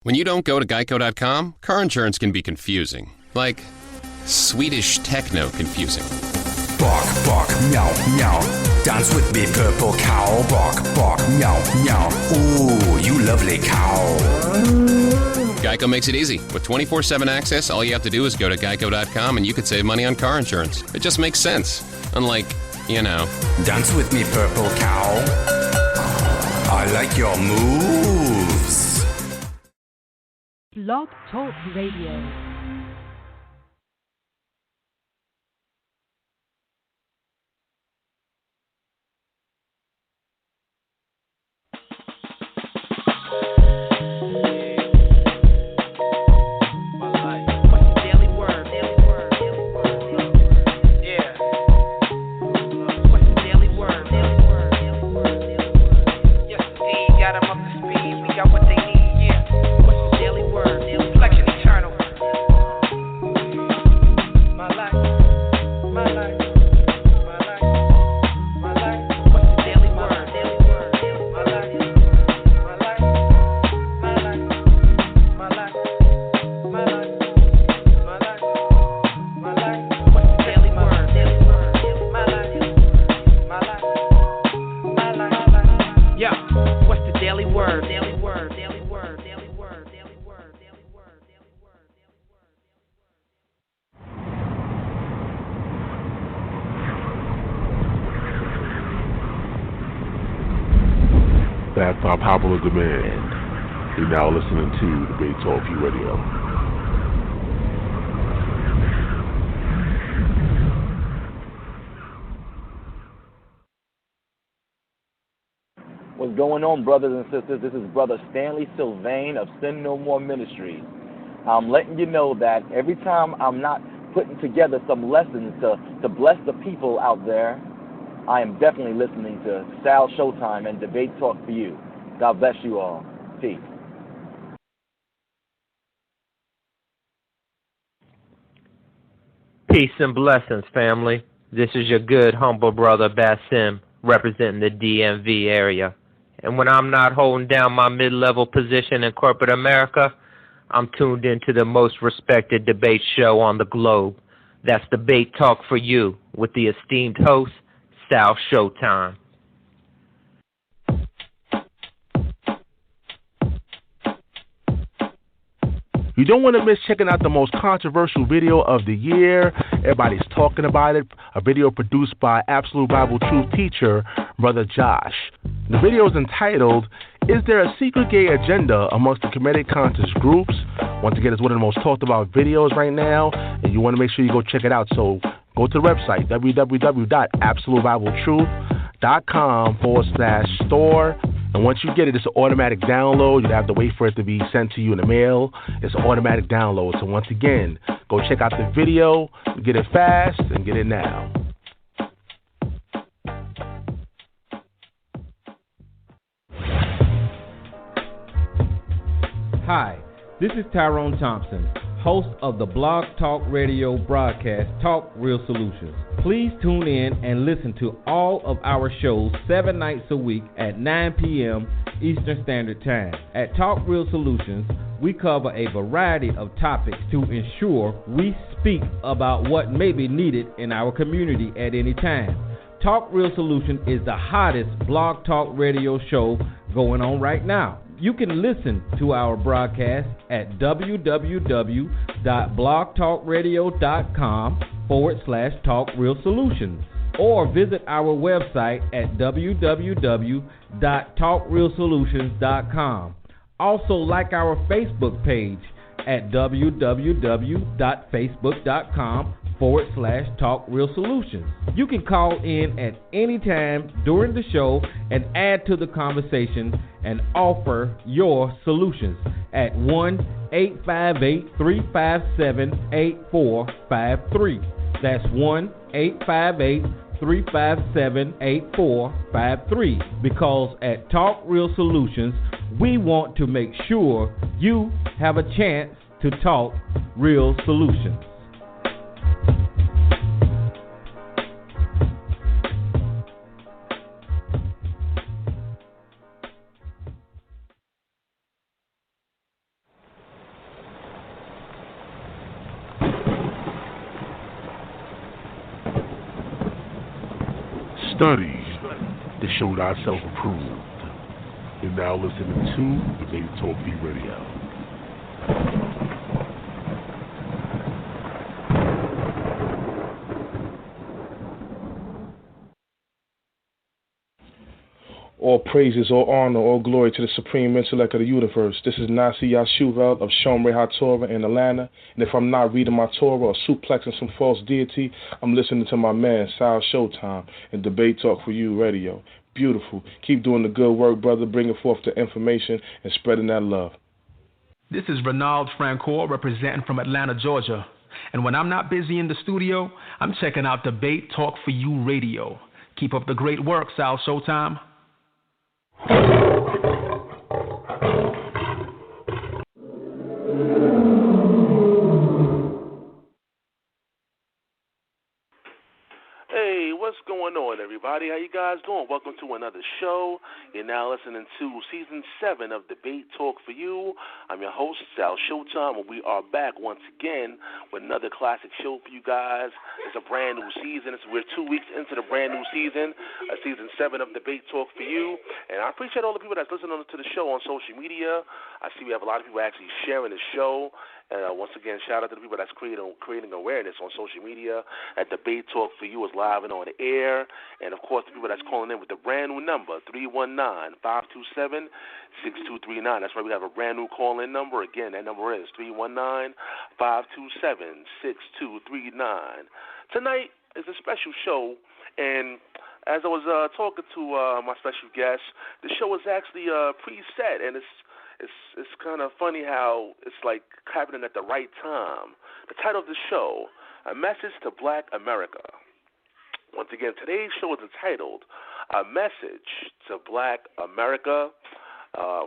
When you don't go to Geico.com, car insurance can be confusing. Like Swedish techno confusing. Bark, bark, meow, meow. Dance with me, purple cow. Bark, bark, meow, meow. Ooh, you lovely cow. Geico makes it easy. With 24/7 access, all you have to do is go to Geico.com and you could save money on car insurance. It just makes sense. Unlike, Dance with me, purple cow. I like your moves. Blog Talk Radio. That's our popular demand. You're now listening to Debate Talk Radio. What's going on, brothers and sisters? This is Brother Stanley Sylvain of Sin No More Ministries. I'm letting you know that every time I'm not putting together some lessons to bless the people out there, I am definitely listening to Sal Showtime and Debate Talk for you. God bless you all. Peace. Peace and blessings, family. This is your good, humble brother, Basim, representing the DMV area. And when I'm not holding down my mid-level position in corporate America, I'm tuned into the most respected debate show on the globe. That's Debate Talk for You with the esteemed host, Sal Showtime. You don't want to miss checking out the most controversial video of the year. Everybody's talking about it. A video produced by Absolute Bible Truth teacher, Brother Josh. The video is entitled, Is There a Secret Gay Agenda Amongst the Comedic Conscious Groups? Once again, it's one of the most talked about videos right now, and you want to make sure you go check it out. So go to the website, www.absolutebibletruth.com/store. And once you get it, it's an automatic download. You don't have to wait for it to be sent to you in the mail. It's an automatic download. So once again, go check out the video, get it fast, and get it now. Hi, this is Tyrone Thompson, host of the Blog Talk Radio broadcast, Talk Real Solutions. Please tune in and listen to all of our shows 7 nights a week at 9 p.m. Eastern Standard Time. At Talk Real Solutions, we cover a variety of topics to ensure we speak about what may be needed in our community at any time. Talk Real Solutions is the hottest blog talk radio show going on right now. You can listen to our broadcast at www.blogtalkradio.com/Talk Real Solutions, or visit our website at www.talkrealsolutions.com. Also, like our Facebook page at www.facebook.com/Talk Real Solutions. You can call in at any time during the show and add to the conversation and offer your solutions at 1-858-357-8453. That's 1-858-357-8453. Because at Talk Real Solutions, we want to make sure you have a chance to talk real solutions. study to show thyself approved. You're now listening to Debate Talk V Radio. All praises, all honor, all glory to the supreme intellect of the universe. This is Nasi Yashuvel of Shomrei HaTorah in Atlanta. And if I'm not reading my Torah or suplexing some false deity, I'm listening to my man, Sal Showtime, and Debate Talk for You Radio. Beautiful. Keep doing the good work, brother, bringing forth the information and spreading that love. This is Renald Francoeur representing from Atlanta, Georgia. And when I'm not busy in the studio, I'm checking out Debate Talk for You Radio. Keep up the great work, Sal Showtime. Hey, what's going on, everybody? How you guys doing? Welcome to another show. You're now listening to Season 7 of Debate Talk for You. I'm your host, Sal Showtime, and we are back once again with another classic show for you guys. It's a brand new season. We're 2 weeks into the brand new season, Season 7 of Debate Talk for You. And I appreciate all the people that's listening to the show on social media. I see we have a lot of people actually sharing the show. Once again, shout out to the people that's creating awareness on social media. At Debate Talk for You is live and on the air. And, of course, the people that's calling in with the brand new number, 319-527-6239. That's why we have a brand new call-in number. Again, that number is 319-527-6239. Tonight is a special show, and as I was talking to my special guest, the show is actually preset, and it's kind of funny how it's like happening at the right time. The title of the show, A Message to Black America. Once again, today's show is entitled A Message to Black America.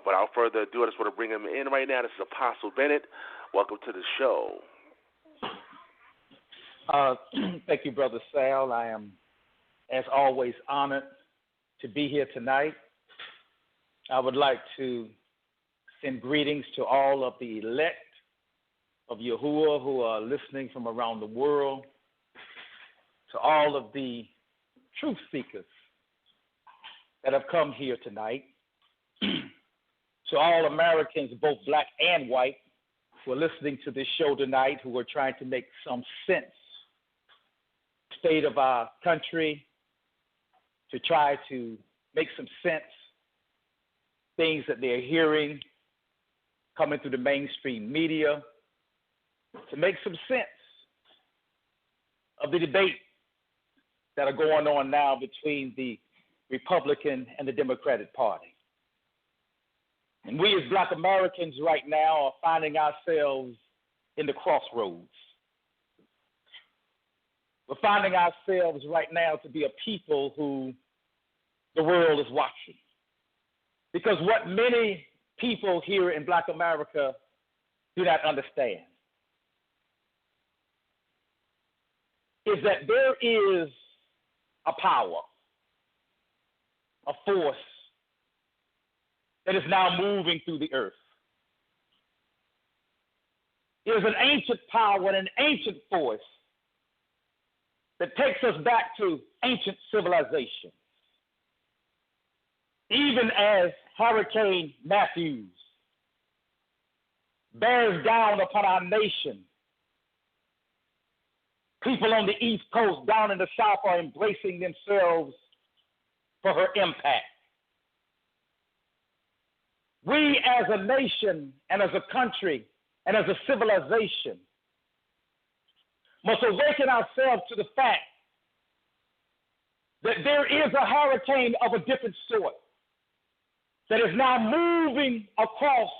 Without further ado, I just want to bring him in right now. This is Apostle Bennett. Welcome to the show. Thank you, Brother Sal. I am, as always, honored to be here tonight. I would like to send greetings to all of the elect of Yahuwah who are listening from around the world, to all of the truth seekers that have come here tonight, to all Americans, both black and white, who are listening to this show tonight, who are trying to make some sense of the state of our country, to try to make some sense, things that they're hearing coming through the mainstream media, to make some sense of the debate that are going on now between the Republican and the Democratic Party. And we as black Americans right now are finding ourselves in the crossroads. We're finding ourselves right now to be a people who the world is watching. Because what many people here in black America do not understand is that there is a power, a force that is now moving through the earth. It is an ancient power and an ancient force that takes us back to ancient civilization. Even as Hurricane Matthews bears down upon our nation, people on the East Coast, down in the South, are embracing themselves for her impact. We as a nation and as a country and as a civilization must awaken ourselves to the fact that there is a hurricane of a different sort that is now moving across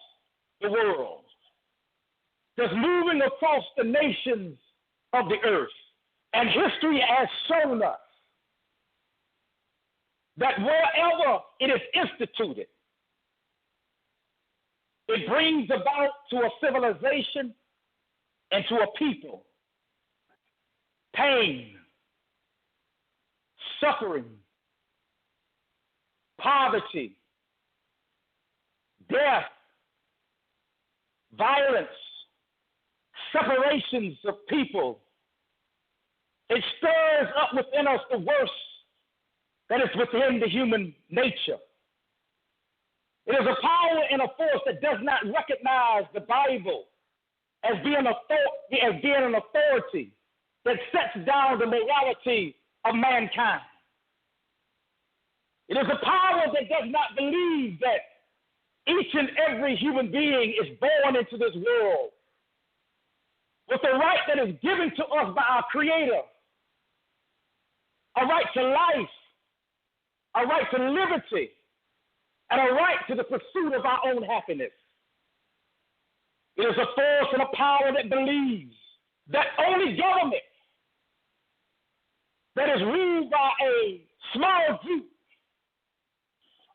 the world, that's moving across the nations of the earth. And history has shown us that wherever it is instituted, it brings about to a civilization and to a people pain, suffering, poverty, death, violence, separations of people. It stirs up within us the worst that is within the human nature. It is a power and a force that does not recognize the Bible as being an authority that sets down the morality of mankind. It is a power that does not believe that each and every human being is born into this world with the right that is given to us by our Creator, a right to life, a right to liberty, and a right to the pursuit of our own happiness. It is a force and a power that believes that only government that is ruled by a small group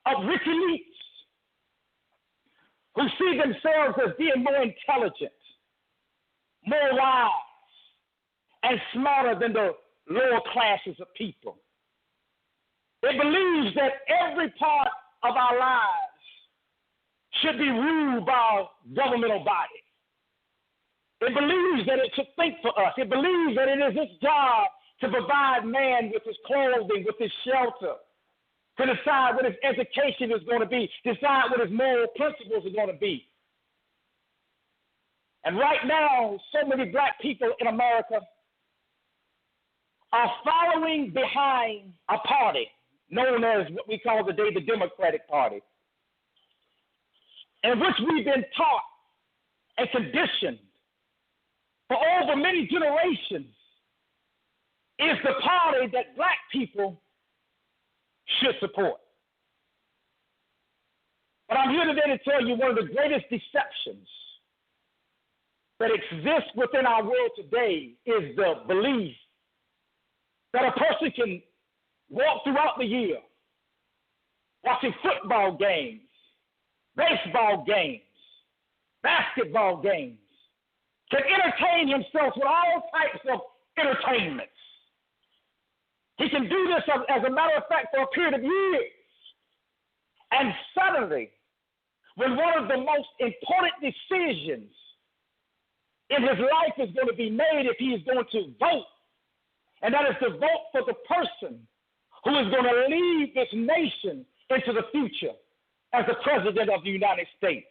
of rich elites who see themselves as being more intelligent, more wise, and smarter than the lower classes of people. It believes that every part of our lives should be ruled by a governmental body. It believes that it should think for us. It believes that it is its job to provide man with his clothing, with his shelter, to decide what his education is going to be, decide what his moral principles are going to be. And right now, so many black people in America are following behind a party known as what we call today the Democratic Party, in which we've been taught and conditioned for over many generations is the party that black people should support. But I'm here today to tell you one of the greatest deceptions that exists within our world today is the belief that a person can walk throughout the year watching football games, baseball games, basketball games, can entertain himself with all types of entertainments. He can do this, as a matter of fact, for a period of years. And suddenly, when one of the most important decisions in his life is going to be made if he is going to vote, and that is to vote for the person who is going to lead this nation into the future as the President of the United States.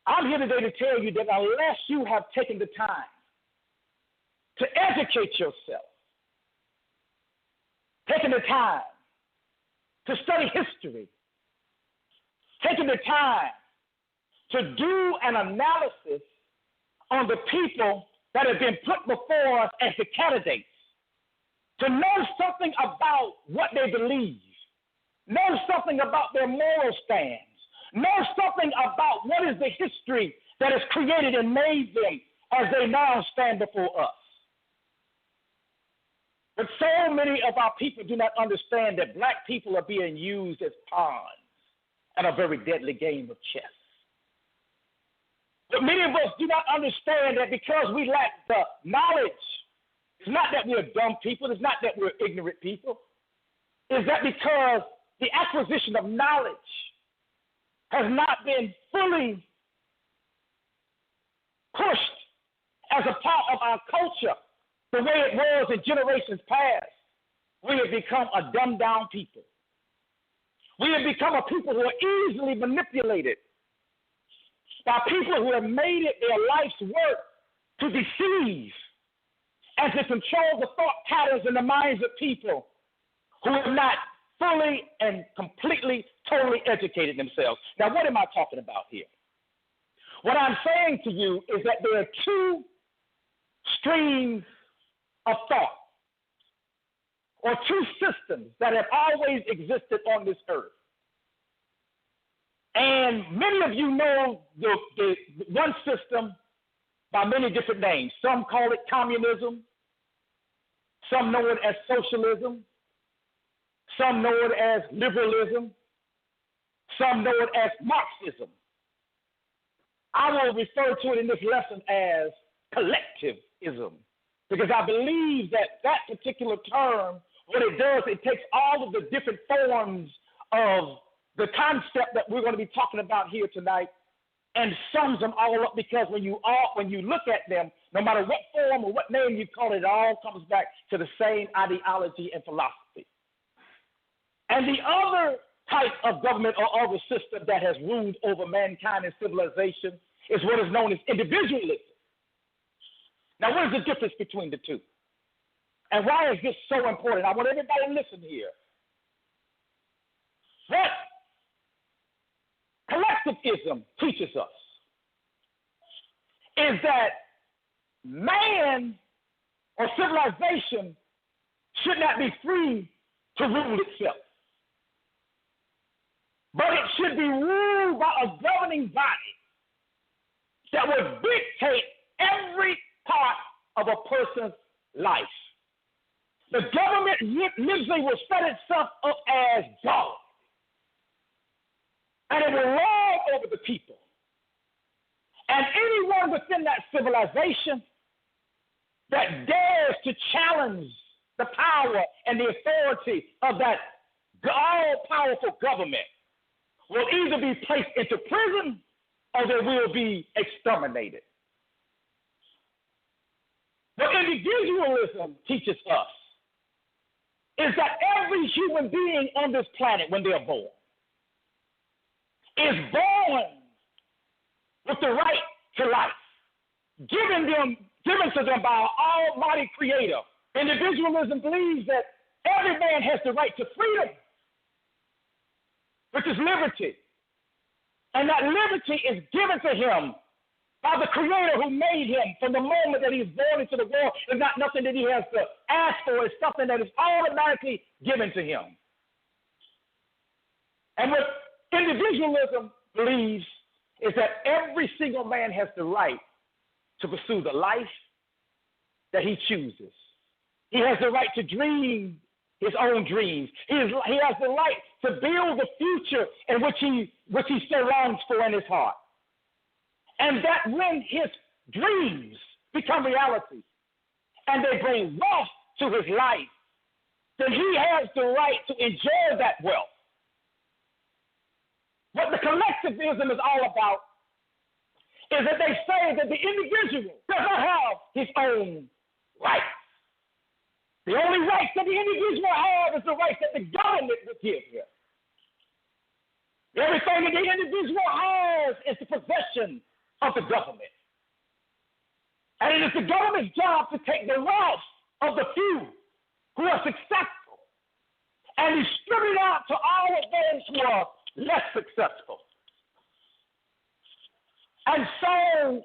I'm here today to tell you that unless you have taken the time to educate yourself, taking the time to study history, taking the time to do an analysis on the people that have been put before us as the candidates, to know something about what they believe, know something about their moral stands, know something about what is the history that has created and made them as they now stand before us. But so many of our people do not understand that black people are being used as pawns in a very deadly game of chess. But many of us do not understand that because we lack the knowledge, it's not that we're dumb people, it's not that we're ignorant people, it's that because the acquisition of knowledge has not been fully pushed as a part of our culture the way it was in generations past. We have become a dumbed-down people. We have become a people who are easily manipulated by people who have made it their life's work to deceive and to control the thought patterns in the minds of people who have not fully and completely, totally educated themselves. Now, what am I talking about here? What I'm saying to you is that there are two streams of thought, or two systems that have always existed on this earth. And many of you know the one system by many different names. Some call it communism. Some know it as socialism. Some know it as liberalism. Some know it as Marxism. I will refer to it in this lesson as collectivism, because I believe that that particular term, what it does, it takes all of the different forms of the concept that we're going to be talking about here tonight and sums them all up, because when you look at them, no matter what form or what name you call it, it all comes back to the same ideology and philosophy. And the other type of government or other system that has ruled over mankind and civilization is what is known as individualism. Now, what is the difference between the two? And why is this so important? I want everybody to listen here. What collectivism teaches us is that man or civilization should not be free to rule itself, but it should be ruled by a governing body that would dictate every part of a person's life. The government literally will set itself up as God, and it will lord over the people. And anyone within that civilization that dares to challenge the power and the authority of that all-powerful government will either be placed into prison or they will be exterminated. What individualism teaches us is that every human being on this planet, when they're born, is born with the right to life, given to them by our almighty creator. Individualism believes that every man has the right to freedom, which is liberty. And that liberty is given to him by the creator who made him from the moment that he is born into the world. It's not nothing that he has to ask for. It's something that is automatically given to him. And what individualism believes is that every single man has the right to pursue the life that he chooses. He has the right to dream his own dreams. He has the right to build the future in which he so longs for in his heart. And that when his dreams become reality and they bring wealth to his life, then he has the right to enjoy that wealth. What the collectivism is all about is that they say that the individual does not have his own rights. The only rights that the individual has is the rights that the government would give him. Everything that the individual has is the possession of the government. And it is the government's job to take the wealth of the few who are successful and distribute it out to all of those who are less successful. And so,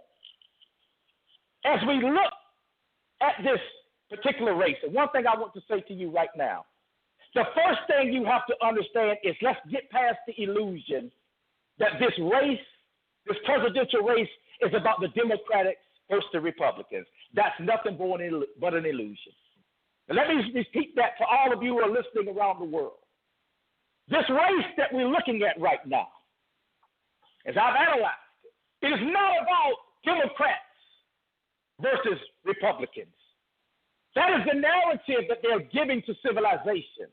as we look at this particular race, and one thing I want to say to you right now, the first thing you have to understand is let's get past the illusion that this race, this presidential race, is about the Democrats versus the Republicans. That's nothing but an illusion. And let me repeat that to all of you who are listening around the world. This race that we're looking at right now, as I've analyzed it is not about Democrats versus Republicans. That is the narrative that they're giving to civilization.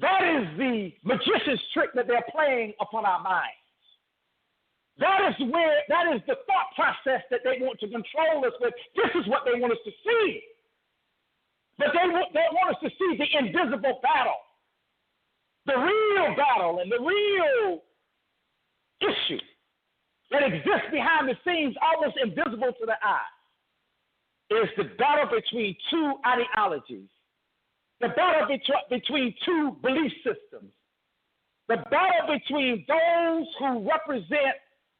That is the magician's trick that they're playing upon our minds. That is the thought process that they want to control us with. This is what they want us to see. But they want us to see the invisible battle, the real battle and the real issue that exists behind the scenes, almost invisible to the eye, is the battle between two ideologies, the battle between two belief systems, the battle between those who represent,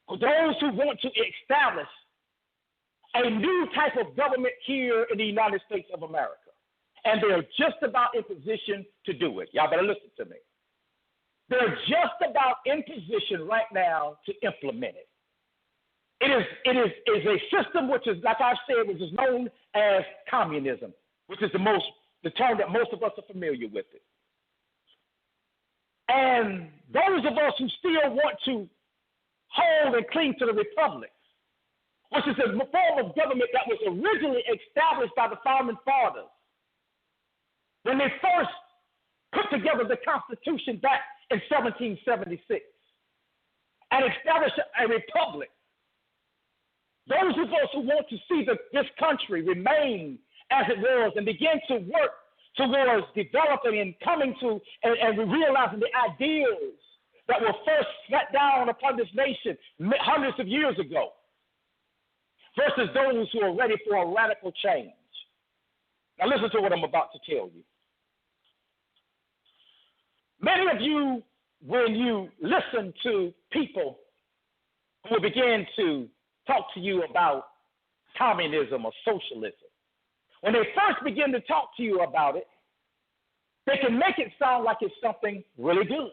those who want to establish a new type of government here in the United States of America. And they're just about in position to do it. Y'all better listen to me. They're just about in position right now to implement it. It is a system which is, like I've said, which is known as communism, which is the term that most of us are familiar with it. And those of us who still want to hold and cling to the republic, which is a form of government that was originally established by the founding fathers when they first put together the Constitution back in 1776 and established a republic. Those of us who want to see this country remain as it was and begin to work towards developing and coming to and realizing the ideals that were first set down upon this nation hundreds of years ago, versus those who are ready for a radical change. Now listen to what I'm about to tell you. Many of you, when you listen to people who will begin to talk to you about communism or socialism, when they first begin to talk to you about it, they can make it sound like it's something really good.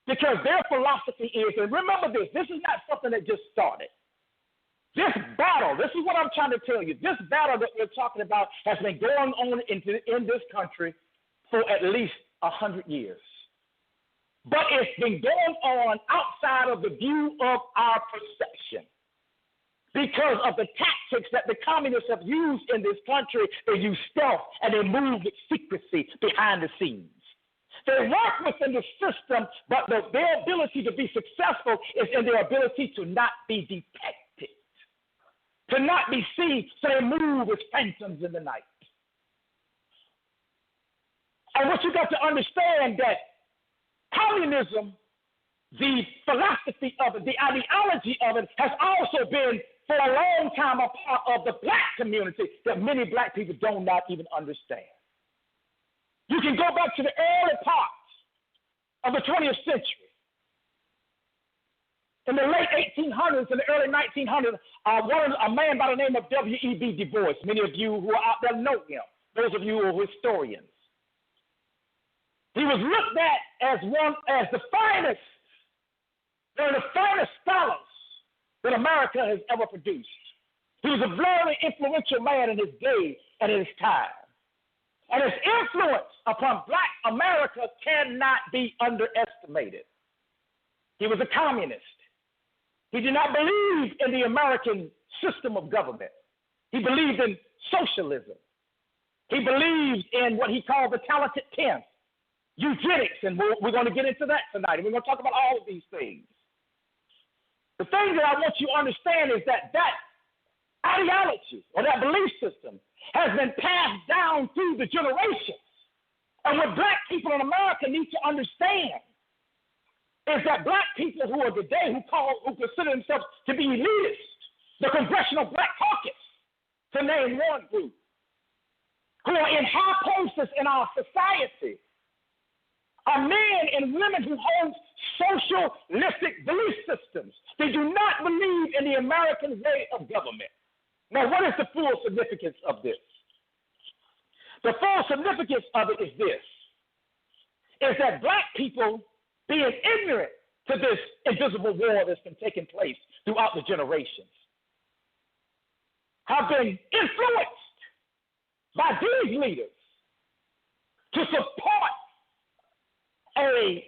Because their philosophy is, and remember this is not something that just started. This battle, this is what I'm trying to tell you, this battle that we're talking about has been going on in this country for at least 100 years. But it's been going on outside of the view of our perception. Because of the tactics that the communists have used in this country, they use stealth and they move with secrecy behind the scenes. They work within the system, but their ability to be successful is in their ability to not be detected, to not be seen, so they move as phantoms in the night. And what you got to understand that communism, the philosophy of it, the ideology of it, has also been for a long time a part of the black community that many black people do not even understand. You can go back to the early parts of the 20th century. In the late 1800s and the early 1900s, a man by the name of W.E.B. Du Bois, many of you who are out there know him, those of you who are historians. He was looked at as the finest, one of the finest scholars that America has ever produced. He was a very influential man in his day and in his time. And his influence upon black America cannot be underestimated. He was a communist. He did not believe in the American system of government. He believed in socialism. He believed in what he called the talented 10th, eugenics, and we're going to get into that tonight. And we're going to talk about all of these things. The thing that I want you to understand is that ideology or that belief system has been passed down through the generations. And what black people in America need to understand is that black people who are today who consider themselves to be elitists, the Congressional Black Caucus, to name one group, who are in high posts in our society, are men and women who hold socialistic belief systems. They do not believe in the American way of government. Now, what is the full significance of this? The full significance of it is this, is that black people, being ignorant to this invisible war that's been taking place throughout the generations, have been influenced by these leaders to support a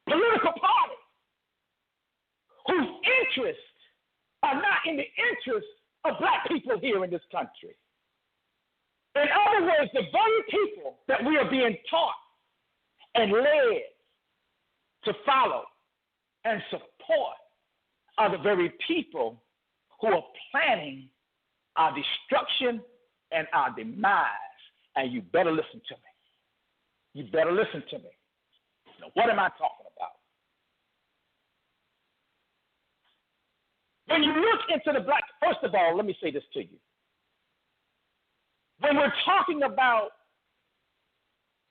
political party whose interests are not in the interests of black people here in this country. In other words, the very people that we are being taught and led to follow and support are the very people who are planning our destruction and our demise. And you better listen to me. You better listen to me. Now, what am I talking about? When you look into the black, first of all, let me say this to you. When we're talking about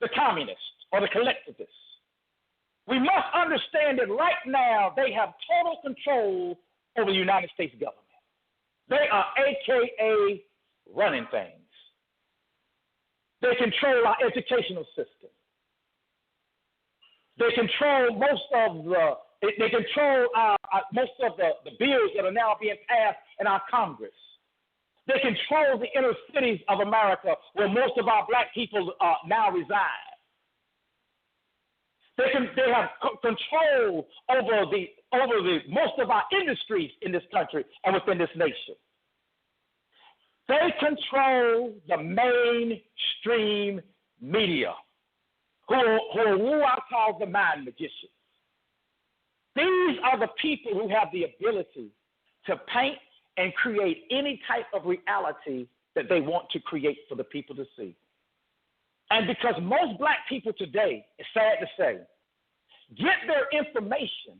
the communists or the collectivists, we must understand that right now they have total control over the United States government. They are AKA running things. They control our educational system. They control most of the bills that are now being passed in our Congress. They control the inner cities of America where most of our black people now reside. They have control over the most of our industries in this country and within this nation. They control the mainstream media, who I call the mind magicians. These are the people who have the ability to paint and create any type of reality that they want to create for the people to see. And because most black people today, it's sad to say, get their information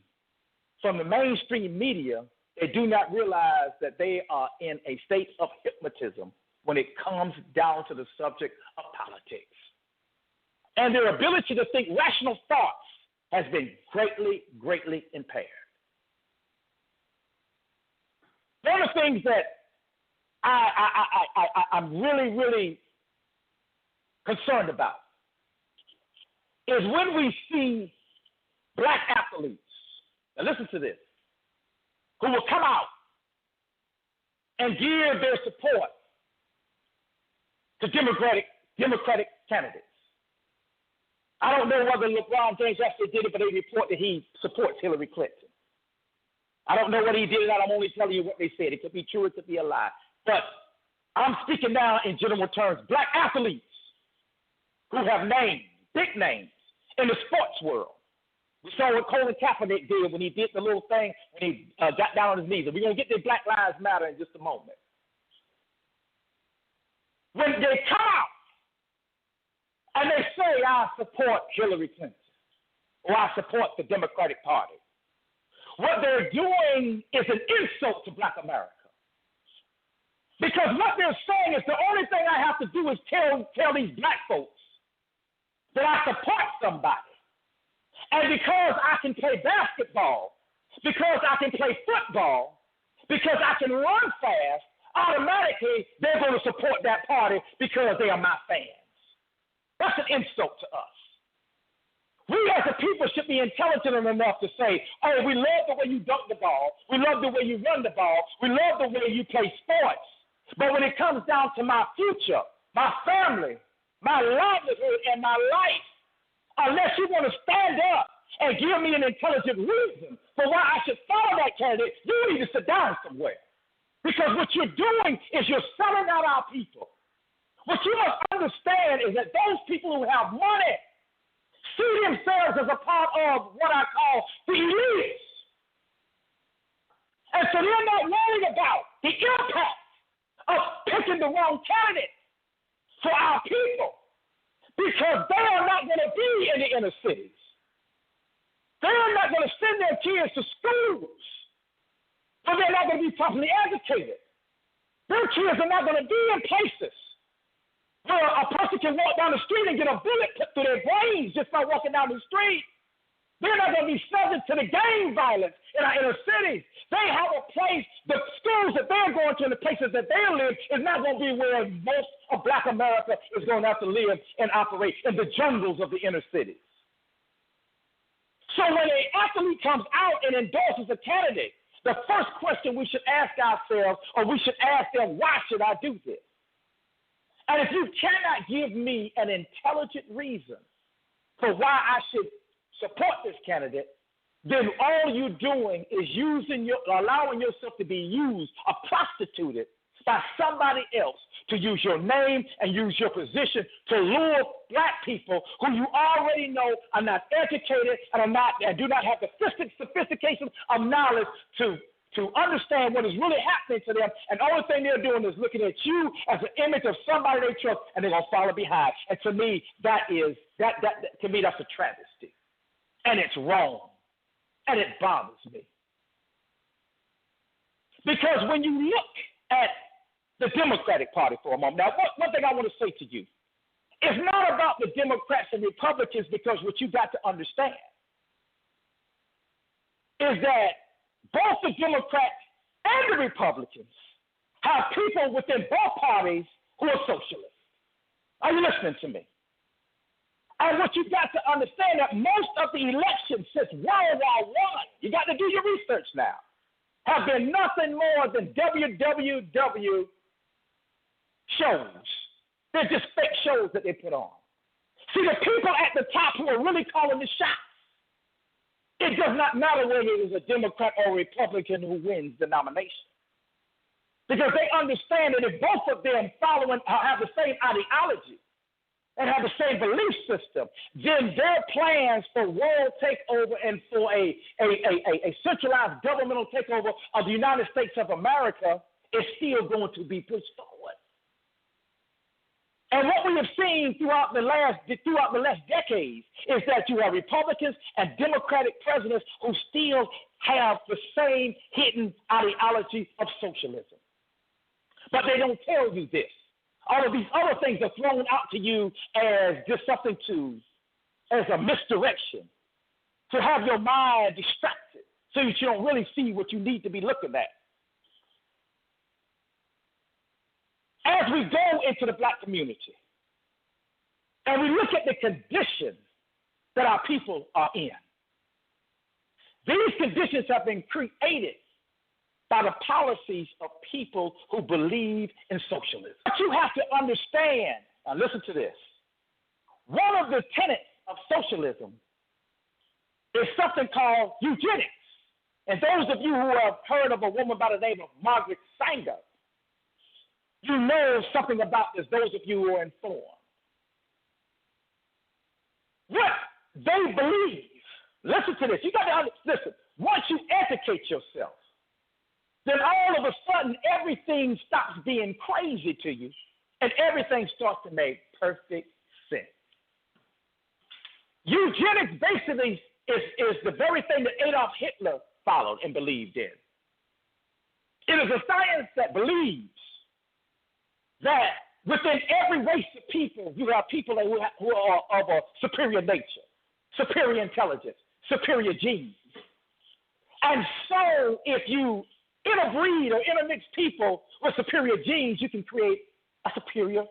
from the mainstream media, they do not realize that they are in a state of hypnotism when it comes down to the subject of politics. And their ability to think rational thoughts has been greatly, greatly impaired. One of the things that I'm really, really concerned about is when we see black athletes, now listen to this, who will come out and give their support to Democratic candidates. I don't know whether LeBron James actually did it, but they report that he supports Hillary Clinton. I don't know what he did, and I'm only telling you what they said. It could be true, it could be a lie. But I'm speaking now in general terms. Black athletes who have names, big names, in the sports world. We saw what Colin Kaepernick did when he did the little thing, when he got down on his knees. And we're going to get to Black Lives Matter in just a moment. When they come out and they say, I support Hillary Clinton, or I support the Democratic Party, what they're doing is an insult to black America. Because what they're saying is the only thing I have to do is tell these black folks that I support somebody. And because I can play basketball, because I can play football, because I can run fast, automatically they're going to support that party because they are my fans. That's an insult to us. We as a people should be intelligent enough to say, oh, we love the way you dunk the ball. We love the way you run the ball. We love the way you play sports. But when it comes down to my future, my family, my livelihood, and my life, unless you want to stand up and give me an intelligent reason for why I should follow that candidate, you need to sit down somewhere. Because what you're doing is you're selling out our people. What you must understand is that those people who have money see themselves as a part of what I call the elites. And so they're not worried about the impact of picking the wrong candidate for our people, because they are not going to be in the inner cities. They are not going to send their kids to schools, but they're not going to be properly educated. Their kids are not going to be in places where a person can walk down the street and get a bullet put through their brains just by walking down the street. They're not going to be subject to the gang violence in our inner cities. They have a place, the schools that they're going to and the places that they live is not going to be where most of black America is going to have to live and operate, in the jungles of the inner cities. So when an athlete comes out and endorses a candidate, the first question we should ask ourselves, or we should ask them, why should I do this? And if you cannot give me an intelligent reason for why I should support this candidate, then all you're doing is allowing yourself to be used or prostituted by somebody else to use your name and use your position to lure black people who you already know are not educated and do not have the sophistication of knowledge to understand what is really happening to them, and the only thing they're doing is looking at you as an image of somebody they trust, and they're gonna follow behind. And to me, that's a travesty, and it's wrong, and it bothers me. Because when you look at the Democratic Party for a moment, now one thing I want to say to you, it's not about the Democrats and Republicans, because what you got to understand is that both the Democrats and the Republicans have people within both parties who are socialists. Are you listening to me? And what you got to understand that most of the elections since World War I, you got to do your research now, have been nothing more than WWW shows. They're just fake shows that they put on. See, the people at the top who are really calling the shots, it does not matter whether it is a Democrat or a Republican who wins the nomination. Because they understand that if both of them have the same ideology and have the same belief system, then their plans for world takeover and for a centralized governmental takeover of the United States of America is still going to be pushed forward. And what we have seen throughout the last decades is that you have Republicans and Democratic presidents who still have the same hidden ideology of socialism. But they don't tell you this. All of these other things are thrown out to you as just something as a misdirection, to have your mind distracted so that you don't really see what you need to be looking at. As we go into the black community and we look at the conditions that our people are in, these conditions have been created by the policies of people who believe in socialism. But you have to understand, now listen to this, one of the tenets of socialism is something called eugenics. And those of you who have heard of a woman by the name of Margaret Sanger, you know something about this, those of you who are informed. What they believe, listen to this, you got to listen, once you educate yourself, then all of a sudden everything stops being crazy to you and everything starts to make perfect sense. Eugenics basically is the very thing that Adolf Hitler followed and believed in. It is a science that believes that within every race of people, you have people who are of a superior nature, superior intelligence, superior genes. And so if you interbreed or intermix people with superior genes, you can create a superior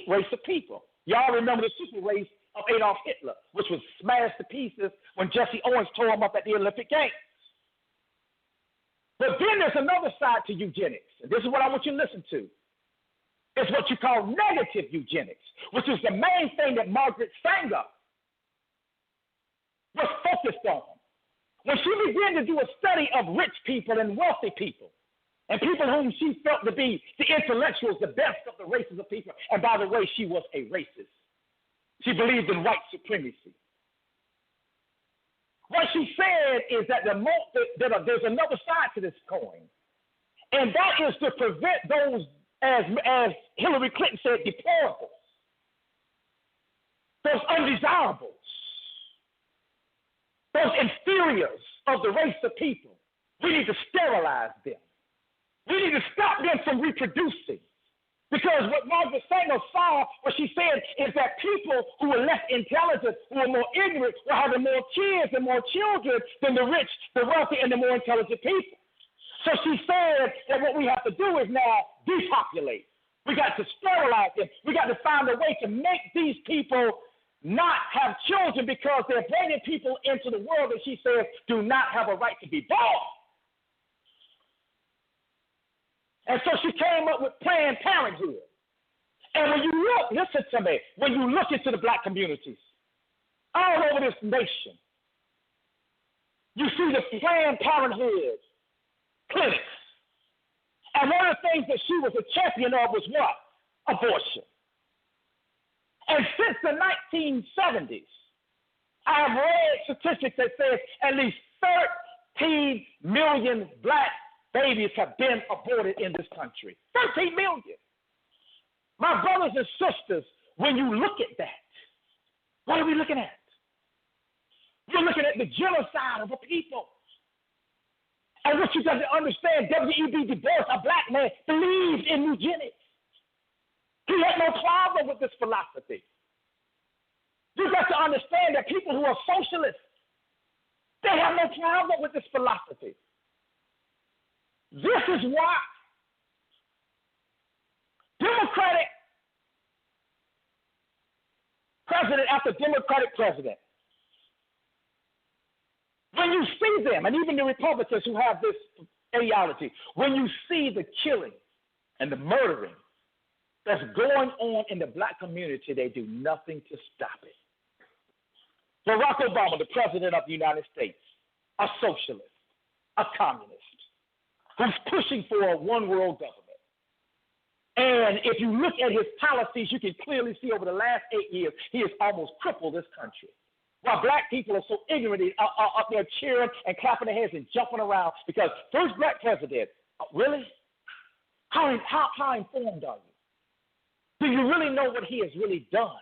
race of people. Y'all remember the super race of Adolf Hitler, which was smashed to pieces when Jesse Owens tore him up at the Olympic Games. But then there's another side to eugenics, and this is what I want you to listen to. It's what you call negative eugenics, which is the main thing that Margaret Sanger was focused on. When she began to do a study of rich people and wealthy people, and people whom she felt to be the intellectuals, the best of the races of people, and by the way, she was a racist. She believed in white supremacy. What she said is that there's another side to this coin, and that is to prevent those, as Hillary Clinton said, deplorables, those undesirables, those inferiors of the race of people. We need to sterilize them. We need to stop them from reproducing. Because what Margaret Sanger saw, what she said, is that people who are less intelligent, who are more ignorant, were having more kids and more children than the rich, the wealthy, and the more intelligent people. So she said that what we have to do is now depopulate. We got to sterilize them. We got to find a way to make these people not have children because they're bringing people into the world that she says do not have a right to be born. And so she came up with Planned Parenthood. And when you look, listen to me, when you look into the black communities all over this nation, you see the Planned Parenthood clinics. And one of the things that she was a champion of was what? Abortion. And since the 1970s, I have read statistics that says at least 13 million black babies have been aborted in this country. 13 million. My brothers and sisters, when you look at that, what are we looking at? We're looking at the genocide of a people. And what you got to understand, W.E.B. Du Bois, a black man, believed in eugenics. He had no problem with this philosophy. You got to understand that people who are socialists, they have no problem with this philosophy. This is why Democratic president after Democratic president, when you see them, and even the Republicans who have this ideology, when you see the killing and the murdering that's going on in the black community, they do nothing to stop it. Barack Obama, the president of the United States, a socialist, a communist, who's pushing for a one-world government. And if you look at his policies, you can clearly see over the last 8 years, he has almost crippled this country. While black people are so ignorant, are up there cheering and clapping their hands and jumping around because first black president, really? How informed are you? Do you really know what he has really done?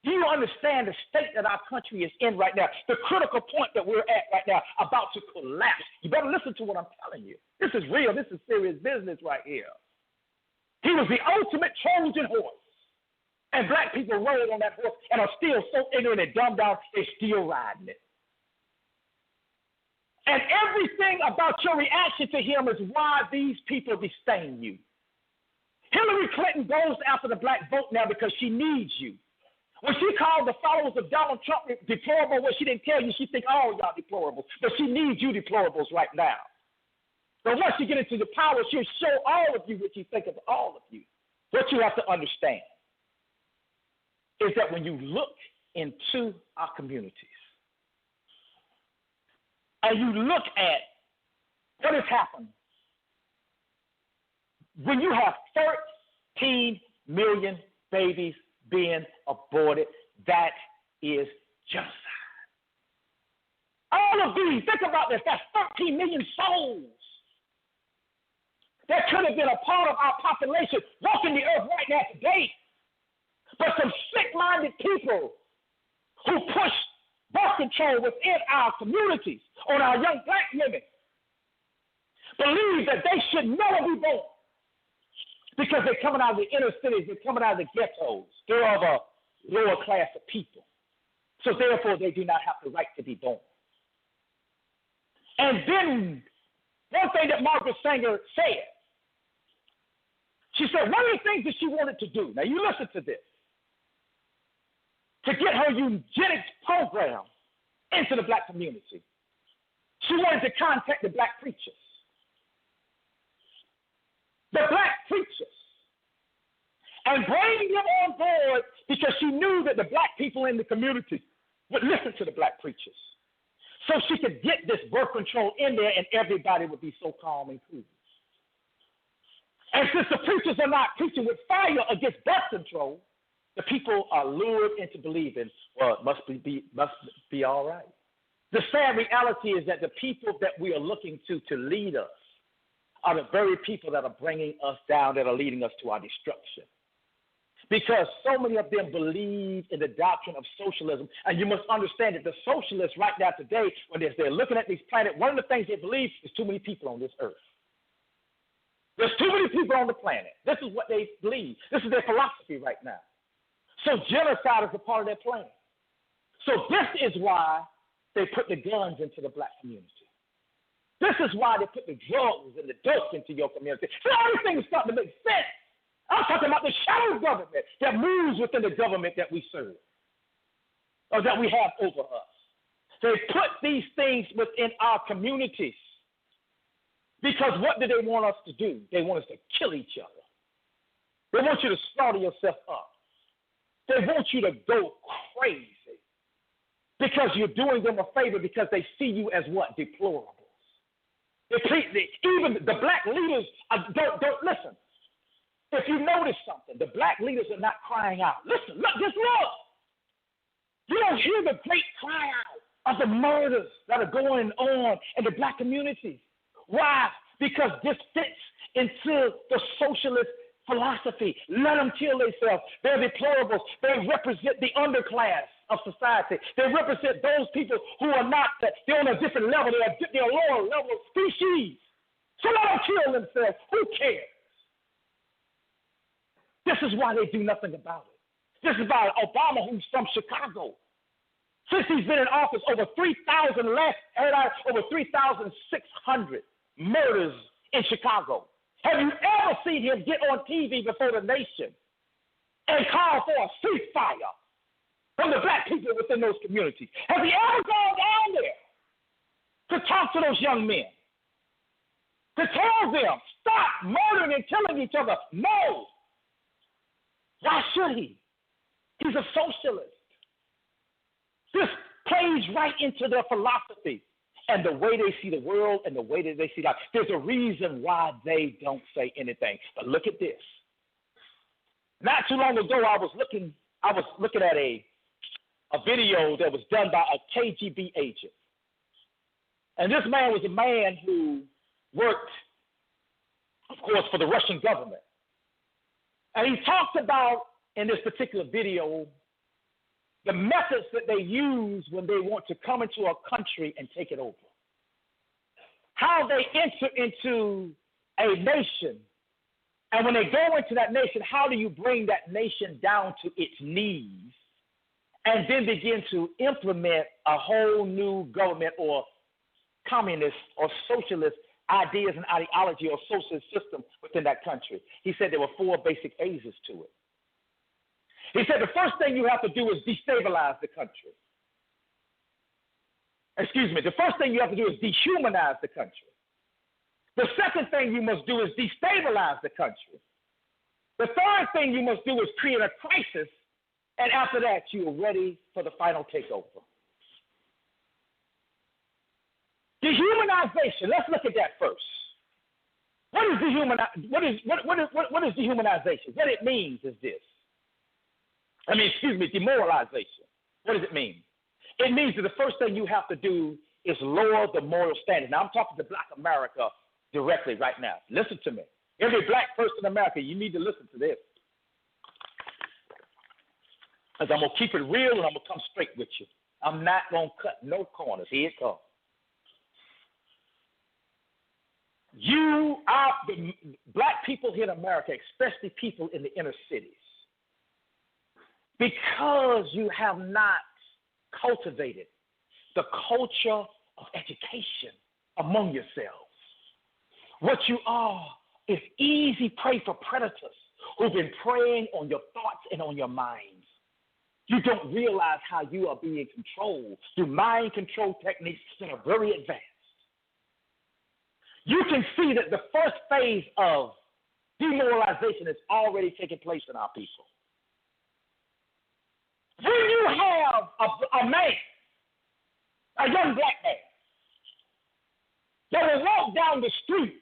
Do you understand the state that our country is in right now? The critical point that we're at right now, about to collapse. You better listen to what I'm telling you. This is real. This is serious business right here. He was the ultimate Trojan horse. And black people rode on that horse and are still so ignorant and dumbed down, they're still riding it. And everything about your reaction to him is why these people disdain you. Hillary Clinton goes after the black vote now because she needs you. When she called the followers of Donald Trump deplorable, what she didn't tell you, she think, oh, y'all deplorables. But she needs you deplorables right now. But once you get into the power, she'll show all of you what you think of all of you. What you have to understand is that when you look into our communities and you look at what has happened, when you have 13 million babies being aborted, that is genocide. All of these, think about this, that's 13 million souls that could have been a part of our population walking the earth right now today. But some sick-minded people who push birth control within our communities, on our young black women, believe that they should never be born because they're coming out of the inner cities, they're coming out of the ghettos, they're of a lower class of people. So therefore, they do not have the right to be born. And then one thing that Margaret Sanger said, she said one of the things that she wanted to do, now you listen to this, to get her eugenics program into the black community. She wanted to contact the black preachers. The black preachers. And bring them on board because she knew that the black people in the community would listen to the black preachers. So she could get this birth control in there and everybody would be so calm and cool. And since the preachers are not preaching with fire against birth control, the people are lured into believing, well, it must be all right. The sad reality is that the people that we are looking to lead us are the very people that are bringing us down, that are leading us to our destruction. Because so many of them believe in the doctrine of socialism. And you must understand that the socialists right now today, when they're looking at this planet, one of the things they believe is too many people on this earth. There's too many people on the planet. This is what they believe. This is their philosophy right now. So genocide is a part of their plan. So this is why they put the guns into the black community. This is why they put the drugs and the dope into your community. So everything is starting to make sense. I'm talking about the shadow government that moves within the government that we serve, or that we have over us. They put these things within our communities because what do they want us to do? They want us to kill each other. They want you to slaughter yourself up. They want you to go crazy because you're doing them a favor because they see you as what? Deplorables. Even the black leaders don't listen. If you notice something, the black leaders are not crying out. Listen, look, just look. You don't hear the great cry out of the murders that are going on in the black communities. Why? Because this fits into the socialist philosophy. Let them kill themselves. They're deplorables. They represent the underclass of society. They represent those people who are not, they're on a different level. They're a lower level of species. So let them kill themselves. Who cares? This is why they do nothing about it. This is why Obama, who's from Chicago, since he's been in office, over 3,600 murders in Chicago. Have you ever seen him get on TV before the nation and call for a ceasefire from the black people within those communities? Has he ever gone down there to talk to those young men? To tell them, stop murdering and killing each other? No. Why should he? He's a socialist. This plays right into their philosophy and the way they see the world and the way that they see life. There's a reason why they don't say anything. But look at this. Not too long ago, I was looking at a video that was done by a KGB agent. And this man was a man who worked, of course, for the Russian government. And he talked about in this particular video the methods that they use when they want to come into a country and take it over. How they enter into a nation. And when they go into that nation, how do you bring that nation down to its knees and then begin to implement a whole new government or communist or socialist ideas and ideology or social system within that country? He said there were 4 basic phases to it. He said the first thing you have to do is destabilize the country. The first thing you have to do is dehumanize the country. The second thing you must do is destabilize the country. The third thing you must do is create a crisis, and after that, you are ready for the final takeover. Dehumanization. Let's look at that first. What is dehumanization? What it means is this. Demoralization. What does it mean? It means that the first thing you have to do is lower the moral standard. Now, I'm talking to Black America directly right now. Listen to me. Every Black person in America, you need to listen to this. Because I'm going to keep it real and I'm going to come straight with you. I'm not going to cut no corners. Here it comes. You are the Black people here in America, especially people in the inner cities, because you have not cultivated the culture of education among yourselves. What you are is easy prey for predators who've been preying on your thoughts and on your minds. You don't realize how you are being controlled through mind control techniques that are very advanced. You can see that the first phase of demoralization is already taking place in our people. When you have a man, a young Black man, that will walk down the street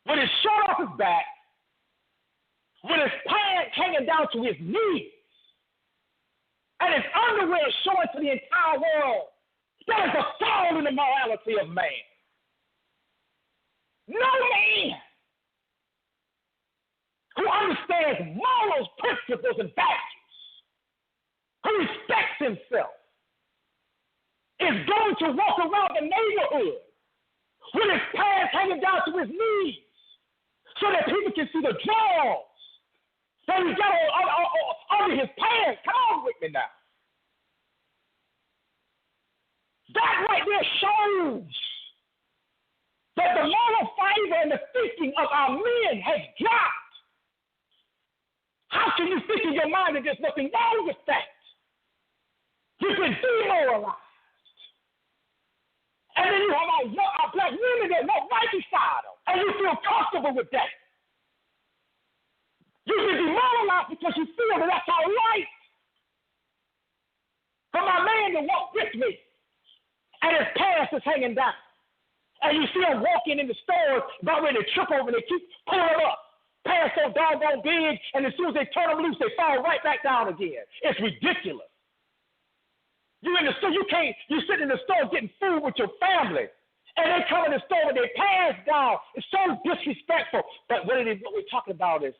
with his shirt off his back, with his pants hanging down to his knees, and his underwear showing to the entire world, that is a fall in the morality of man. No man who understands morals, principles, and values, who respects himself, is going to walk around the neighborhood with his pants hanging down to his knees so that people can see the drawers that he's got under his pants. Come on with me now. That right there shows that the moral fiber and the thinking of our men has dropped. How can you think in your mind that there's nothing wrong with that? You've been demoralized. And then you have our Black women that walk right beside them, and you feel comfortable with that. You've been demoralized because you feel that that's all right. For my man to walk with me, and his pants is hanging down, and you see him walking in the stores about ready to trip over, and they keep pulling him up. Pants so doggone big, and as soon as they turn them loose, they fall right back down again. It's ridiculous. You in the store, you sit in the store getting food with your family, and they come in the store with their pants down. It's so disrespectful. But what we're talking about is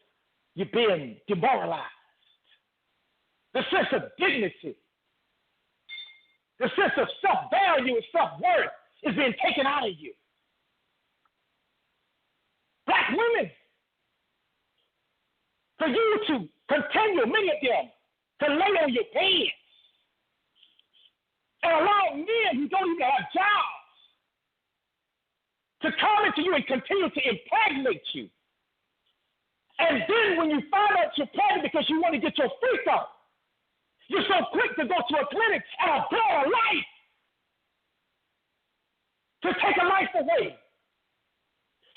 you're being demoralized. The sense of dignity, the sense of self-value and self-worth is being taken out of you. Black women, for you to continue, many of them, to lay on your bed and allow men who don't even have jobs to come into you and continue to impregnate you. And then when you find out you're pregnant because you want to get your freak up, you're so quick to go to a clinic and abort a life, to take a life away.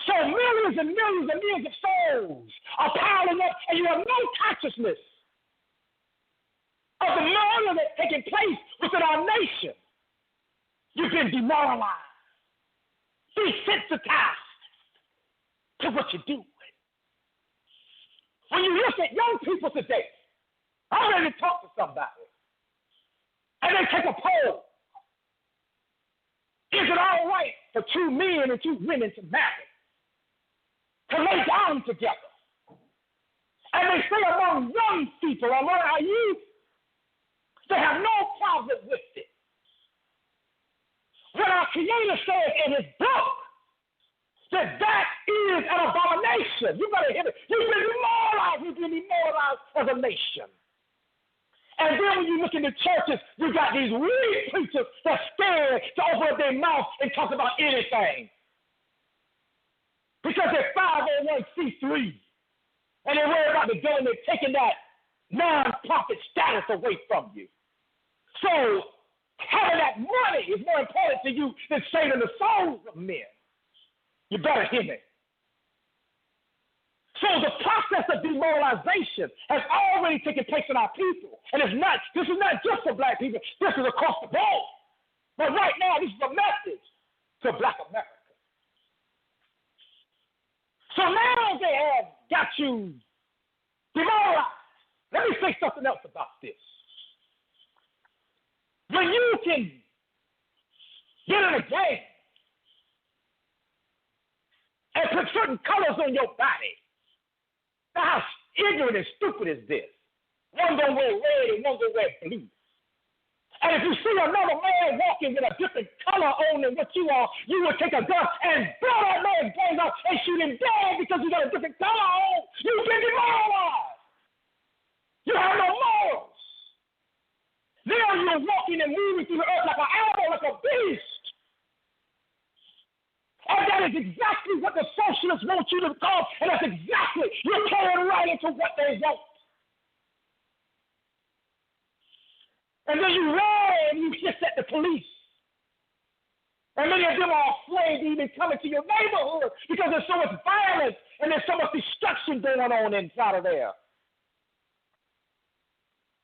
So millions and millions and millions of souls are piling up, and you have no consciousness of the murder that's taking place within our nation. You've been demoralized, desensitized to what you're doing. When you look at young people today, I'm ready to talk to somebody, and they take a poll. Is it all right for 2 men and 2 women to marry, to lay down together? And they say among young people, among our youth, they have no problem with it. When our Creator says in His book that is an abomination, you better hear it. We've been demoralized as a nation. And then when you look in the churches, you got these weak preachers that's scared to open up their mouth and talk about anything. Because they're 501c3. And they worry about the government taking that non-profit status away from you. So having that money is more important to you than saving the souls of men. You better hear me. So the process of demoralization has already taken place in our people. And this is not just for black people. This is across the board. But right now, this is a message to black America. So now they have got you demoralized. Let me say something else about this. When you can get in a game and put certain colors on your body, now how ignorant and stupid is this? One gonna wear red and one gonna wear blue. And if you see another man walking with a different color on than what you are, you will take a gun and blow that man's brains out and shoot him dead because you got a different color on. You've been demoralized. You have no morals. Now you're walking and moving through the earth like an animal, like a beast. And that is exactly what the socialists want you to become. And that's exactly, you're carrying right into what they want. And then you run and you hiss at the police. And many of them are afraid to even come into your neighborhood because there's so much violence and there's so much destruction going on inside of there.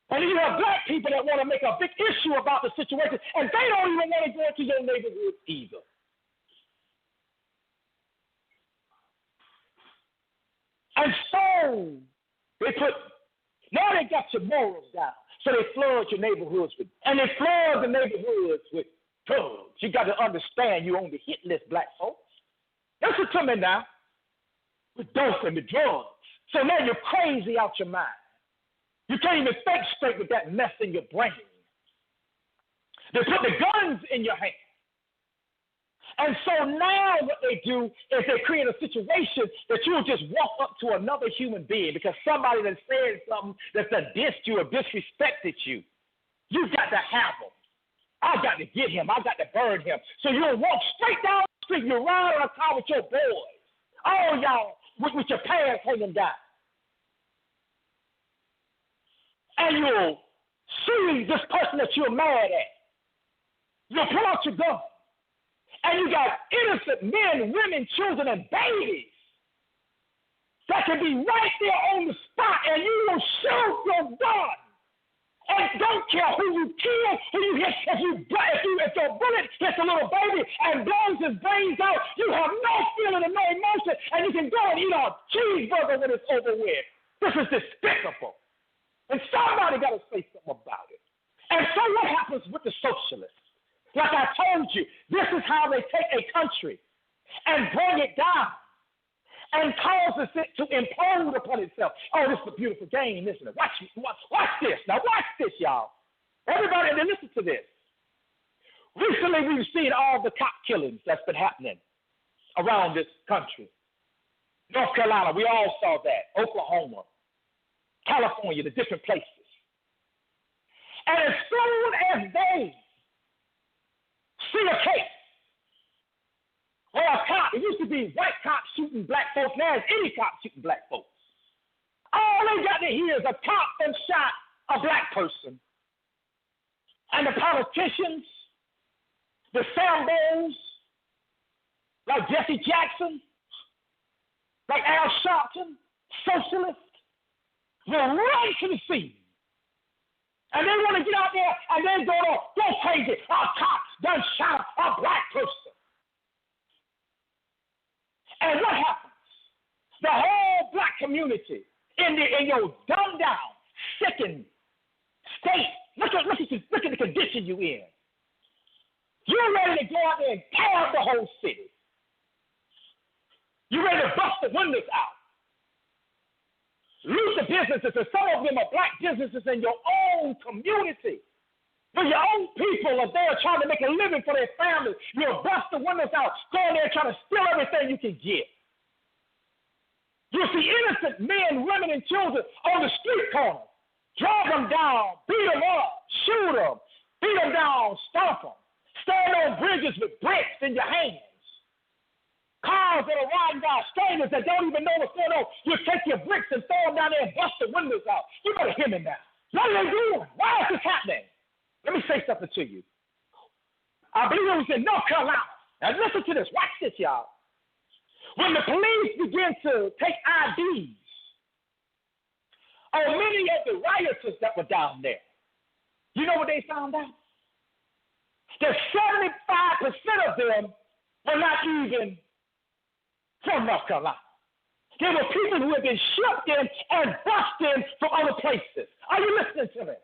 And then you have black people that want to make a big issue about the situation, and they don't even want to go into your neighborhood either. And so now they got your morals down. So they flood your neighborhoods and they flood the neighborhoods with drugs. You got to understand you're on the hit list, black folks. Listen to me now. With dope and the drugs. So now you're crazy out your mind. You can't even think straight with that mess in your brain. They put the guns in your hand. And so now what they do is they create a situation that you'll just walk up to another human being because somebody that said something that's dissed you or disrespected you. You got to have him. I got to get him. I got to burn him. So you'll walk straight down the street. You'll ride on a car with your boys. All y'all with your pants hanging down. And you'll see this person that you're mad at. You'll pull out your gun. And you got innocent men, women, children, and babies that can be right there on the spot, and you will shoot your gun. And don't care who you kill, who you hit. If your bullet hits a little baby and blows his brains out, you have no feeling and no emotion, and you can go and eat a cheeseburger when it's over with. This is despicable. And somebody got to say something about it. And so what happens with the socialists? Like I told you, this is how they take a country and bring it down and causes it to implode upon itself. Oh, this is a beautiful game, isn't it? Watch this. Now watch this, y'all. Everybody, listen to this. Recently, we've seen all the cop killings that's been happening around this country. North Carolina, we all saw that. Oklahoma, California, the different places. And as soon as they see a case or a cop, it used to be white cops shooting black folks, now it's any cop shooting black folks. All they got to hear is a cop that shot a black person. And the politicians, the Sambos, like Jesse Jackson, like Al Sharpton, socialists, will run to the scene. And they want to get out there and then go crazy. A cop done shot a black person. And what happens? The whole black community in your dumbed down, sickened state. Look at the condition you in. You're ready to go out there and tear up the whole city. You're ready to bust the windows out. loot the businesses, and some of them are black businesses in your own community. When your own people are there trying to make a living for their families, you'll bust the windows out, go in there trying to steal everything you can get. You'll see innocent men, women, and children on the street corner. Drag them down, beat them up, shoot them, beat them down, stomp them. Stand on bridges with bricks in your hands. Cars that are riding down, strangers that don't even know what's going on. You take your bricks and throw them down there and bust the windows out. You better hear me now. What are they doing? Why is this happening? Let me say something to you. I believe it was in North Carolina. Now listen to this. Watch this, y'all. When the police began to take IDs on many of the rioters that were down there, you know what they found out? That 75% of them were not even from North Carolina. They were people who had been shipped in and bussed in from other places. Are you listening to me?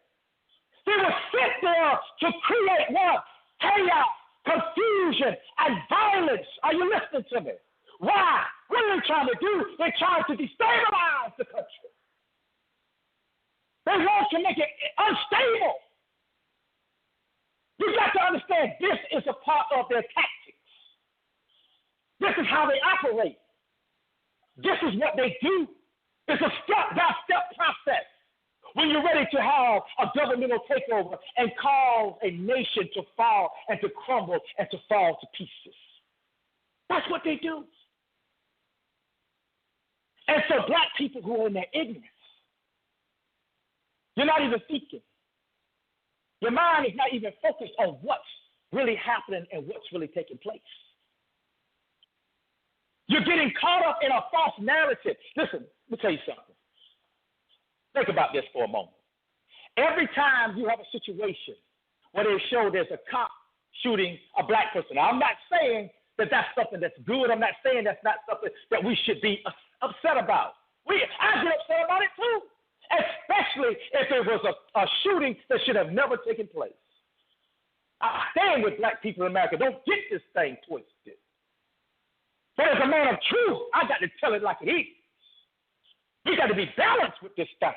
They were sent there to create what? Chaos, confusion, and violence. Are you listening to me? Why? What are they trying to do? They're trying to destabilize the country. They want to make it unstable. You've got to understand this is a part of their tactics. This is how they operate. This is what they do. It's a step-by-step process. When you're ready to have a governmental takeover and cause a nation to fall and to crumble and to fall to pieces. That's what they do. And so black people who are in their ignorance, you're not even thinking. Your mind is not even focused on what's really happening and what's really taking place. You're getting caught up in a false narrative. Listen, let me tell you something. Think about this for a moment. Every time you have a situation where they show there's a cop shooting a black person, now, I'm not saying that that's something that's good. I'm not saying that's not something that we should be upset about. I get upset about it too, especially if it was a shooting that should have never taken place. I stand with black people in America. Don't get this thing twisted. But as a man of truth, I got to tell it like it is. We got to be balanced with this thing.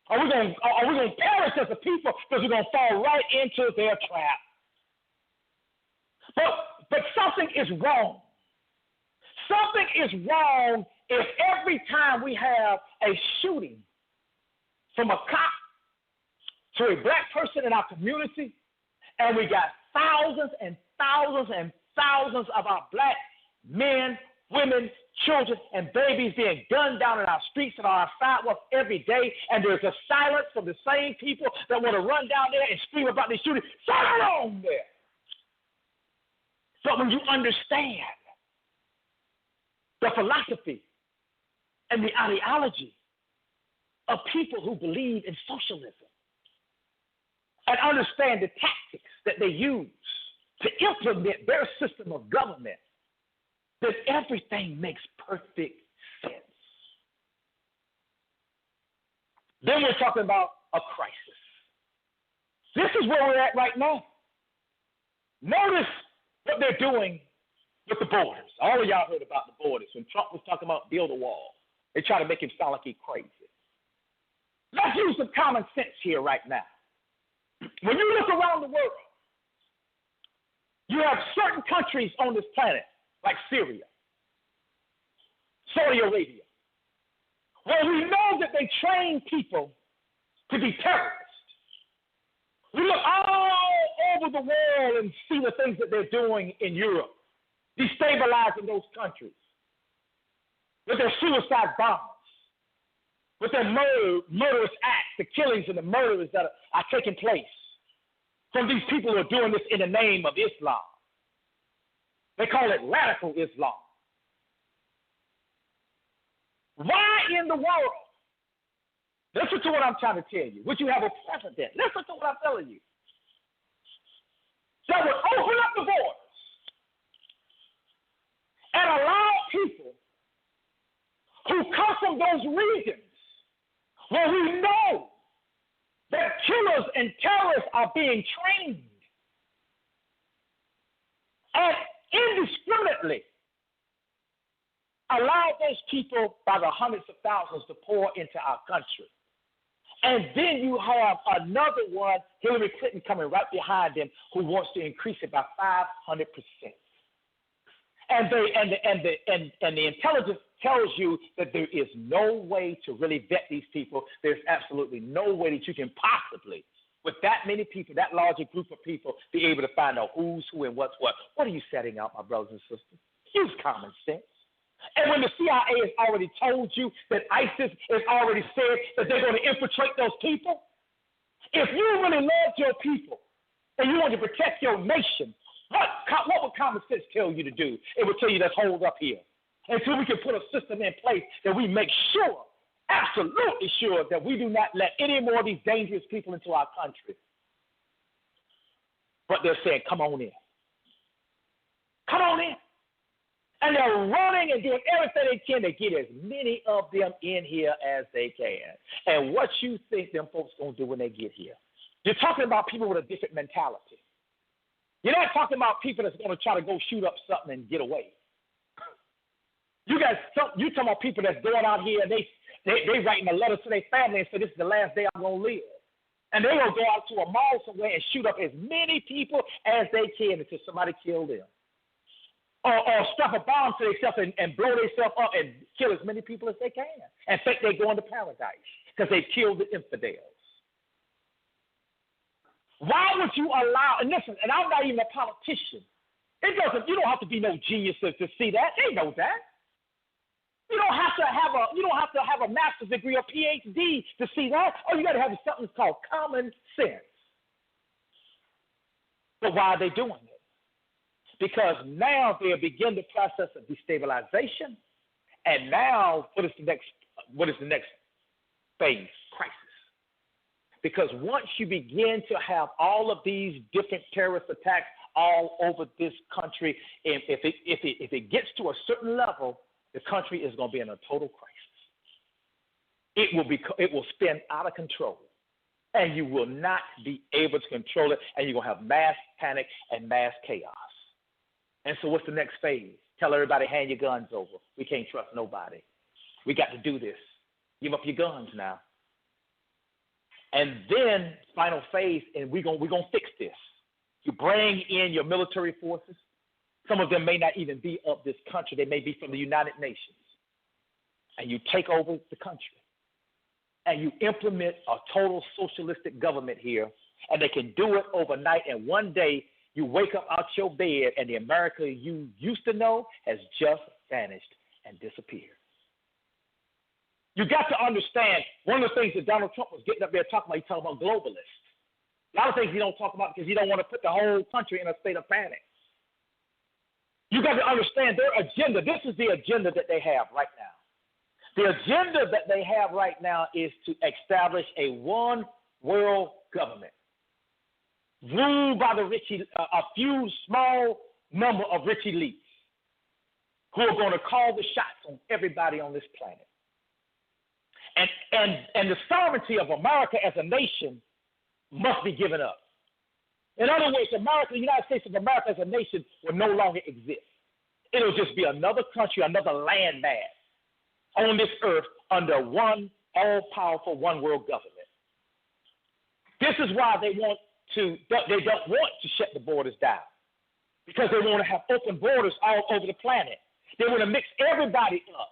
Are we going to perish as a people because we're going to fall right into their trap? But something is wrong. Something is wrong if every time we have a shooting from a cop to a black person in our community, and we got thousands and thousands and thousands of our black men, women, children, and babies being gunned down in our streets and on our sidewalks every day, and there's a silence from the same people that want to run down there and scream about these shootings. Something wrong there. But when you understand the philosophy and the ideology of people who believe in socialism and understand the tactics that they use to implement their system of government, then everything makes perfect sense. Then we're talking about a crisis. This is where we're at right now. Notice what they're doing with the borders. All of y'all heard about the borders. When Trump was talking about build a wall, they try to make him sound like he's crazy. Let's use some common sense here right now. When you look around the world, you have certain countries on this planet, like Syria, Saudi Arabia, where we know that they train people to be terrorists. We look all over the world and see the things that they're doing in Europe, destabilizing those countries with their suicide bombers, with their murderous acts, the killings and the murders that are taking place from these people who are doing this in the name of Islam. They call it radical Islam. Why in the world? Listen to what I'm trying to tell you. Would you have a president? Listen to what I'm telling you. That would open up the borders and allow people who come from those regions where we know that killers and terrorists are being trained and indiscriminately allowed those people by the hundreds of thousands to pour into our country. And then you have another one, Hillary Clinton, coming right behind him, who wants to increase it by 500%. And the intelligence tells you that there is no way to really vet these people. There's absolutely no way that you can possibly, with that many people, that larger group of people, be able to find out who's who and what's what. What are you setting out, my brothers and sisters? Use common sense. And when the CIA has already told you that ISIS has already said that they're going to infiltrate those people, if you really love your people and you want to protect your nation, what would common sense tell you to do? It would tell you, let's hold up here until we can put a system in place that we make sure, absolutely sure, that we do not let any more of these dangerous people into our country. But they're saying, come on in. Come on in. And they're running and doing everything they can to get as many of them in here as they can. And what you think them folks going to do when they get here? You're talking about people with a different mentality. You're not talking about people that's going to try to go shoot up something and get away. You talking about people that's going out here and they writing a letter to their family and say, this is the last day I'm going to live. And they're going to go out to a mall somewhere and shoot up as many people as they can until somebody kills them. Or strap a bomb to themselves and blow themselves up and kill as many people as they can and think they're going to paradise because they killed the infidels. Why would you allow, and listen, and I'm not even a politician. You don't have to be no genius to see that. They know that. You don't have to have a master's degree or PhD to see that. All you got to have is something called common sense. But why are they doing it? Because now they begin the process of destabilization, and now what is the next phase? Crisis. Because once you begin to have all of these different terrorist attacks all over this country, if it gets to a certain level, the country is going to be in a total crisis. It will spin out of control, and you will not be able to control it, and you're going to have mass panic and mass chaos. And so what's the next phase? Tell everybody, hand your guns over. We can't trust nobody. We got to do this. Give up your guns now. And then final phase, and we're gonna fix this. You bring in your military forces. Some of them may not even be of this country. They may be from the United Nations. And you take over the country. And you implement a total socialistic government here. And they can do it overnight. And one day, you wake up out your bed, and the America you used to know has just vanished and disappeared. You got to understand, one of the things that Donald Trump was getting up there talking about, he's talking about globalists. A lot of things he don't talk about because he don't want to put the whole country in a state of panic. You got to understand their agenda. This is the agenda that they have right now. The agenda that they have right now is to establish a one-world government, ruled by a few small number of rich elites who are going to call the shots on everybody on this planet. And the sovereignty of America as a nation must be given up. In other words, the United States of America as a nation will no longer exist. It'll just be another country, another landmass on this earth under one all-powerful one-world government. This is why they don't want to shut the borders down, because they want to have open borders all over the planet. They want to mix everybody up.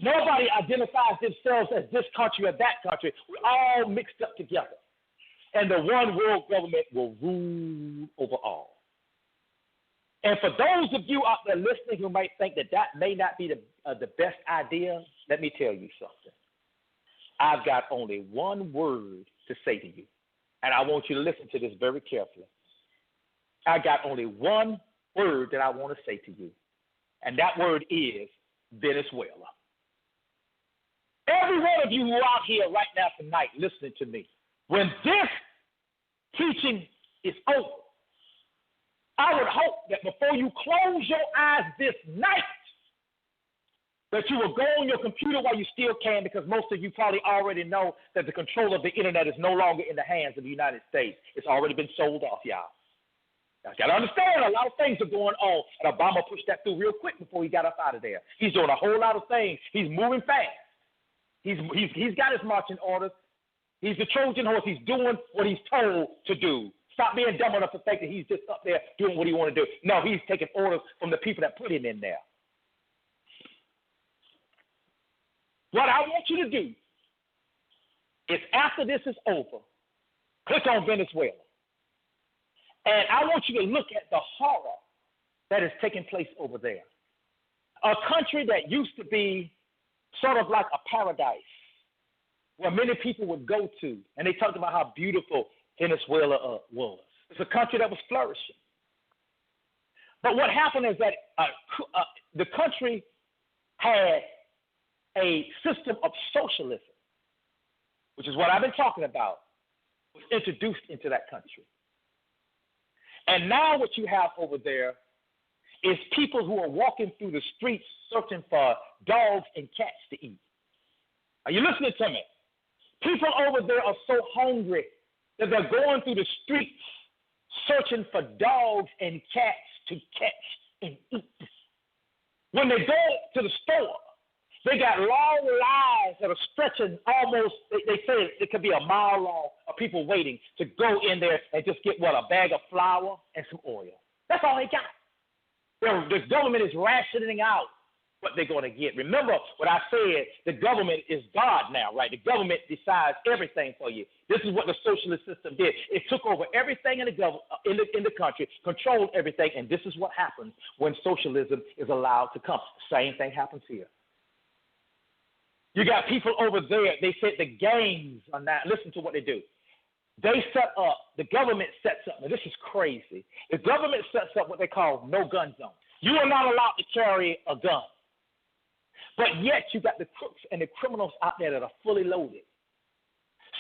Nobody identifies themselves as this country or that country. We're all mixed up together. And the one world government will rule over all. And for those of you out there listening who might think that may not be the best idea, let me tell you something. I've got only one word to say to you. And I want you to listen to this very carefully. I got only one word that I want to say to you. And that word is Venezuela. Every one of you who are out here right now tonight listening to me, when this teaching is over, I would hope that before you close your eyes this night, that you will go on your computer while you still can, because most of you probably already know that the control of the internet is no longer in the hands of the United States. It's already been sold off, y'all. Now, you got to understand, a lot of things are going on, and Obama pushed that through real quick before he got up out of there. He's doing a whole lot of things. He's moving fast. He's got his marching orders. He's the Trojan horse. He's doing what he's told to do. Stop being dumb enough to think that he's just up there doing what he want to do. No, he's taking orders from the people that put him in there. What I want you to do is after this is over, click on Venezuela. And I want you to look at the horror that is taking place over there. A country that used to be sort of like a paradise where many people would go to, and they talked about how beautiful Venezuela was. It's a country that was flourishing. But what happened is that the country had a system of socialism, which is what I've been talking about, was introduced into that country. And now what you have over there is people who are walking through the streets searching for dogs and cats to eat. Are you listening to me? People over there are so hungry that they're going through the streets searching for dogs and cats to catch and eat. When they go to the store, they got long lines that are stretching almost, they say it could be a mile long of people waiting to go in there and just get, a bag of flour and some oil. That's all they got. The government is rationing out what they're going to get. Remember what I said, the government is God now, right? The government decides everything for you. This is what the socialist system did. It took over everything in the country, controlled everything, and this is what happens when socialism is allowed to come. Same thing happens here. You got people over there, they said the gangs are now, listen to what they do. They set up, the government sets up, now this is crazy. The government sets up what they call no-gun zones. You are not allowed to carry a gun. But yet you got the crooks and the criminals out there that are fully loaded.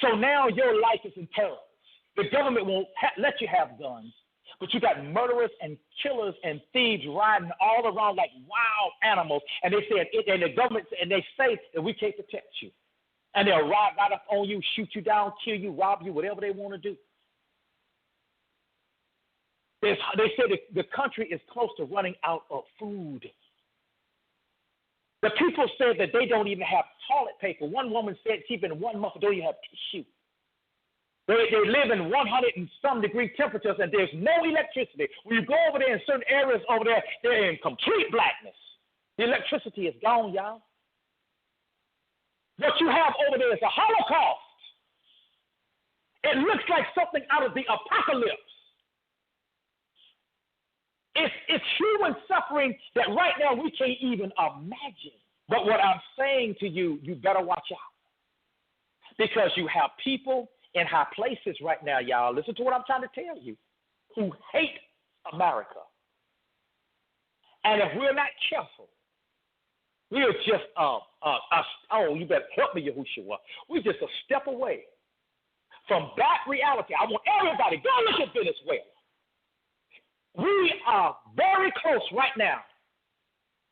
So now your life is in peril. The government won't let you have guns, but you got murderers and killers and thieves riding all around like wild animals. And they said, and the government, and they say that we can't protect you. And they'll ride right up on you, shoot you down, kill you, rob you, whatever they want to do. They say the country is close to running out of food. The people said that they don't even have toilet paper. One woman said she's been 1 month, don't even have tissue. They live in 100 and some degree temperatures, and there's no electricity. When you go over there in certain areas over there, they're in complete blackness. The electricity is gone, y'all. What you have over there is a Holocaust. It looks like something out of the apocalypse. It's human suffering that right now we can't even imagine. But what I'm saying to you, you better watch out. Because you have people in high places right now, y'all, listen to what I'm trying to tell you, who hate America. And if we're not careful, we're just, you better help me, Yahushua. We're just a step away from that reality. I want everybody, go look at Venezuela. We are very close right now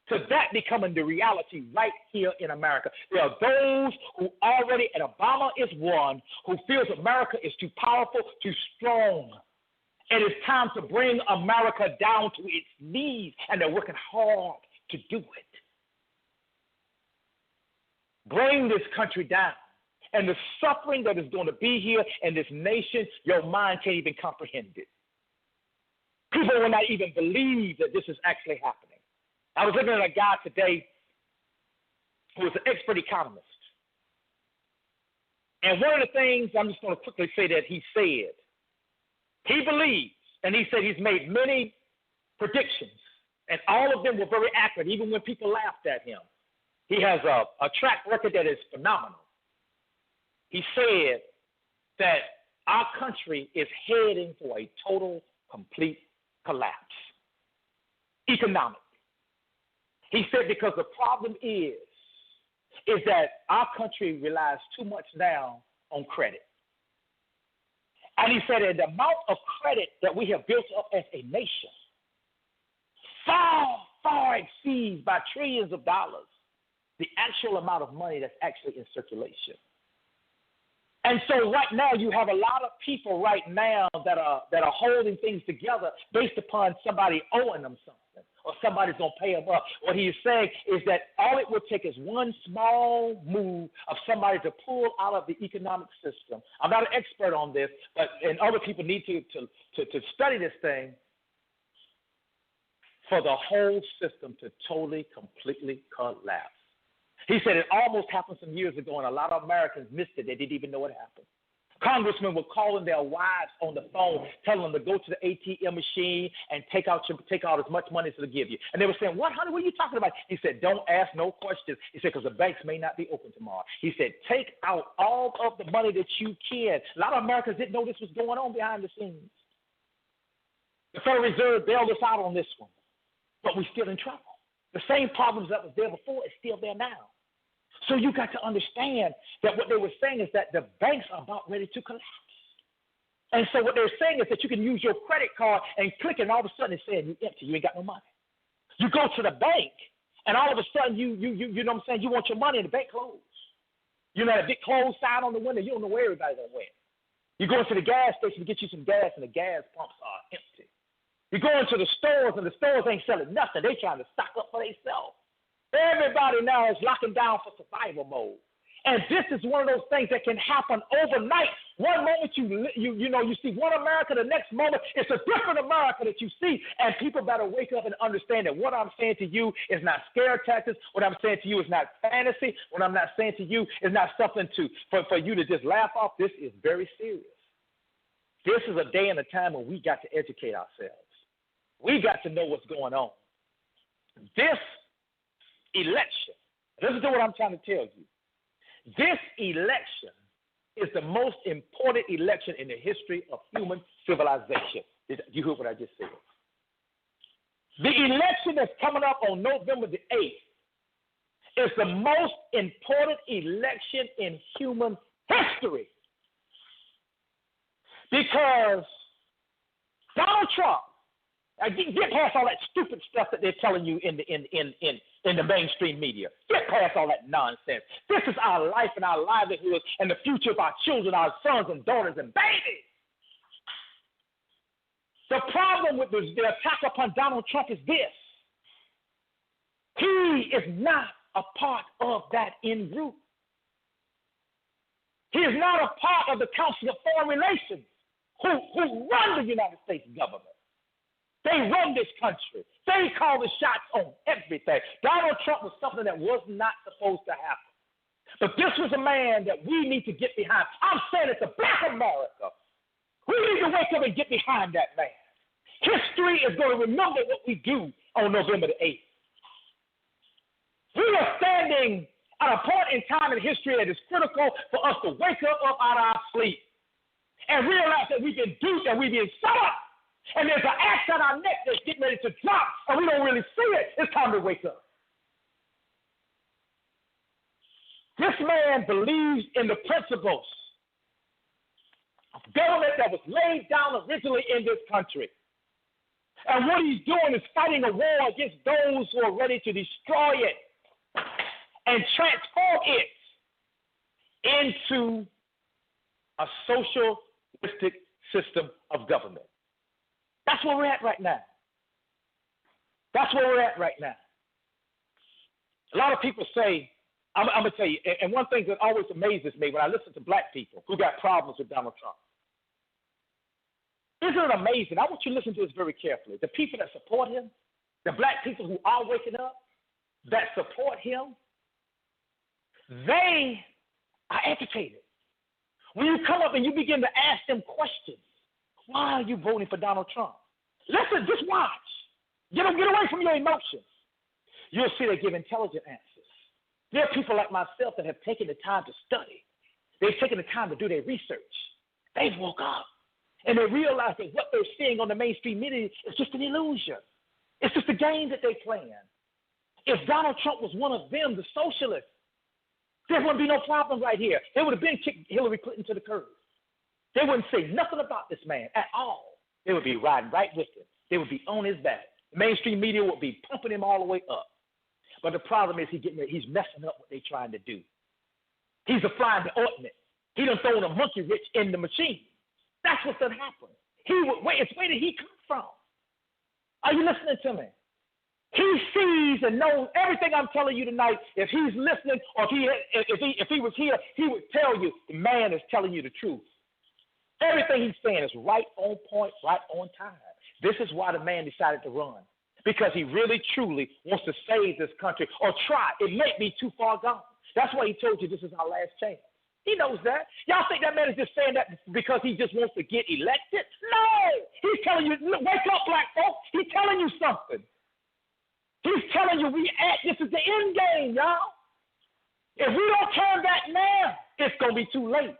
to that becoming the reality right here in America. There are those who already, and Obama is one, who feels America is too powerful, too strong. And it's time to bring America down to its knees, and they're working hard to do it. Bring this country down. And the suffering that is going to be here in this nation, your mind can't even comprehend it. People will not even believe that this is actually happening. I was looking at a guy today who is an expert economist. And one of the things, I'm just going to quickly say that he said, he believes, and he said he's made many predictions, and all of them were very accurate, even when people laughed at him. He has a track record that is phenomenal. He said that our country is heading for a total, complete collapse economically. He said because the problem is that our country relies too much now on credit. And he said that the amount of credit that we have built up as a nation far, far exceeds by trillions of dollars the actual amount of money that's actually in circulation. And so right now you have a lot of people right now that are holding things together based upon somebody owing them something or somebody's going to pay them up. What he is saying is that all it would take is one small move of somebody to pull out of the economic system. I'm not an expert on this, but and other people need to study this thing for the whole system to totally, completely collapse. He said it almost happened some years ago, and a lot of Americans missed it. They didn't even know it happened. Congressmen were calling their wives on the phone, telling them to go to the ATM machine and take out as much money as they'll give you. And they were saying, "What, honey, what are you talking about?" He said, "Don't ask no questions." He said, "Because the banks may not be open tomorrow." He said, "Take out all of the money that you can." A lot of Americans didn't know this was going on behind the scenes. The Federal Reserve bailed us out on this one, but we're still in trouble. The same problems that was there before is still there now. So you got to understand that what they were saying is that the banks are about ready to collapse. And so what they're saying is that you can use your credit card and click it, and all of a sudden it's saying you're empty, you ain't got no money. You go to the bank, and all of a sudden you know what I'm saying, you want your money, and the bank closed. You know that big closed sign on the window, you don't know where everybody's going to win. You go into the gas station to get you some gas, and the gas pumps are empty. You go into the stores, and the stores ain't selling nothing. They trying to stock up for themselves. Everybody now is locking down for survival mode. And this is one of those things that can happen overnight. One moment you see one America, the next moment it's a different America that you see. And people better wake up and understand that what I'm saying to you is not scare tactics. What I'm saying to you is not fantasy. What I'm not saying to you is not something for you to just laugh off. This is very serious. This is a day and a time when we got to educate ourselves. We got to know what's going on. This election, listen to what I'm trying to tell you. This election is the most important election in the history of human civilization. You heard what I just said? The election that's coming up on November the 8th is the most important election in human history because Donald Trump, get past all that stupid stuff that they're telling you in the mainstream media. Get past all that nonsense. This is our life and our livelihood and the future of our children, our sons and daughters and babies. The problem with the attack upon Donald Trump is this. He is not a part of that in-group. He is not a part of the Council of Foreign Relations who run the United States government. They run this country. They call the shots on everything. Donald Trump was something that was not supposed to happen. But this was a man that we need to get behind. I'm saying it's a black America. We need to wake up and get behind that man. History is going to remember what we do on November the 8th. We are standing at a point in time in history that is critical for us to wake up out of our sleep and realize that we've been duped and we've been set up. And there's an axe on our neck that's getting ready to drop, and we don't really see it. It's time to wake up. This man believes in the principles of government that was laid down originally in this country. And what he's doing is fighting a war against those who are ready to destroy it and transform it into a socialistic system of government. That's where we're at right now. That's where we're at right now. A lot of people say, I'm going to tell you, and one thing that always amazes me when I listen to black people who got problems with Donald Trump. Isn't it amazing? I want you to listen to this very carefully. The people that support him, the black people who are waking up, that support him, they are educated. When you come up and you begin to ask them questions, why are you voting for Donald Trump? Listen, just watch. Get away from your emotions. You'll see they give intelligent answers. There are people like myself that have taken the time to study. They've taken the time to do their research. They've woke up, and they realize that what they're seeing on the mainstream media is just an illusion. It's just a game that they're playing. If Donald Trump was one of them, the socialists, there wouldn't be no problem right here. They would have been kicked Hillary Clinton to the curb. They wouldn't say nothing about this man at all. They would be riding right with him. They would be on his back. The mainstream media would be pumping him all the way up. But the problem is he's messing up what they're trying to do. He's applying the ointment. He done thrown a monkey wrench in the machine. That's what's done happened. Where did he come from? Are you listening to me? He sees and knows everything I'm telling you tonight. If he's listening, or if he was here, he would tell you the man is telling you the truth. Everything he's saying is right on point, right on time. This is why the man decided to run, because he really, truly wants to save this country or try. It may be too far gone. That's why he told you this is our last chance. He knows that. Y'all think that man is just saying that because he just wants to get elected? No! He's telling you, look, wake up, black folks. He's telling you something. He's telling you this is the end game, y'all. If we don't turn back now, it's going to be too late.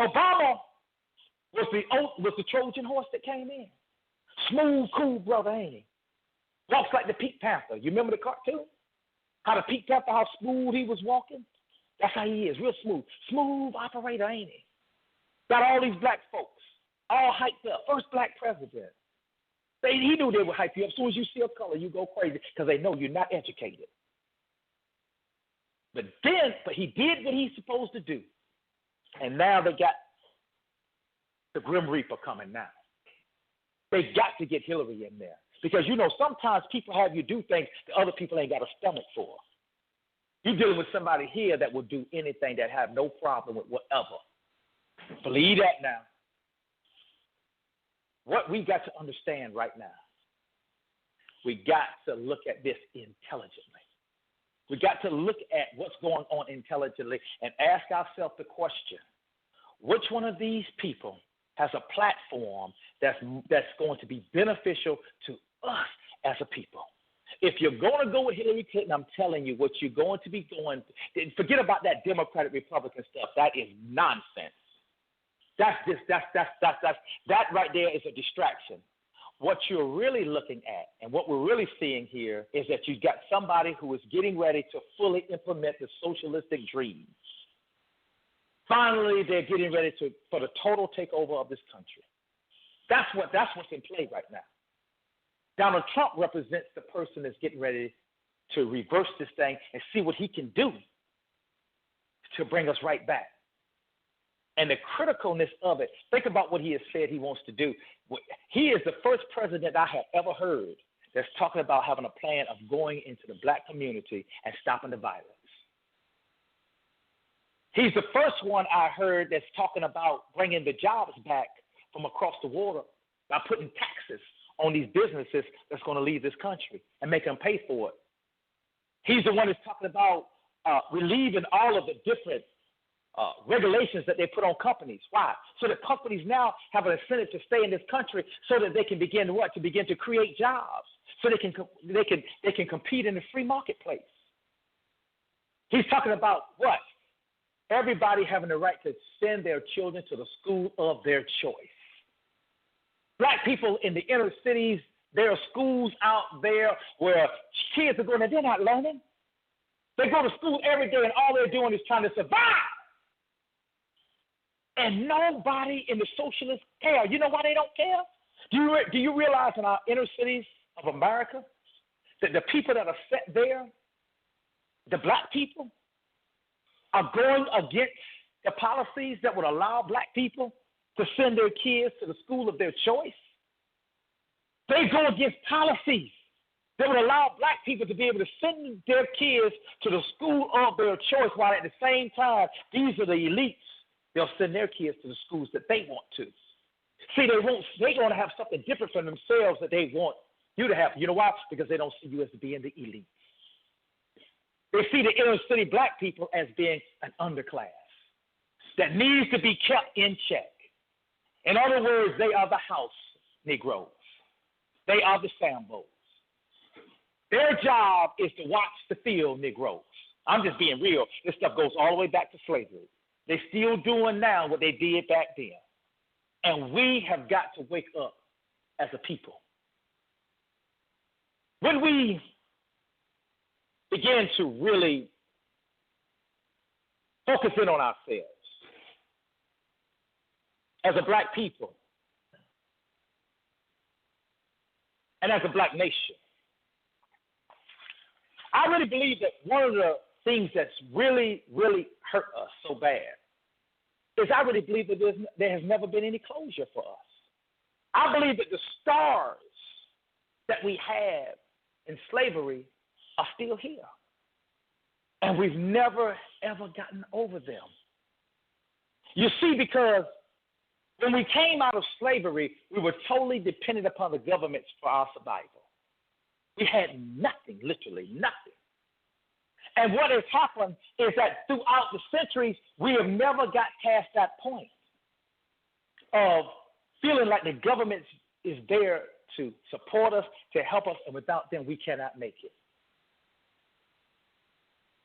Obama was the Trojan horse that came in. Smooth, cool brother, ain't he? Walks like the Pink Panther. You remember the cartoon? How the Pink Panther, how smooth he was walking? That's how he is, real smooth. Smooth operator, ain't he? Got all these black folks, all hyped up. First black president. He knew they would hype you up. As soon as you see a color, you go crazy because they know you're not educated. But he did what he's supposed to do. And now they got the Grim Reaper coming now. They got to get Hillary in there. Because, sometimes people have you do things that other people ain't got a stomach for. You're dealing with somebody here that will do anything, that have no problem with whatever. Believe that now. What we got to understand right now, we got to look at this intelligently. We got to look at what's going on intelligently and ask ourselves the question, which one of these people has a platform that's going to be beneficial to us as a people? If you're going to go with Hillary Clinton, I'm telling you, what you're going to be doing, forget about that Democratic Republican stuff. That is nonsense. That right there is a distraction. What you're really looking at and what we're really seeing here is that you've got somebody who is getting ready to fully implement the socialistic dream. Finally, they're getting ready for the total takeover of this country. That's what's in play right now. Donald Trump represents the person that's getting ready to reverse this thing and see what he can do to bring us right back. And the criticalness of it, think about what he has said he wants to do. He is the first president I have ever heard that's talking about having a plan of going into the black community and stopping the violence. He's the first one I heard that's talking about bringing the jobs back from across the water by putting taxes on these businesses that's going to leave this country and make them pay for it. He's the one that's talking about relieving all of the different regulations that they put on companies. Why? So that companies now have an incentive to stay in this country so that they can begin to create jobs, so they can compete in the free marketplace. He's talking about what? Everybody having the right to send their children to the school of their choice. Black people in the inner cities, there are schools out there where kids are going there, they're not learning. They go to school every day and all they're doing is trying to survive. And nobody in the socialists care. You know why they don't care? Do you realize in our inner cities of America that the people that are set there, the black people, are going against the policies that would allow black people to send their kids to the school of their choice? They go against policies that would allow black people to be able to send their kids to the school of their choice, while at the same time, these are the elites. They'll send their kids to the schools that they want to. See, they're going to have something different from themselves that they want you to have. You know why? Because they don't see you as being the elite. They see the inner city black people as being an underclass that needs to be kept in check. In other words, they are the house Negroes. They are the Sambos. Their job is to watch the field Negroes. I'm just being real. This stuff goes all the way back to slavery. They're still doing now what they did back then. And we have got to wake up as a people. When we begin to really focus in on ourselves as a black people and as a black nation, I really believe that one of the things that's really, really hurt us so bad is I really believe that there has never been any closure for us. I believe that the scars that we have in slavery are still here. And we've never, ever gotten over them. You see, because when we came out of slavery, we were totally dependent upon the governments for our survival. We had nothing, literally nothing. And what has happened is that throughout the centuries, we have never got past that point of feeling like the government is there to support us, to help us, and without them, we cannot make it.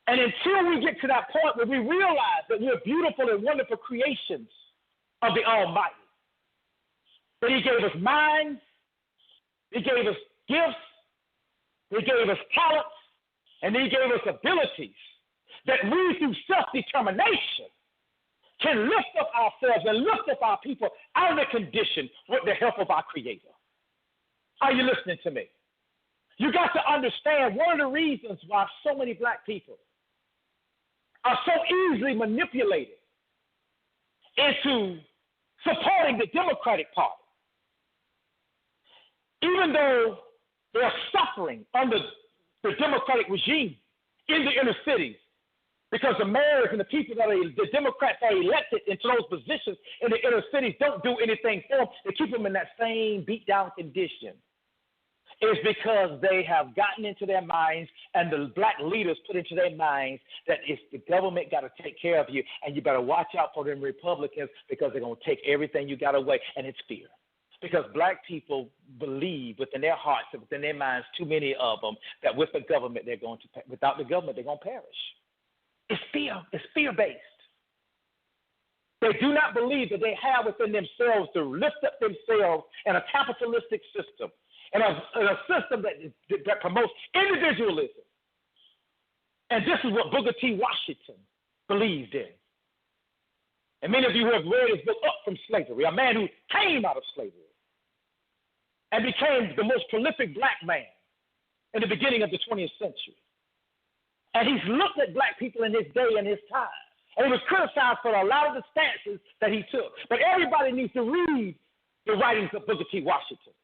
And until we get to that point where we realize that we're beautiful and wonderful creations of the Almighty, that He gave us minds, He gave us gifts, He gave us talents, and He gave us abilities, that we, through self-determination, can lift up ourselves and lift up our people out of the condition with the help of our Creator. Are you listening to me? You got to understand one of the reasons why so many black people are so easily manipulated into supporting the Democratic Party, even though they're suffering under the Democratic regime in the inner cities, because the mayors and the people that are the Democrats are elected into those positions in the inner cities don't do anything for them. They keep them in that same beat-down condition. It's because they have gotten into their minds, and the black leaders put into their minds that it's the government got to take care of you, and you better watch out for them Republicans because they're going to take everything you got away, and it's fear. Because black people believe within their hearts and within their minds, too many of them, that with the government without the government they're going to perish. It's fear. It's fear-based. They do not believe that they have within themselves to lift up themselves in a capitalistic system, and a system that promotes individualism. And this is what Booker T. Washington believed in. And many of you who have read his book, Up from Slavery, a man who came out of slavery and became the most prolific black man in the beginning of the 20th century. And he's looked at black people in his day and his time. And he was criticized for a lot of the stances that he took. But everybody needs to read the writings of Booker T. Washington.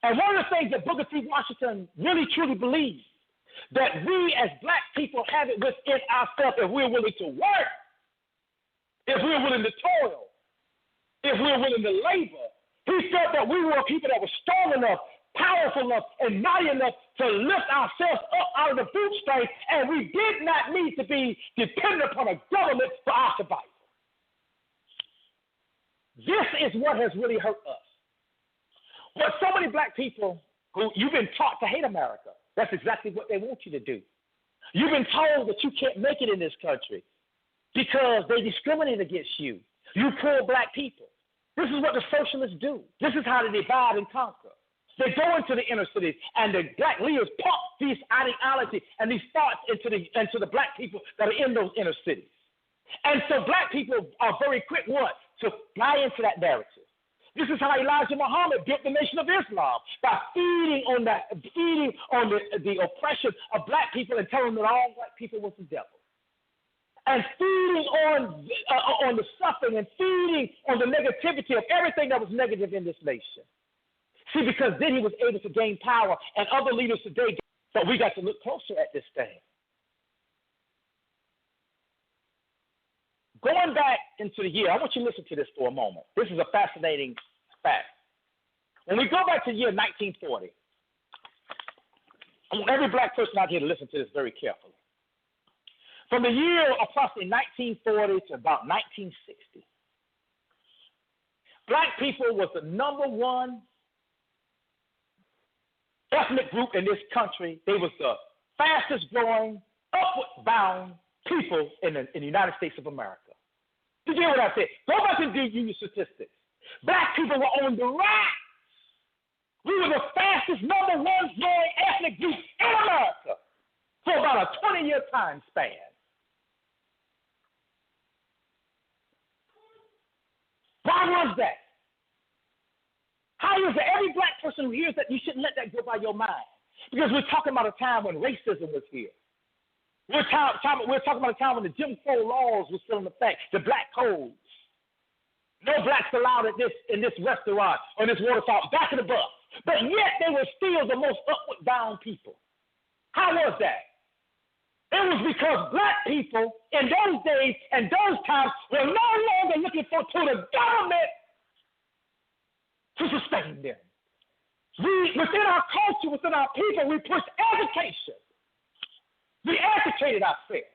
And one of the things that Booker T. Washington really truly believes, that we as black people have it within ourselves if we're willing to work, if we're willing to toil, if we're willing to labor. He felt that we were people that were strong enough, powerful enough, and mighty enough to lift ourselves up out of the bootstraps, and we did not need to be dependent upon a government for our survival. This is what has really hurt us. But so many black people who you've been taught to hate America, that's exactly what they want you to do. You've been told that you can't make it in this country because they discriminate against you. You poor black people. This is what the socialists do. This is how they divide and conquer. They go into the inner cities, and the black leaders pump these ideologies and these thoughts into the black people that are in those inner cities. And so black people are very quick, to buy into that narrative. This is how Elijah Muhammad built the Nation of Islam, by feeding on the oppression of black people and telling them that all black people was the devil. And feeding on the suffering and feeding on the negativity of everything that was negative in this nation. See, because then he was able to gain power, and other leaders today, but we got to look closer at this thing. Going back into the year, I want you to listen to this for a moment. This is a fascinating fact. When we go back to the year 1940, I want every black person out here to listen to this very carefully. From the year approximately 1940 to about 1960, black people was the number one ethnic group in this country. They was the fastest growing, upward bound people in the United States of America. Did you hear what I said? Go back and do your statistics. Black people were on the rise. We were the fastest number one growing ethnic group in America for about a 20-year time span. Why was that? How is it every black person who hears that, you shouldn't let that go by your mind? Because we're talking about a time when racism was here. We're talking about a time when the Jim Crow laws were still in effect, the black codes. No blacks allowed in this restaurant or in this water fountain, back in the bus. But yet they were still the most upward bound people. How was that? It was because black people in those days and those times were no longer looking to the government to sustain them. Within our culture, within our people, we pushed education. We educated ourselves.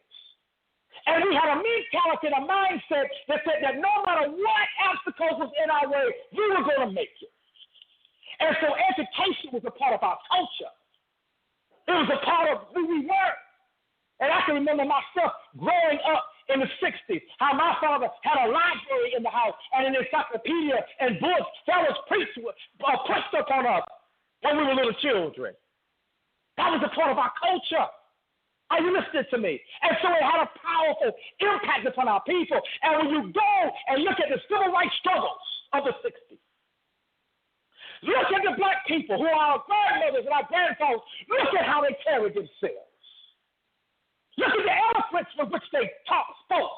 And we had a mentality and a mindset that said that no matter what obstacles was in our way, we were going to make it. And so education was a part of our culture. It was a part of who we were. And I can remember myself growing up in the 60s, how my father had a library in the house and an encyclopedia and books that was pushed upon us when we were little children. That was a part of our culture. Are you listening to me? And so it had a powerful impact upon our people. And when you go and look at the civil rights struggles of the 60s, look at the black people who are our grandmothers and our grandfathers, look at how they carried themselves. Look at the eloquence with which they spoke.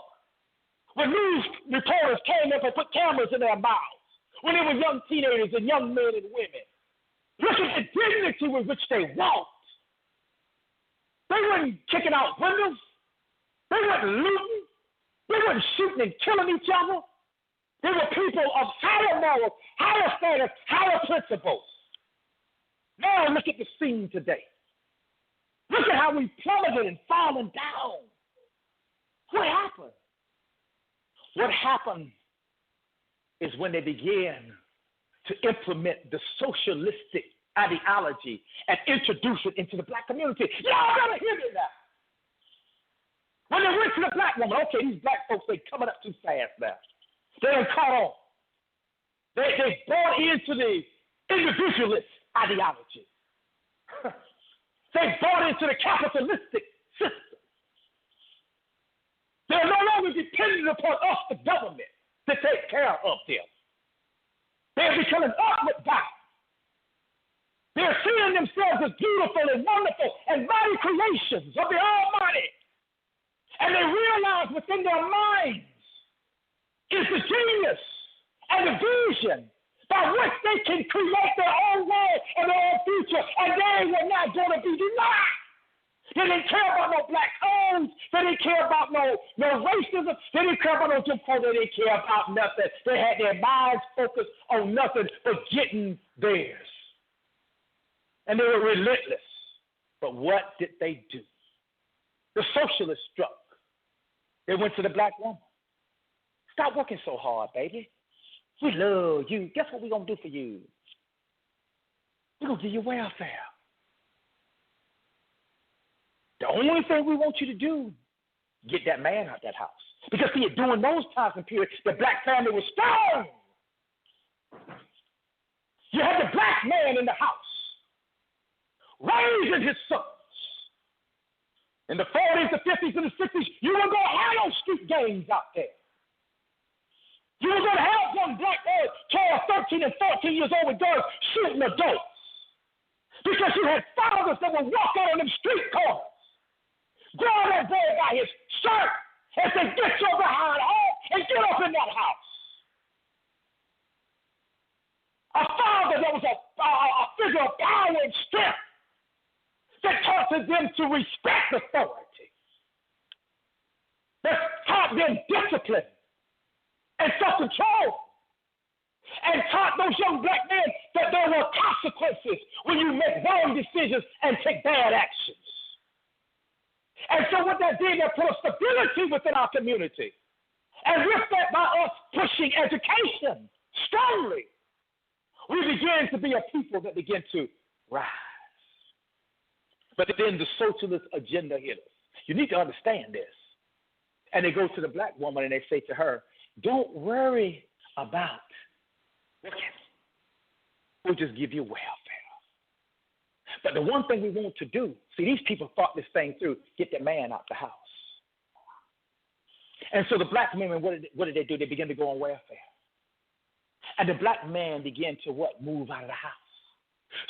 When news reporters came up and put cameras in their mouths, when they were young teenagers and young men and women. Look at the dignity with which they walked. They weren't kicking out windows. They weren't looting. They weren't shooting and killing each other. They were people of higher morals, higher standards, higher principles. Now look at the scene today. Look at how we plummeted and fallen down. What happened? What happened is when they began to implement the socialistic ideology and introduce it into the black community. Y'all gotta hear me now. When they went to the black woman, okay, these black folks, they coming up too fast now. They done caught on. They bought into the individualist ideology. They bought into the capitalistic system. They're no longer dependent upon us, the government, to take care of them. They're becoming upward bound. They're seeing themselves as beautiful and wonderful and mighty creations of the Almighty. And they realize within their minds is the genius and the vision by which they can create their own world and their own future, and they were not going to be denied. They didn't care about no black codes. They didn't care about no racism. They didn't care about no Jim Crow. They didn't care about nothing. They had their minds focused on nothing but getting theirs. And they were relentless. But what did they do? The socialists struck. They went to the black woman. Stop working so hard, baby. We love you. Guess what we're going to do for you? We're going to give you welfare. The only thing we want you to do, get that man out that house. Because, see, during those times and periods, the black family was strong. You had the black man in the house, raising his sons. In the 40s, the 50s, and the 60s, you weren't going to have no street gangs out there. You were going to have young black boys, 12, 13, and 14 years old with guns shooting adults. Because you had fathers that would walk out on them street corners, grab that boy by his shirt, and say, get your behind home and get up in that house. A father that was a figure of power and strength that taught them to respect authority, that taught them discipline and self-control, and taught those young black men that there were consequences when you make wrong decisions and take bad actions. And so what that did, that put a stability within our community. And with that, by us pushing education strongly, we began to be a people that begin to rise. But then the socialist agenda hit us. You need to understand this. And they go to the black woman and they say to her, don't worry about looking. We'll just give you welfare. But the one thing we want to do, see, these people thought this thing through, get that man out the house. And so the black women, what did they do? They began to go on welfare. And the black man began to move out of the house.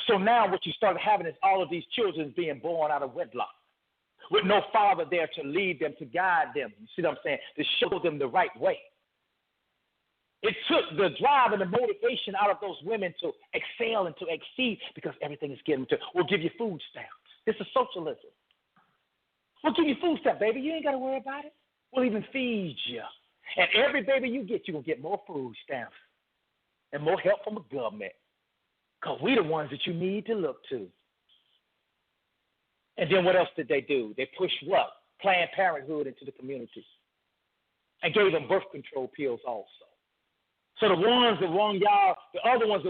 So now what you started having is all of these children being born out of wedlock. with no father there to lead them, to guide them. You see what I'm saying? To show them the right way. It took the drive and the motivation out of those women to excel and to exceed because everything is given to. We'll give you food stamps. This is socialism. We'll give you food stamps, baby. You ain't got to worry about it. We'll even feed you. And every baby you get, you're going to get more food stamps and more help from the government because we the ones that you need to look to. And then what else did they do? They pushed what? Planned Parenthood into the community and gave them birth control pills also. So the ones that wrong y'all, the other ones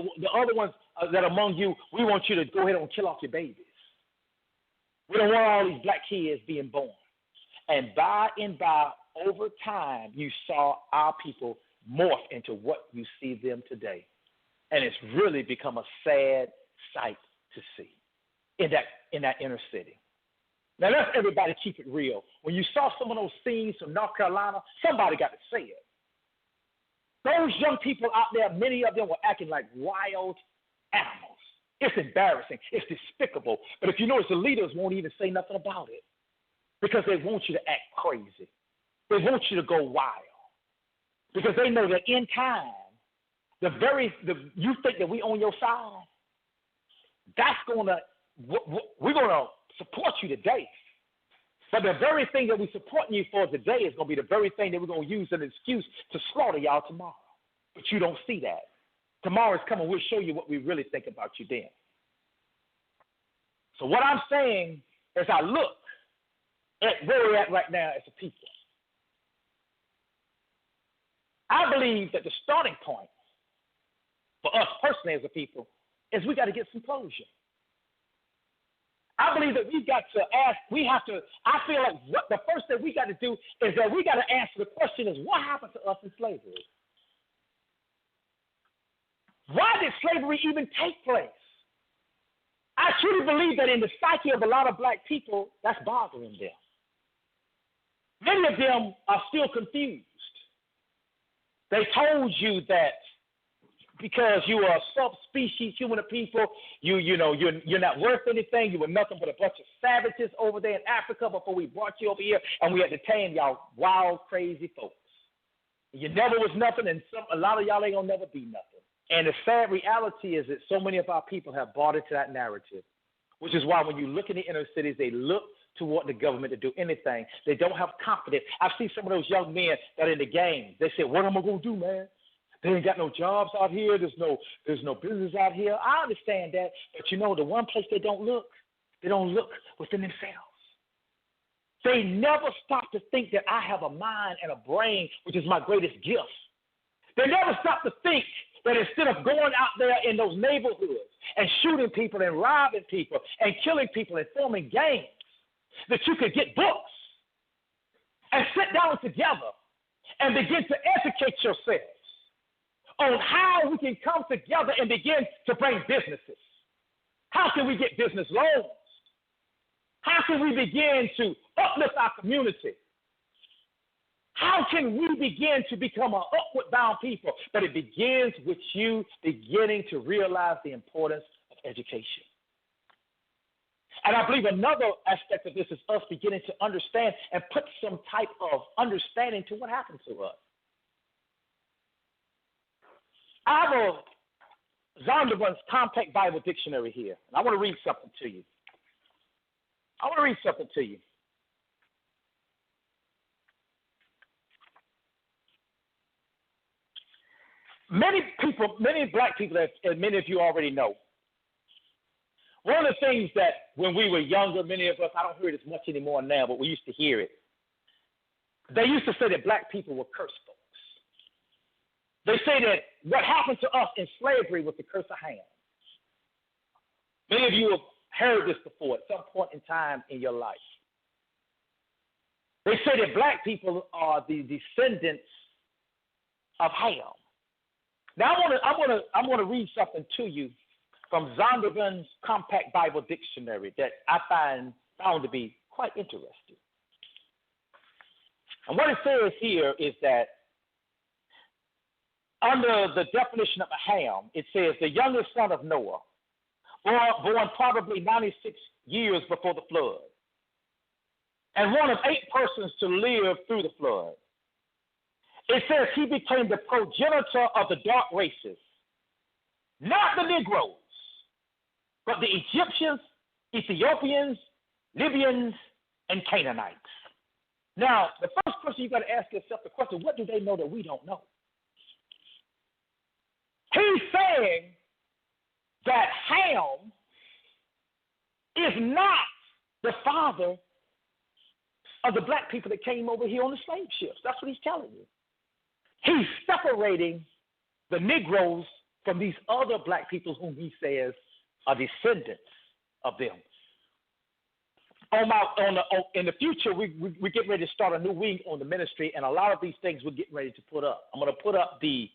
that are among you, we want you to go ahead and kill off your babies. We don't want all these black kids being born. And by, over time, you saw our people morph into what you see them today. And it's really become a sad sight to see in that inner city. Now, let's everybody keep it real. When you saw some of those scenes from North Carolina, somebody got to say it. Those young people out there, many of them were acting like wild animals. It's embarrassing. It's despicable. But if you notice, the leaders won't even say nothing about it because they want you to act crazy. They want you to go wild because they know that in time, you think that we on your side, we're going to support you today. But the very thing that we're supporting you for today is going to be the very thing that we're going to use as an excuse to slaughter y'all tomorrow. But you don't see that. Tomorrow is coming. We'll show you what we really think about you then. So what I'm saying is I look at where we're at right now as a people. I believe that the starting point for us personally as a people is we got to get some closure. I believe that we've got to ask, I feel like what the first thing we got to do is that we got to answer the question is, what happened to us in slavery? Why did slavery even take place? I truly believe that in the psyche of a lot of black people, that's bothering them. Many of them are still confused. They told you that because you are a subspecies human people, you're not worth anything. You were nothing but a bunch of savages over there in Africa before we brought you over here, and we had to tame y'all wild, crazy folks. You never was nothing, and a lot of y'all ain't gonna never be nothing. And the sad reality is that so many of our people have bought into that narrative, which is why when you look in the inner cities, they look toward the government to do anything. They don't have confidence. I've seen some of those young men that are in the game. They say, what am I gonna do, man? They ain't got no jobs out here. There's no business out here. I understand that, but the one place they don't look within themselves. They never stop to think that I have a mind and a brain, which is my greatest gift. They never stop to think that instead of going out there in those neighborhoods and shooting people and robbing people and killing people and forming gangs, that you could get books and sit down together and begin to educate yourselves on how we can come together and begin to bring businesses. How can we get business loans? How can we begin to uplift our community? How can we begin to become an upward bound people? But it begins with you beginning to realize the importance of education. And I believe another aspect of this is us beginning to understand and put some type of understanding to what happened to us. I have a Zondervan's Compact Bible Dictionary here, and I want to read something to you. Many black people, as many of you already know, one of the things that when we were younger, many of us, I don't hear it as much anymore now, but we used to hear it. They used to say that black people were curse folks. They say that what happened to us in slavery was the curse of Ham. Many of you have heard this before at some point in time in your life. They say that black people are the descendants of Ham. Now I want to read something to you from Zondervan's Compact Bible Dictionary that I found to be quite interesting. And what it says here is that under the definition of a Ham, it says the youngest son of Noah, born probably 96 years before the flood. and one of 8 persons to live through the flood. It says he became the progenitor of the dark races, not the Negroes, but the Egyptians, Ethiopians, Libyans, and Canaanites. Now, the first question you got to ask yourself the question, what do they know that we don't know? He's saying that Ham is not the father of the black people that came over here on the slave ships. That's what he's telling you. He's separating the Negroes from these other black people whom he says are descendants of them. In the future, we get ready to start a new wing on the ministry, and a lot of these things we're getting ready to put up. I'm going to put up the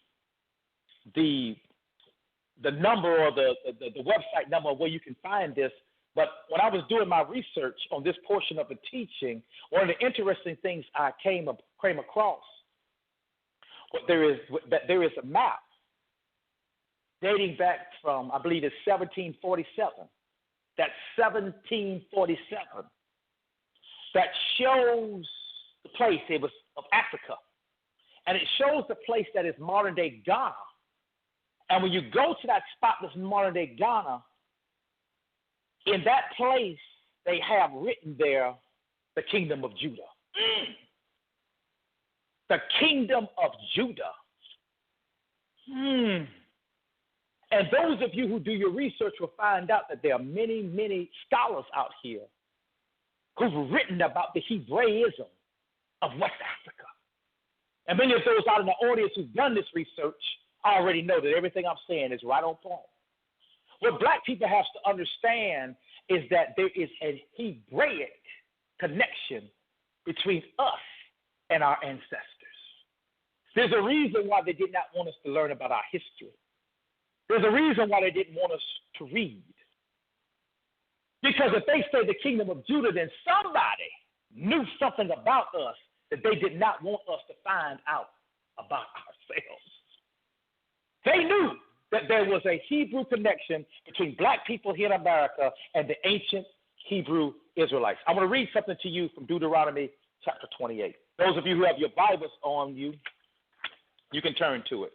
number or the website number where you can find this. But when I was doing my research on this portion of the teaching, one of the interesting things I came across, there is a map dating back from, I believe it's 1747. That's 1747. That shows the place, it was of Africa. And it shows the place that is modern-day Ghana. And when you go to that spot that's modern-day Ghana, in that place, they have written there the kingdom of Judah. The kingdom of Judah. And those of you who do your research will find out that there are many, many scholars out here who've written about the Hebraism of West Africa. And many of those out in the audience who've done this research already know that everything I'm saying is right on point. What black people have to understand is that there is a Hebraic connection between us and our ancestors. There's a reason why they did not want us to learn about our history. There's a reason why they didn't want us to read. Because if they say the kingdom of Judah, then somebody knew something about us that they did not want us to find out about ourselves. They knew that there was a Hebrew connection between black people here in America and the ancient Hebrew Israelites. I'm going to read something to you from Deuteronomy chapter 28. Those of you who have your Bibles on you, you can turn to it.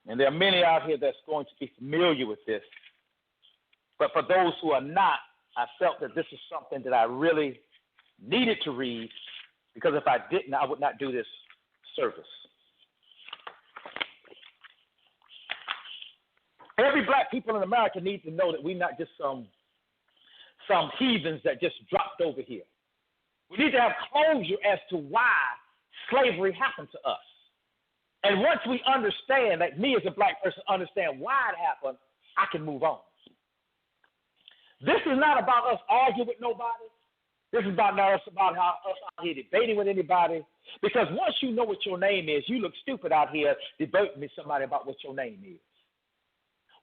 And there are many out here that's going to be familiar with this. But for those who are not, I felt that this is something that I really needed to read, because if I didn't, I would not do this service. Every black people in America need to know that we're not just some heathens that just dropped over here. We need to have closure as to why slavery happened to us. And once we understand, like me as a black person, understand why it happened, I can move on. This is not about us arguing with nobody. This is about us out here debating with anybody. Because once you know what your name is, you look stupid out here debating with somebody about what your name is.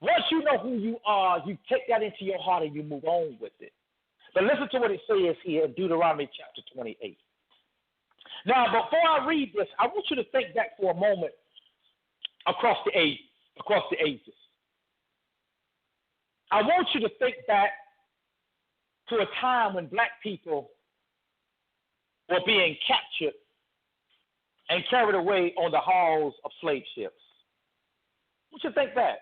Once you know who you are, you take that into your heart and you move on with it. But listen to what it says here in Deuteronomy chapter 28. Now, before I read this, I want you to think back for a moment across the ages. I want you to think back to a time when black people were being captured and carried away on the hulls of slave ships. I want you to think back.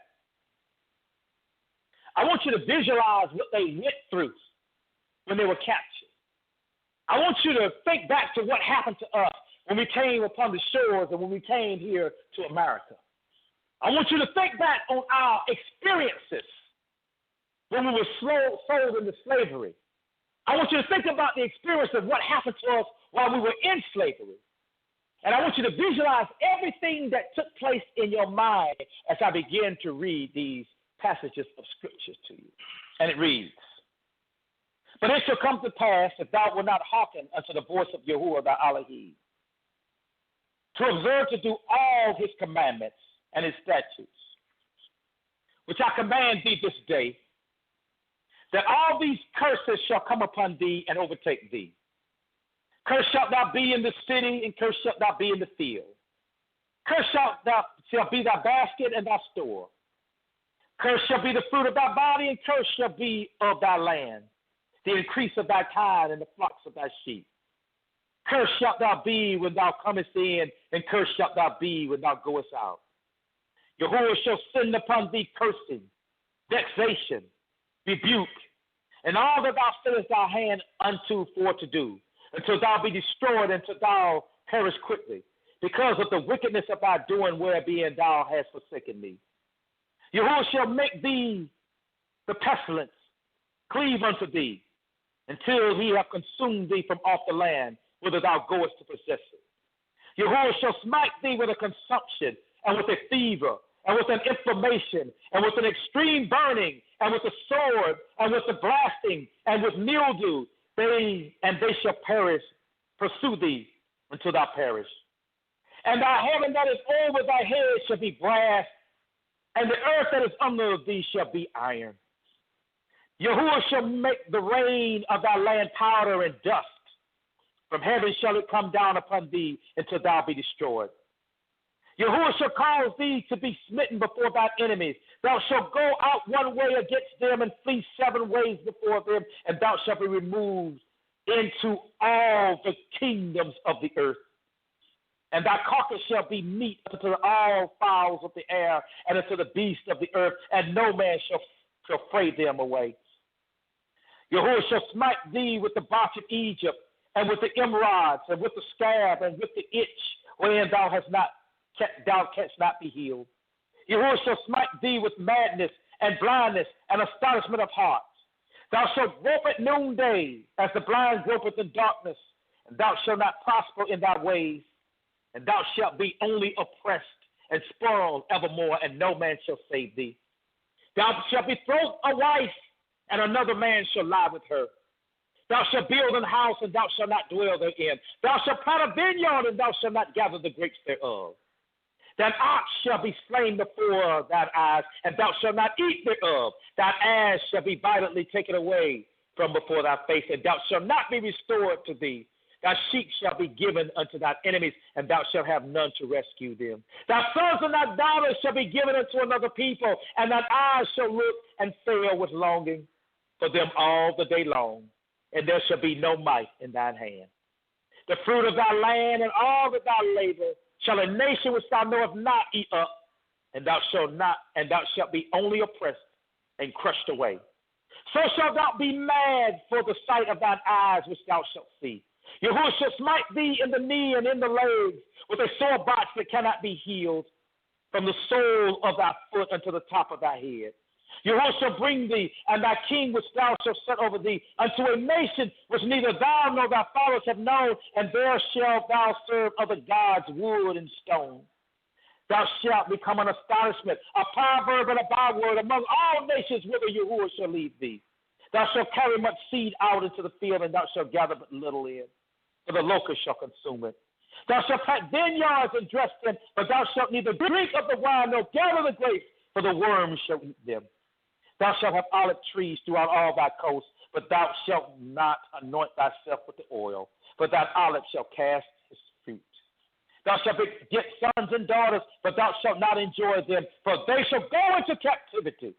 I want you to visualize what they went through when they were captured. I want you to think back to what happened to us when we came upon the shores and when we came here to America. I want you to think back on our experiences when we were sold into slavery. I want you to think about the experience of what happened to us while we were in slavery. And I want you to visualize everything that took place in your mind as I begin to read these passages of scripture to you. And it reads, "But it shall come to pass that thou wilt not hearken unto the voice of Yahuwah thy Elohim, to observe to do all his commandments and his statutes, which I command thee this day, that all these curses shall come upon thee and overtake thee. Cursed shalt thou be in the city, and cursed shalt thou be in the field. Cursed shall be thy basket and thy store. Cursed shall be the fruit of thy body, and cursed shall be of thy land, the increase of thy kine and the flocks of thy sheep. Cursed shalt thou be when thou comest in, and cursed shalt thou be when thou goest out. Yahuwah shall send upon thee cursing, vexation, rebuke, and all that thou settest thy hand unto for to do, until thou be destroyed, until thou perish quickly, because of the wickedness of thy doing, wherein thou hast forsaken me. Yahuwah shall make thee the pestilence cleave unto thee, until he have consumed thee from off the land, whither thou goest to possess it. Yahuwah shall smite thee with a consumption, and with a fever, and with an inflammation, and with an extreme burning, and with a sword, and with the blasting, and with mildew. They shall perish, pursue thee until thou perish. And thy heaven that is over thy head shall be brass, and the earth that is under thee shall be iron. Yahuwah shall make the rain of thy land powder and dust. From heaven shall it come down upon thee until thou be destroyed. Yahuwah shall cause thee to be smitten before thy enemies. Thou shalt go out one way against them and flee 7 ways before them, and thou shalt be removed into all the kingdoms of the earth. And thy carcass shall be meat unto all fowls of the air, and unto the beasts of the earth, and no man shall fray them away. Yahuwah shall smite thee with the botch of Egypt, and with the emerods, and with the scab, and with the itch, wherein thou canst not be healed. Yahuwah shall smite thee with madness, and blindness, and astonishment of hearts. Thou shalt grope at noonday, as the blind gropeth in darkness, and thou shalt not prosper in thy ways. And thou shalt be only oppressed and spoiled evermore, and no man shall save thee. Thou shalt betroth a wife, and another man shall lie with her. Thou shalt build an house, and thou shalt not dwell therein. Thou shalt plant a vineyard, and thou shalt not gather the grapes thereof. Thine ox shall be slain before thine eyes, and thou shalt not eat thereof. Thine ass shall be violently taken away from before thy face, and thou shalt not be restored to thee. Thy sheep shall be given unto thy enemies, and thou shalt have none to rescue them. Thy sons and thy daughters shall be given unto another people, and thine eyes shall look and fail with longing for them all the day long, and there shall be no might in thine hand. The fruit of thy land and all that thou labor shall a nation which thou knowest not eat up, and thou shalt be only oppressed and crushed away. So shalt thou be mad for the sight of thine eyes which thou shalt see. Yahuwah shall smite thee in the knee and in the legs with a sore botch that cannot be healed, from the sole of thy foot unto the top of thy head. Yahuwah shall bring thee and thy king which thou shalt set over thee unto a nation which neither thou nor thy fathers have known, and there shalt thou serve other gods, wood and stone. Thou shalt become an astonishment, a proverb and a byword among all nations whither Yahuwah shall lead thee. Thou shalt carry much seed out into the field, and thou shalt gather but little in, for the locust shall consume it. Thou shalt plant vineyards and dress them, but thou shalt neither drink of the wine nor gather the grapes, for the worms shall eat them. Thou shalt have olive trees throughout all thy coasts, but thou shalt not anoint thyself with the oil, for thy olive shall cast its fruit. Thou shalt beget sons and daughters, but thou shalt not enjoy them, for they shall go into captivity.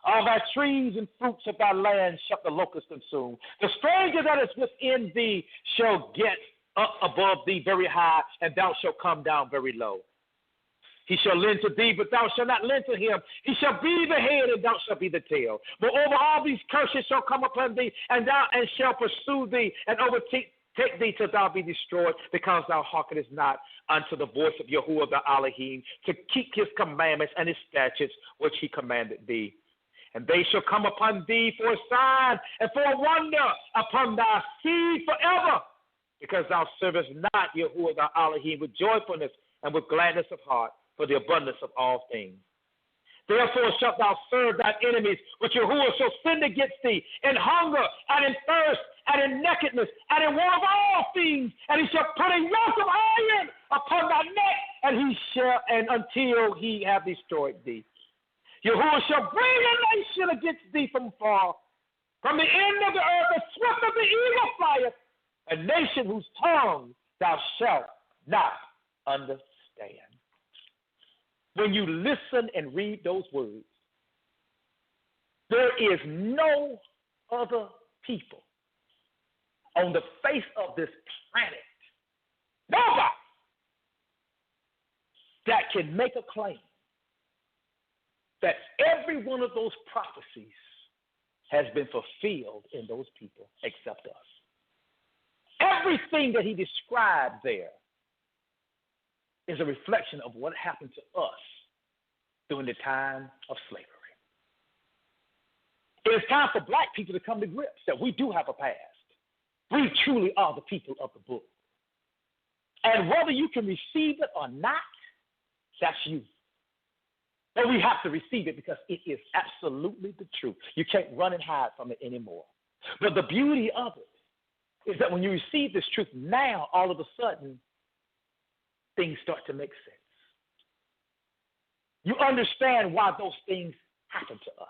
All thy trees and fruits of thy land shall the locust consume. The stranger that is within thee shall get up above thee very high, and thou shalt come down very low. He shall lend to thee, but thou shalt not lend to him. He shall be the head, and thou shalt be the tail. Moreover, all these curses shall come upon thee, and shall pursue thee, and overtake thee till thou be destroyed, because thou hearkenest not unto the voice of Yahuwah the Elohim, to keep his commandments and his statutes which he commanded thee. And they shall come upon thee for a sign and for a wonder upon thy seed forever, because thou servest not Yahuwah thy Elohim with joyfulness and with gladness of heart, for the abundance of all things. Therefore shalt thou serve thy enemies, which Yahuwah shall send against thee, in hunger, and in thirst, and in nakedness, and in want of all things. And he shall put a yoke of iron upon thy neck, and until he have destroyed thee. Yahuwah shall bring a nation against thee from far, from the end of the earth, the swift of the eagle flieth, a nation whose tongue thou shalt not understand. When you listen and read those words, There is no other people on the face of this planet, nobody, that can make a claim that every one of those prophecies has been fulfilled in those people except us. Everything that he described there is a reflection of what happened to us during the time of slavery. It is time for black people to come to grips that we do have a past. We truly are the people of the book. And whether you can receive it or not, that's you. But we have to receive it because it is absolutely the truth. You can't run and hide from it anymore. But the beauty of it is that when you receive this truth now, all of a sudden, things start to make sense. You understand why those things happen to us.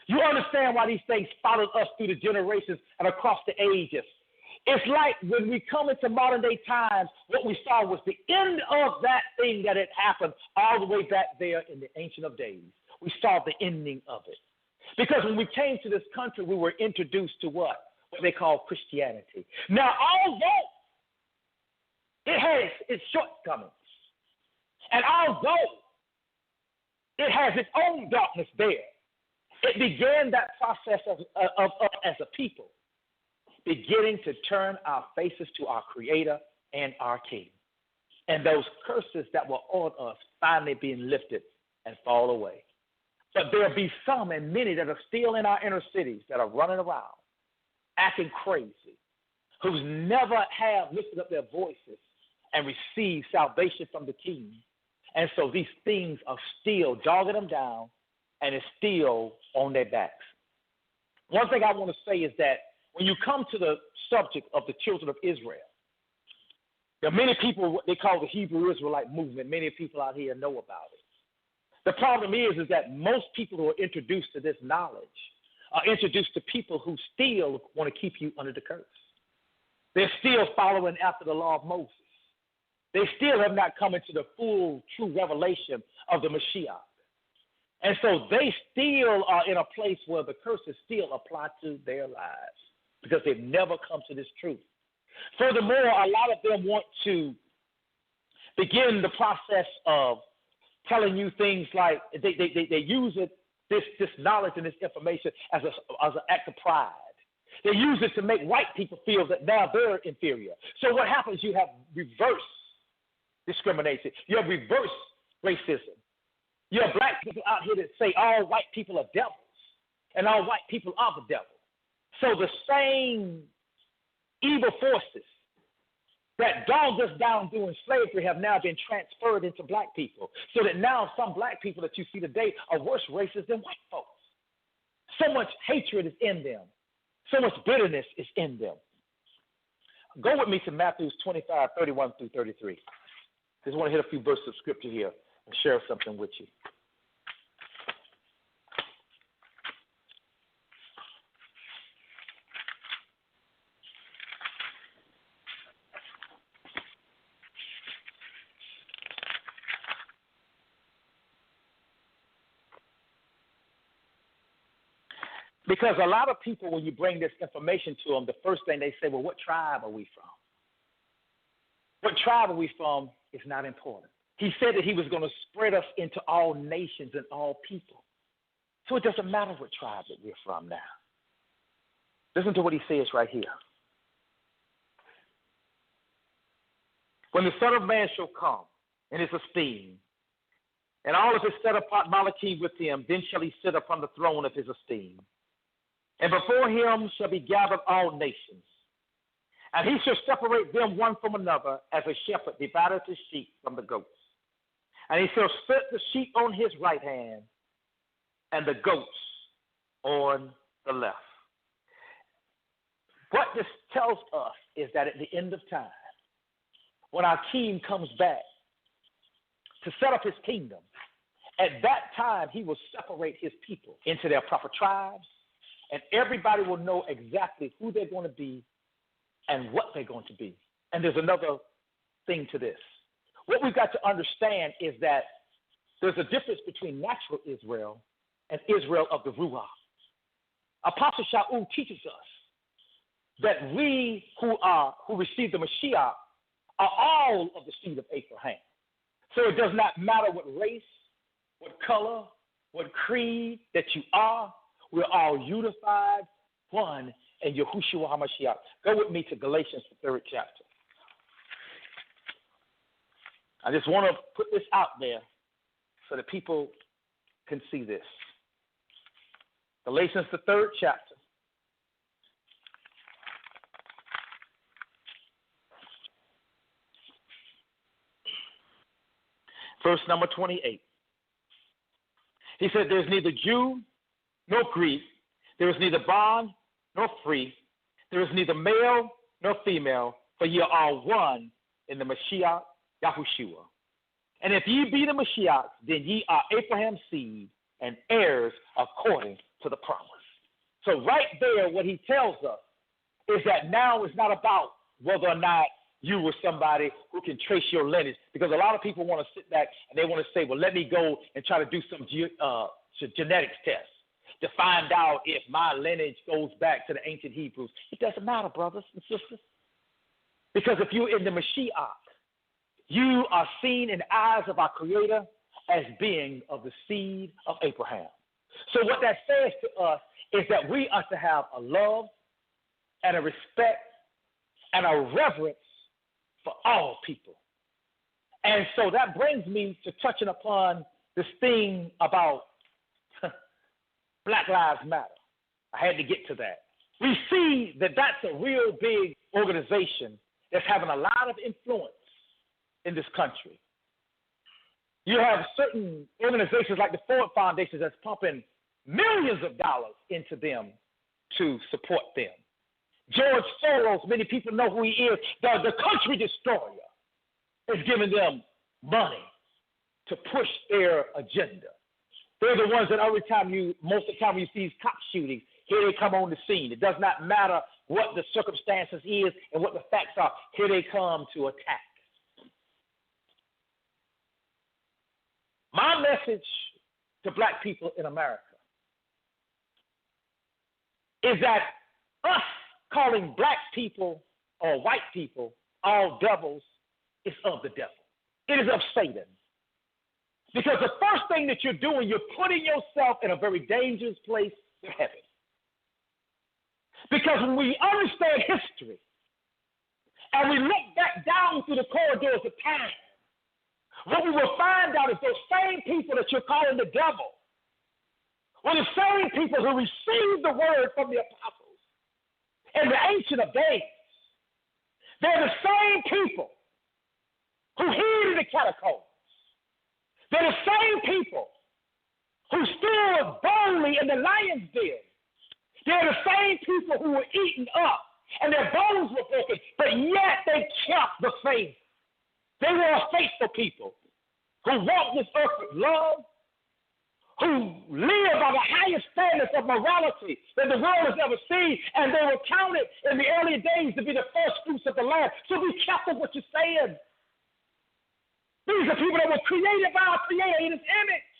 You understand why these things followed us through the generations and across the ages. It's like when we come into modern day times, what we saw was the end of that thing that had happened all the way back there in the Ancient of Days. We saw the ending of it. Because when we came to this country, we were introduced to what they call Christianity. Now, although it has its shortcomings, and although it has its own darkness there, it began that process of as a people, beginning to turn our faces to our Creator and our King. And those curses that were on us finally being lifted and fall away. But there'll be some and many that are still in our inner cities that are running around, acting crazy, who's never have lifted up their voices and received salvation from the King. And so these things are still dogging them down, and it's still on their backs. One thing I want to say is that when you come to the subject of the children of Israel, there are many people, what they call the Hebrew Israelite movement. Many people out here know about it. The problem is that most people who are introduced to this knowledge are introduced to people who still want to keep you under the curse. They're still following after the law of Moses. They still have not come into the full, true revelation of the Mashiach. And so they still are in a place where the curses still apply to their lives because they've never come to this truth. Furthermore, a lot of them want to begin the process of telling you things like they use it, this knowledge and this information as an act of pride. They use it to make white people feel that now they're inferior. So what happens? You have reverse discrimination. You have reverse racism. You have black people out here that say all white people are devils and all white people are the devil. So the same evil forces that dogged us down during slavery have now been transferred into black people. So that now some black people that you see today are worse races than white folks. So much hatred is in them. So much bitterness is in them. Go with me to Matthew 25, 31 through 33. Just want to hit a few verses of scripture here and share something with you. Because a lot of people, when you bring this information to them, the first thing they say, well, what tribe are we from? What tribe are we from is not important. He said that he was going to spread us into all nations and all people. So it doesn't matter what tribe that we're from now. Listen to what he says right here. When the Son of Man shall come in his esteem, and all of his set apart Malachim with him, then shall he sit upon the throne of his esteem. And before him shall be gathered all nations. And he shall separate them one from another, as a shepherd divideth his sheep from the goats. And he shall set the sheep on his right hand, and the goats on the left. What this tells us is that at the end of time, when our King comes back to set up his kingdom, at that time he will separate his people into their proper tribes, and everybody will know exactly who they're going to be and what they're going to be. And there's another thing to this. What we've got to understand is that there's a difference between natural Israel and Israel of the Ruach. Apostle Shaul teaches us that we who receive the Mashiach are all of the seed of Abraham. So it does not matter what race, what color, what creed that you are. We're all unified, one in Yahushua HaMashiach. Go with me to Galatians, the 3rd chapter. I just want to put this out there so that people can see this. Galatians, the 3rd chapter. Verse number 28. He said, there's neither Jew nor Greek. There is neither bond nor free. There is neither male nor female, for ye are all one in the Mashiach Yahushua. And if ye be the Mashiach, then ye are Abraham's seed and heirs according to the promise. So right there, what he tells us is that now it's not about whether or not you were somebody who can trace your lineage, because a lot of people want to sit back and they want to say, well, let me go and try to do some genetics test to find out if my lineage goes back to the ancient Hebrews. It doesn't matter, brothers and sisters, because if you're in the Mashiach, you are seen in the eyes of our Creator as being of the seed of Abraham. So what that says to us is that we are to have a love and a respect and a reverence for all people. And so that brings me to touching upon this thing about Black Lives Matter. I had to get to that. We see that that's a real big organization that's having a lot of influence in this country. You have certain organizations like the Ford Foundation that's pumping millions of dollars into them to support them. George Soros, many people know who he is, the country destroyer, is giving them money to push their agenda. They're the ones that most of the time you see these cop shootings, here they come on the scene. It does not matter what the circumstances is and what the facts are. Here they come to attack. My message to black people in America is that us calling black people or white people all devils is of the devil. It is of Satan. Because the first thing that you're doing, you're putting yourself in a very dangerous place to heaven. Because when we understand history and we look back down through the corridors of time, what we will find out is those same people that you're calling the devil were the same people who received the word from the apostles in the Ancient of Days. They're the same people who hid in the catacombs. They're the same people who stood boldly in the lion's den. They're the same people who were eaten up and their bones were broken, but yet they kept the faith. They were a faithful people who walked this earth with love, who lived by the highest standards of morality that the world has ever seen, and they were counted in the early days to be the first fruits of the land. So be careful what you're saying. These are people that were created by our Creator in His image.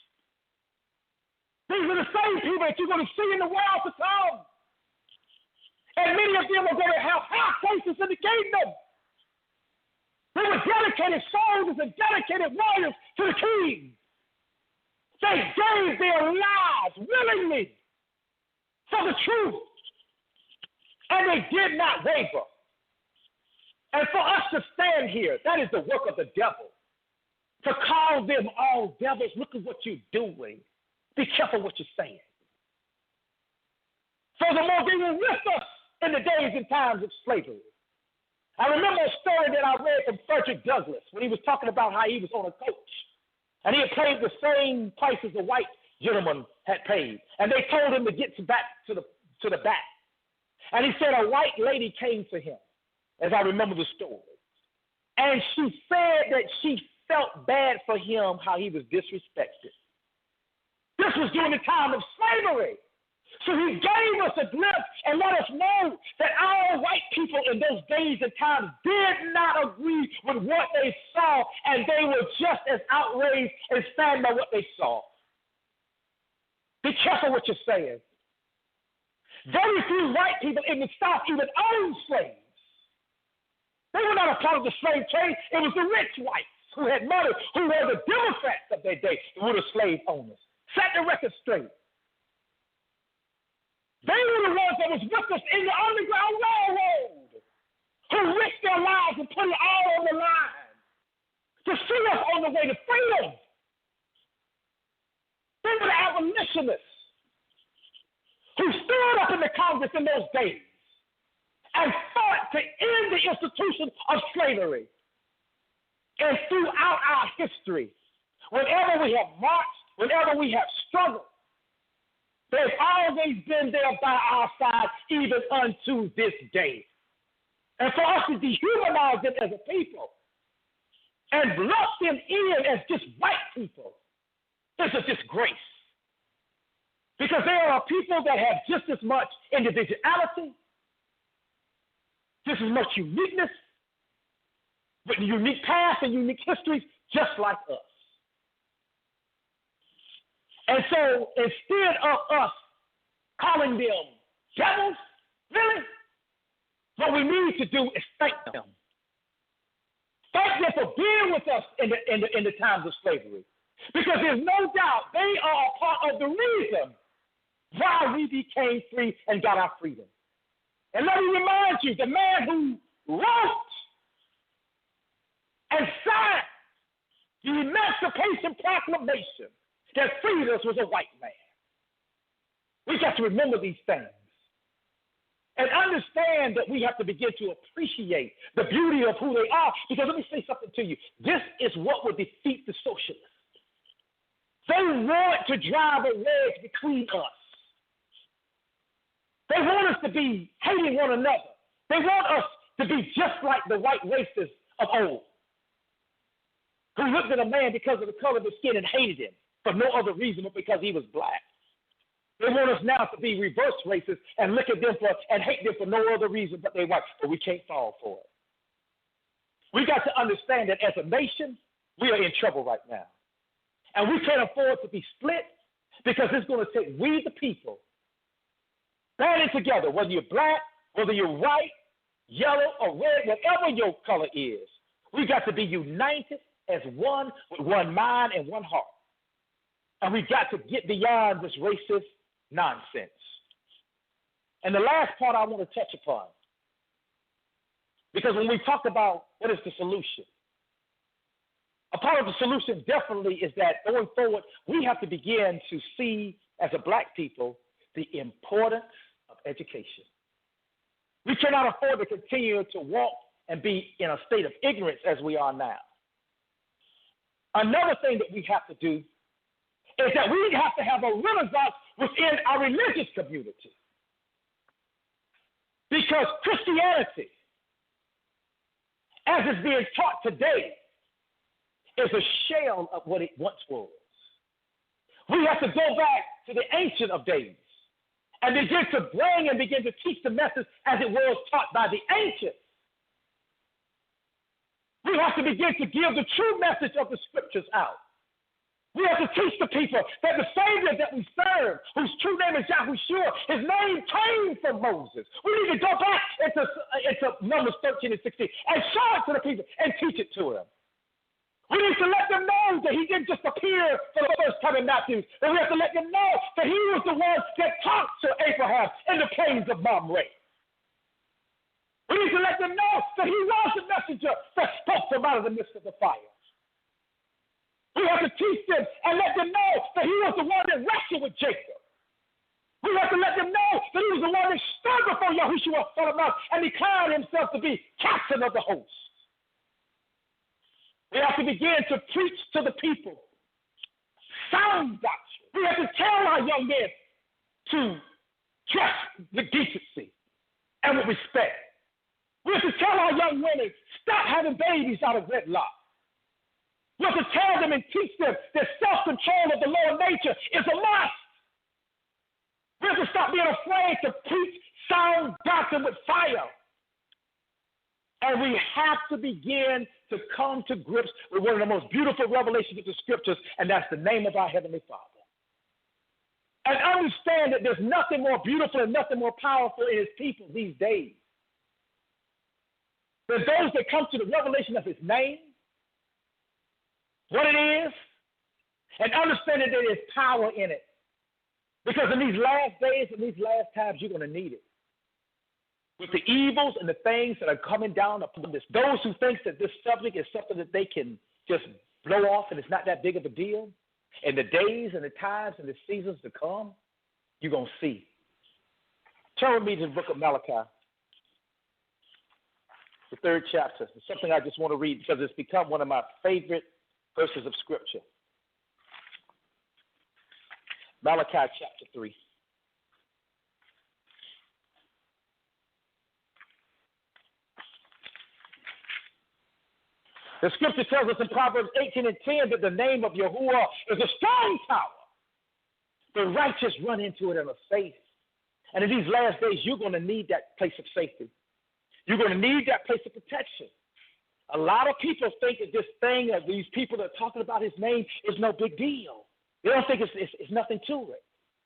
These are the same people that you're going to see in the world to come. And many of them are going to have high places in the kingdom. They were dedicated soldiers and dedicated warriors to the King. They gave their lives willingly for the truth. And they did not waver. And for us to stand here, that is the work of the devil. To call them all devils, look at what you're doing. Be careful what you're saying. Furthermore, they were with us in the days and times of slavery. I remember a story that I read from Frederick Douglass when he was talking about how he was on a coach. And he had paid the same price as the white gentleman had paid. And they told him to get back to the back. And he said a white lady came to him, as I remember the story. And she said that she felt bad for him, how he was disrespected. This was during the time of slavery. So he gave us a glimpse and let us know that our white people in those days and times did not agree with what they saw, and they were just as outraged and saddened by what they saw. Be careful what you're saying. Very few white people in the South even owned slaves. They were not a part of the slave trade. It was the rich whites who had money, who were the Democrats of their day, who were the slave owners. Set the record straight. They were the ones that was with us in the Underground Railroad, who risked their lives and put it all on the line to see us on the way to freedom. They were the abolitionists who stood up in the Congress in those days and fought to end the institution of slavery. And throughout our history, whenever we have marched, whenever we have struggled, they've always been there by our side, even unto this day. And for us to dehumanize them as a people and lump them in as just white people is a disgrace. Because there are people that have just as much individuality, just as much uniqueness, with unique past and unique histories, just like us. And so instead of us calling them devils, really, what we need to do is thank them. Thank them for being with us in the times of slavery. Because there's no doubt they are a part of the reason why we became free and got our freedom. And let me remind you, the man who wrote and signed the Emancipation Proclamation that freed us was a white man. We got to remember these things and understand that we have to begin to appreciate the beauty of who they are. Because let me say something to you. This is what will defeat the socialists. They want to drive a wedge between us. They want us to be hating one another. They want us to be just like the white racists of old, who looked at a man because of the color of his skin and hated him for no other reason but because he was black. They want us now to be reverse racists and look at them and hate them for no other reason but they're white. But we can't fall for it. We got to understand that as a nation, we are in trouble right now. And we can't afford to be split because it's going to take we the people banding together, whether you're black, whether you're white, yellow, or red, whatever your color is. We got to be united as one with one mind and one heart. And we got to get beyond this racist nonsense. And the last part I want to touch upon, because when we talk about what is the solution, a part of the solution definitely is that going forward, we have to begin to see as a black people the importance of education. We cannot afford to continue to walk and be in a state of ignorance as we are now. Another thing that we have to do is that we have to have a renaissance within our religious community. Because Christianity, as it's being taught today, is a shell of what it once was. We have to go back to the ancient of days and begin to bring and begin to teach the message as it was taught by the ancients. We have to begin to give the true message of the scriptures out. We have to teach the people that the Savior that we serve, whose true name is Yahushua, his name came from Moses. We need to go back into Numbers 13 and 16 and show it to the people and teach it to them. We need to let them know that he didn't just appear for the first time in Matthew, but we have to let them know that he was the one that talked to Abraham in the plains of Mamre. We need to let them know that he was the messenger that spoke them out of the midst of the fire. We have to teach them and let them know that he was the one that wrestled with Jacob. We have to let them know that he was the one that stood before Yahushua son of God and declared himself to be captain of the host. We have to begin to preach to the people sound doctrine. We have to tell our young men to dress with decency and with respect. We have to tell our young women, stop having babies out of wedlock. We have to tell them and teach them that self-control of the lower nature is a must. We have to stop being afraid to preach sound doctrine with fire. And we have to begin to come to grips with one of the most beautiful revelations of the scriptures, and that's the name of our Heavenly Father. And understand that there's nothing more beautiful and nothing more powerful in his people these days than those that come to the revelation of his name, what it is, and understanding that there's power in it. Because in these last days and these last times, you're going to need it. With the evils and the things that are coming down upon this, those who think that this subject is something that they can just blow off and it's not that big of a deal, in the days and the times and the seasons to come, you're going to see. Turn with me to the book of Malachi, the 3rd chapter. It's something I just want to read because it's become one of my favorite verses of Scripture. Malachi chapter 3. The Scripture tells us in Proverbs 18 and 10 that the name of Yahuwah is a strong tower. The righteous run into it and are safe. And in these last days, you're going to need that place of safety. You're going to need that place of protection. A lot of people think that this thing that these people that are talking about his name is no big deal. They don't think it's nothing to it.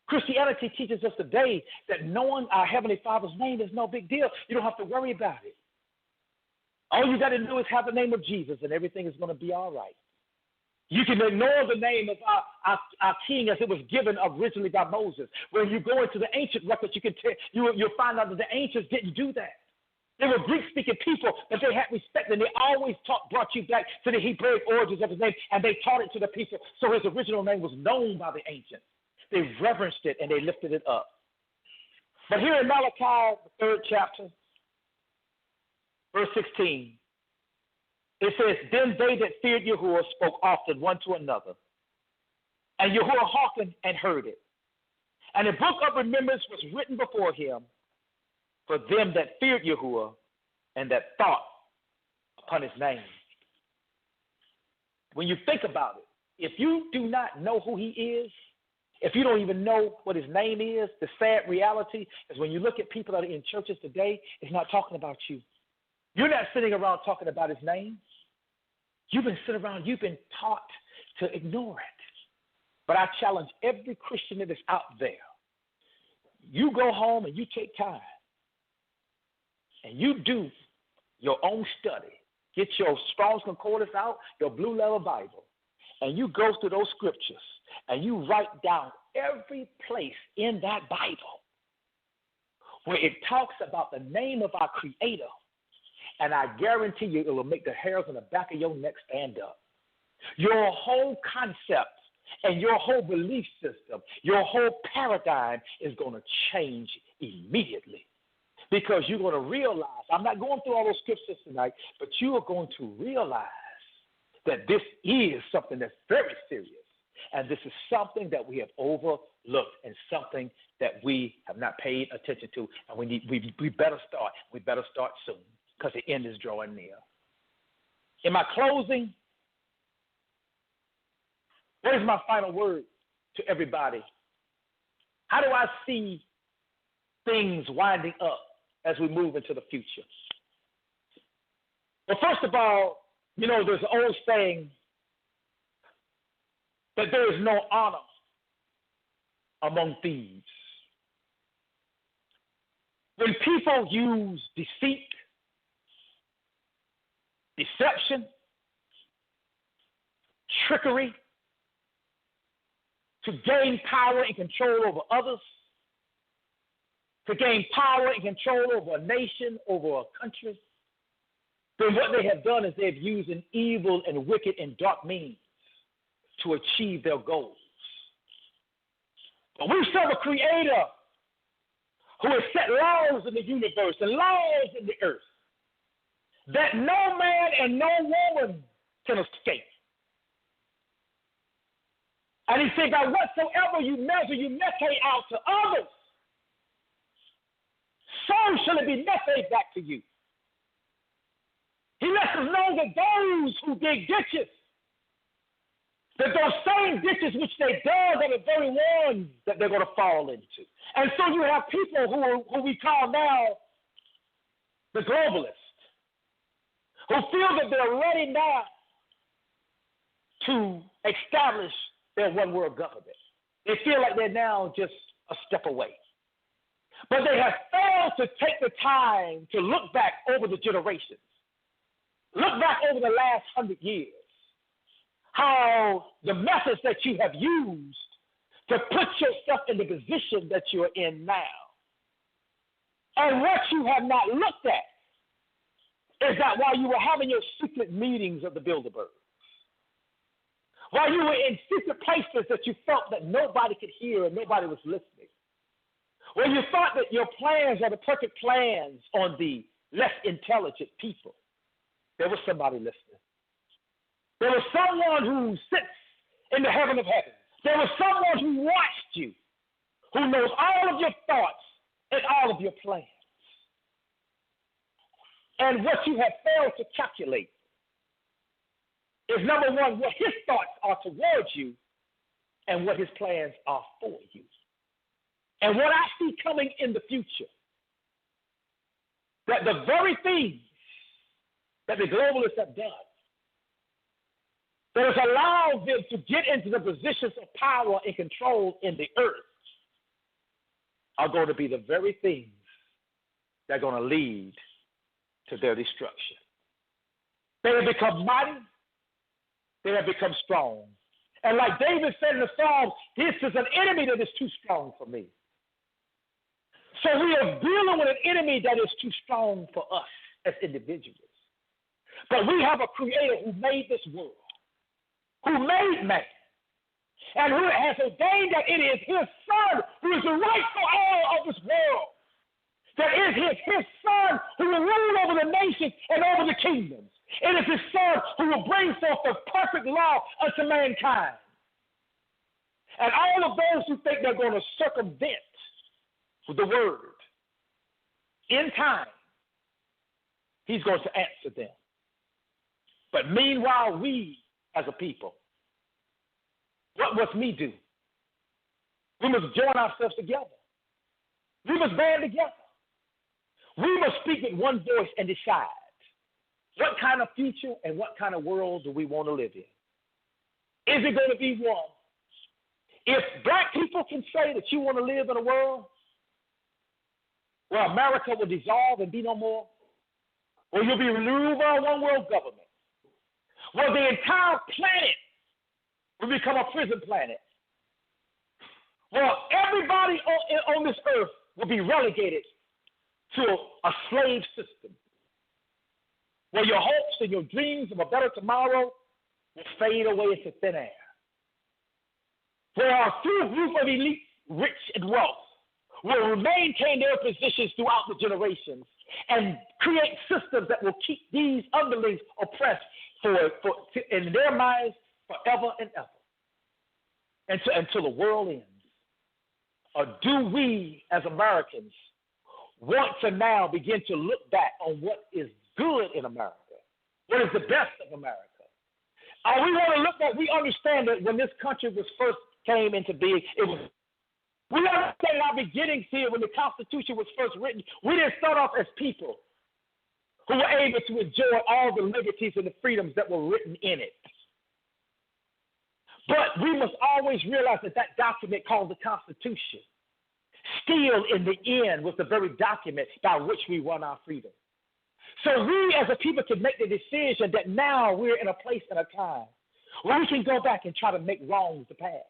Christianity teaches us today that knowing our Heavenly Father's name is no big deal. You don't have to worry about it. All you got to do is have the name of Jesus, and everything is going to be all right. You can ignore the name of our king as it was given originally by Moses. When you go into the ancient records, you'll find out that the ancients didn't do that. They were Greek-speaking people, but they had respect, and they always brought you back to the Hebraic origins of his name, and they taught it to the people. So his original name was known by the ancients. They reverenced it, and they lifted it up. But here in Malachi, the 3rd chapter, verse 16, it says, Then they that feared Yahuwah spoke often one to another, and Yahuwah hearkened and heard it. And a book of remembrance was written before him for them that feared Yahuwah and that thought upon his name. When you think about it, if you do not know who he is, if you don't even know what his name is, the sad reality is when you look at people that are in churches today, it's not talking about you. You're not sitting around talking about his name. You've been sitting around, you've been taught to ignore it. But I challenge every Christian that is out there. You go home and you take time and you do your own study. Get your Strong's Concordance out, your Blue Letter Bible, and you go through those scriptures and you write down every place in that Bible where it talks about the name of our Creator. And I guarantee you it will make the hairs on the back of your neck stand up. Your whole concept and your whole belief system, your whole paradigm is going to change immediately. Because you're going to realize, I'm not going through all those scriptures tonight, but you are going to realize that this is something that's very serious. And this is something that we have overlooked and something that we have not paid attention to. And we better start. We better start soon because the end is drawing near. In my closing, what is my final word to everybody? How do I see things winding up as we move into the future? Well, first of all, there's an old saying that there is no honor among thieves. When people use deceit, deception, trickery to gain power and control over others, to gain power and control over a nation, over a country, then what they have done is they've used an evil and wicked and dark means to achieve their goals. But we serve a Creator who has set laws in the universe and laws in the earth that no man and no woman can escape. And he said, by whatsoever you measure, you measure out to others, so shall it be measured back to you. He lets us know that those who dig ditches, that those same ditches which they dug are the very ones that they're going to fall into. And so you have people who we call now the globalists, who feel that they're ready now to establish their one-world government. They feel like they're now just a step away. But they have failed to take the time to look back over the generations, look back over the last 100 years, how the methods that you have used to put yourself in the position that you're in now. And what you have not looked at is that while you were having your secret meetings of the Bilderbergs, while you were in secret places that you felt that nobody could hear and nobody was listening, where you thought that your plans are the perfect plans on the less intelligent people, there was somebody listening. There was someone who sits in the heaven of heaven. There was someone who watched you, who knows all of your thoughts and all of your plans. And what you have failed to calculate is, number one, what his thoughts are towards you and what his plans are for you. And what I see coming in the future, that the very things that the globalists have done, that has allowed them to get into the positions of power and control in the earth, are going to be the very things that are going to lead to their destruction. They have become mighty. They have become strong. And like David said in the Psalms, this is an enemy that is too strong for me. So we are dealing with an enemy that is too strong for us as individuals. But we have a creator who made this world, who made man, and who has ordained that it is his son who is the rightful heir of this world. That is his son who will rule over the nations and over the kingdoms. It is his son who will bring forth the perfect law unto mankind. And all of those who think they're going to circumvent the word, in time, he's going to answer them. But meanwhile, we as a people, what must we do? We must join ourselves together. We must band together. We must speak with one voice and decide what kind of future and what kind of world do we want to live in. Is it going to be one? If black people can say that you want to live in a world where America will dissolve and be no more, where you'll be ruled by a one world government, where the entire planet will become a prison planet, where everybody on this earth will be relegated to a slave system, where your hopes and your dreams of a better tomorrow will fade away into thin air, where a few group of elite, rich and wealth, will maintain their positions throughout the generations and create systems that will keep these underlings oppressed in their minds forever and ever, until the world ends. Or do we as Americans want to now begin to look back on what is good in America, what is the best of America? We want to look back. We understand that when this country was first came into being, we understand our beginnings here when the Constitution was first written. We didn't start off as people who were able to enjoy all the liberties and the freedoms that were written in it. But we must always realize that that document called the Constitution still in the end was the very document by which we won our freedom. So we as a people can make the decision that now we're in a place and a time where we can go back and try to make wrongs the past,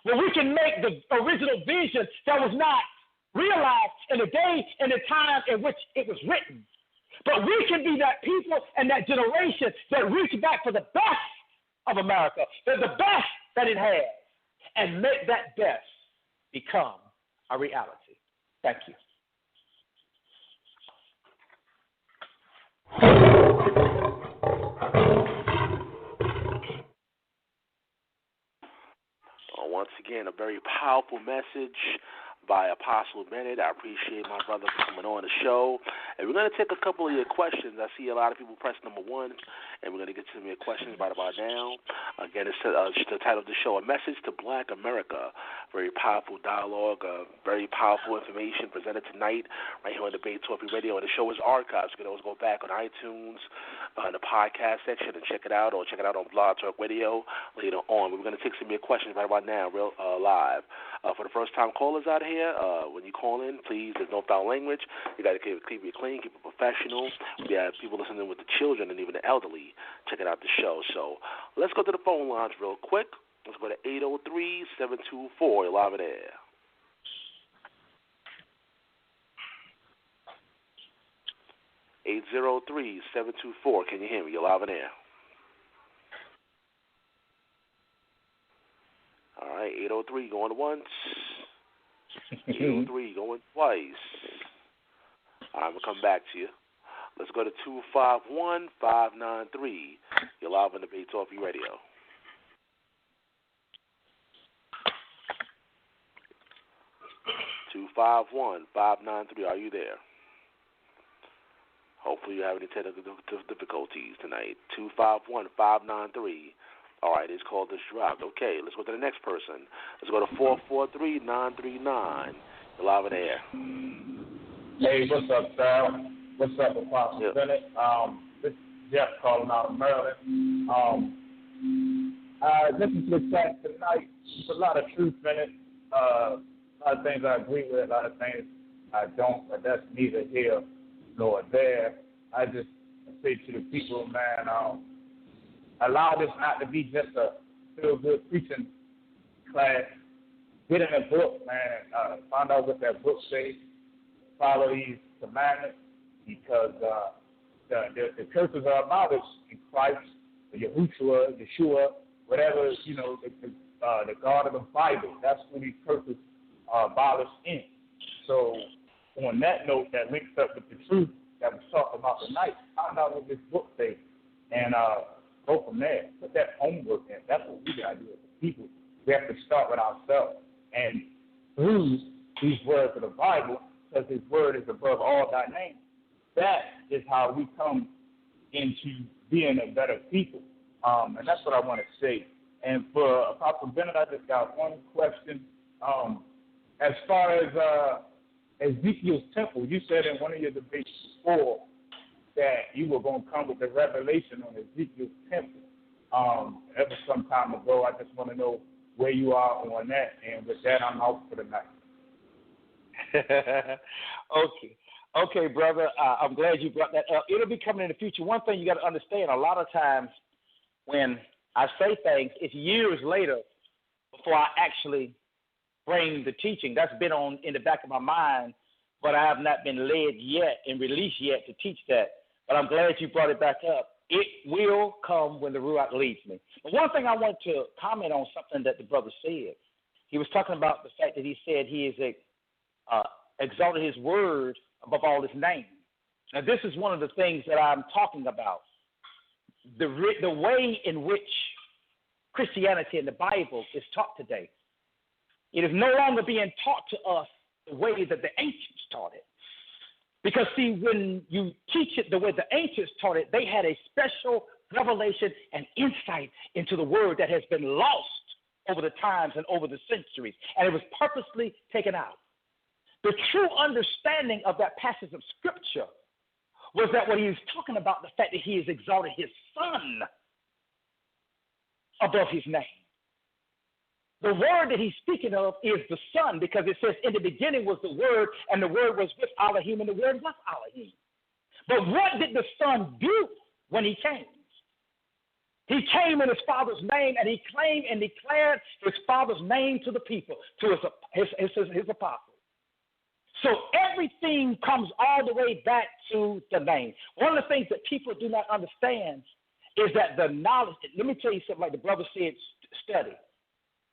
where we can make the original vision that was not realized in the day and the time in which it was written. But we can be that people and that generation that reach back for the best of America, the best that it has, and make that best become a reality. Thank you. Once again, a very powerful message by Apostle Bennett. I appreciate my brother for coming on the show. And we're going to take a couple of your questions. I see a lot of people press number 1, and we're going to get to your questions right about now. Again, it's the title of the show, A Message to Black America. Very powerful dialogue, very powerful information presented tonight right here on Debate Talk Radio. And the show is archived. You can always go back on iTunes, in the podcast section, and check it out, or check it out on Blog Talk Radio later on. We're going to take some of your questions right about now, live. For the first-time callers out here, when you call in, please, there's no foul language. You got to keep it clean, keep it professional. We have people listening with the children and even the elderly checking out the show. So let's go to the phone lines real quick. Let's go to 803-724. You're live in air. (803-724). Can you hear me? You're live in air. All right, 803 going once. 803 going twice. All right, I'm going to come back to you. Let's go to 251-593. You're live on the Bay Talk Radio. (251-593). Are you there? Hopefully you have any technical difficulties tonight. 251-593. All right, it's called this drop. Okay, let's go to the next person. Let's go to 443-939. You're live in the air. Hey, what's up, Sal? What's up, Apostle Bennett? This is Jeff calling out of Maryland. I listened to the chat tonight. There's a lot of truth in it. A lot of things I agree with, a lot of things I don't, but that's neither here nor there. I just say to the people, man, allow this not to be just a feel-good preaching class. Get in a book, man. Find out what that book says. Follow these commandments, because the curses are abolished in Christ, Yeshua, whatever, the God of the Bible. That's who these curses are abolished in. So on that note, that links up with the truth that we're talking about tonight. Find out what this book says and go from there. Put that homework in. That's what we got to do as people. We have to start with ourselves. And through these words of the Bible, because his word is above all thy name, that is how we come into being a better people. And that's what I want to say. And for Apostle Bennett, I just got one question. As far as Ezekiel's temple, you said in one of your debates before that you were going to come with the revelation on Ezekiel's temple. Ever some time ago, I just want to know where you are on that. And with that, I'm out for the night. Okay, brother. I'm glad you brought that up. It'll be coming in the future. One thing you got to understand, a lot of times when I say things, it's years later before I actually bring the teaching. That's been on in the back of my mind, but I have not been led yet and released yet to teach that. But I'm glad you brought it back up. It will come when the Ruach leads me. But one thing I want to comment on, something that the brother said. He was talking about the fact that he said he is exalted his word above all his name. Now, this is one of the things that I'm talking about. The way in which Christianity and the Bible is taught today. It is no longer being taught to us the way that the ancients taught it. Because, see, when you teach it the way the ancients taught it, they had a special revelation and insight into the word that has been lost over the times and over the centuries, and it was purposely taken out. The true understanding of that passage of Scripture was that when he was talking about the fact that he has exalted his Son above his name. The word that he's speaking of is the Son, because it says in the beginning was the Word, and the Word was with Elohim, and the Word was Elohim. But what did the Son do when he came? He came in his Father's name, and he claimed and declared his Father's name to the people, to his apostles. So everything comes all the way back to the name. One of the things that people do not understand is that the knowledge, let me tell you something, like the brother said, study.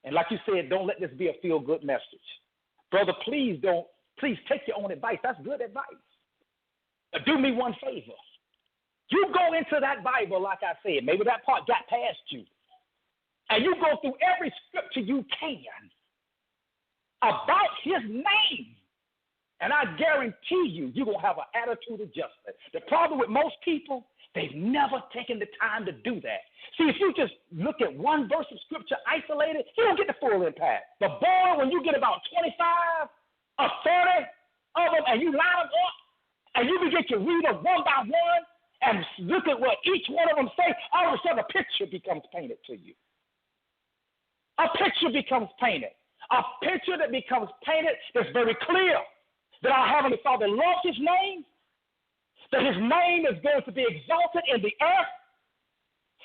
And like you said, don't let this be a feel-good message. Brother, please take your own advice. That's good advice. But do me one favor. You go into that Bible, like I said, maybe that part got past you, and you go through every scripture you can about his name. And I guarantee you're going to have an attitude adjustment. The problem with most people, they've never taken the time to do that. See, if you just look at one verse of Scripture isolated, you don't get the full impact. But boy, when you get about 25 or 30 of them and you line them up and you begin to read them one by one and look at what each one of them say, all of a sudden a picture becomes painted to you. A picture becomes painted. A picture that becomes painted that's very clear that our Heavenly Father loves His name, that His name is going to be exalted in the earth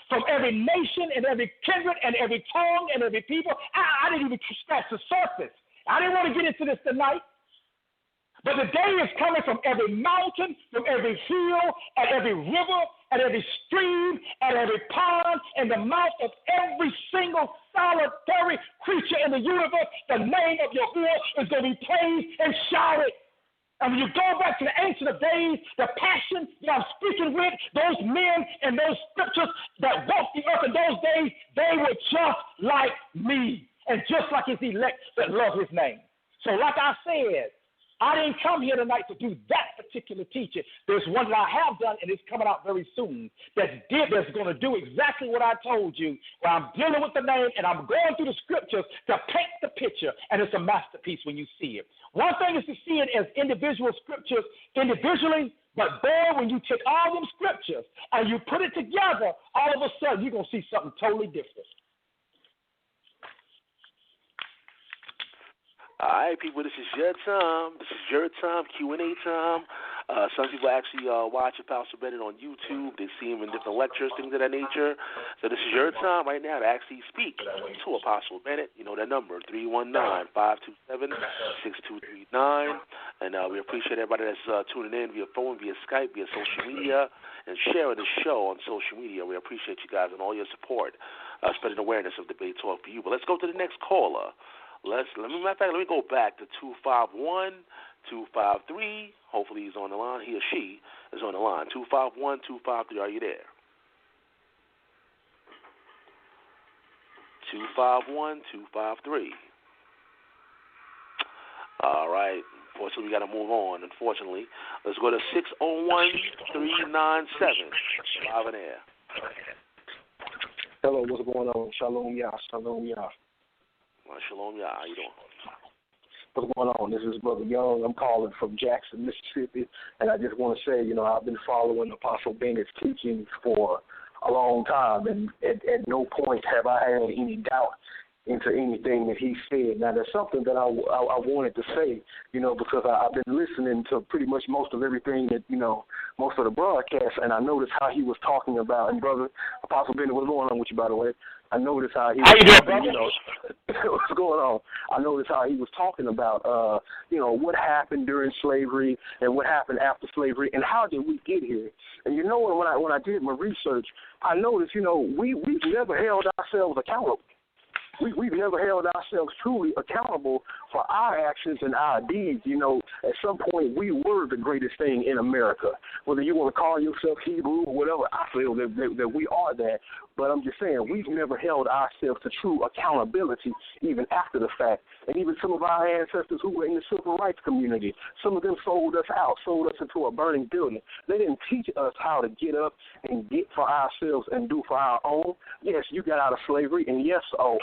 from every nation and every kindred and every tongue and every people. I didn't even scratch the surface. I didn't want to get into this tonight. But the day is coming from every mountain, from every hill, at every river, at every stream, at every pond, in the mouth of every single solitary creature in the universe. The name of Yahuwah is going to be praised and shouted. And when you go back to the ancient of days, the passion that I'm speaking with, those men and those scriptures that walked the earth in those days, they were just like me and just like His elect that love His name. So like I said, I didn't come here tonight to do that particular teaching. There's one that I have done, and it's coming out very soon, that's going to do exactly what I told you, where I'm dealing with the name, and I'm going through the scriptures to paint the picture, and it's a masterpiece when you see it. One thing is to see it as individual scriptures individually, but boy, when you take all them scriptures and you put it together, all of a sudden you're going to see something totally different. All right, people, this is your time. This is your time, Q&A time. Some people actually watch Pastor Bennett on YouTube. They see him in different lectures, things of that nature. So this is your time right now to actually speak to Apostle Bennett. You know that number, 319-527-6239. And we appreciate everybody that's tuning in via phone, via Skype, via social media, and sharing the show on social media. We appreciate you guys and all your support, spreading awareness of Debate Talk for you. But let's go to the next caller. Let me go back to 251-253. Hopefully he's on the line. He or she is on the line. 251-253. Are you there? 251-253. All right. Unfortunately, we got to move on. Unfortunately, let's go to 601-397. Live in air. Hello, what's going on? Shalom, Yah. Shalom, Yah. Shalom, Yah. How you doing? What's going on? This is Brother Young. I'm calling from Jackson, Mississippi, and I just want to say, I've been following Apostle Bennett's teachings for a long time, and at no point have I had any doubt into anything that he said. Now, there's something that I wanted to say, because I've been listening to pretty much most of everything that, most of the broadcasts, and I noticed how he was talking about, and Brother Apostle Bennett, what's going on with you, by the way? I noticed how he was talking, what's going on? I noticed how he was talking about, what happened during slavery and what happened after slavery and how did we get here. And when I did my research, I noticed, we've never held ourselves accountable. We've never held ourselves truly accountable for our actions and our deeds. At some point we were the greatest thing in America. Whether you want to call yourself Hebrew or whatever, I feel that we are that. But I'm just saying, we've never held ourselves to true accountability even after the fact. And even some of our ancestors who were in the civil rights community, some of them sold us out, sold us into a burning building. They didn't teach us how to get up and get for ourselves and do for our own. Yes, you got out of slavery, and yes, a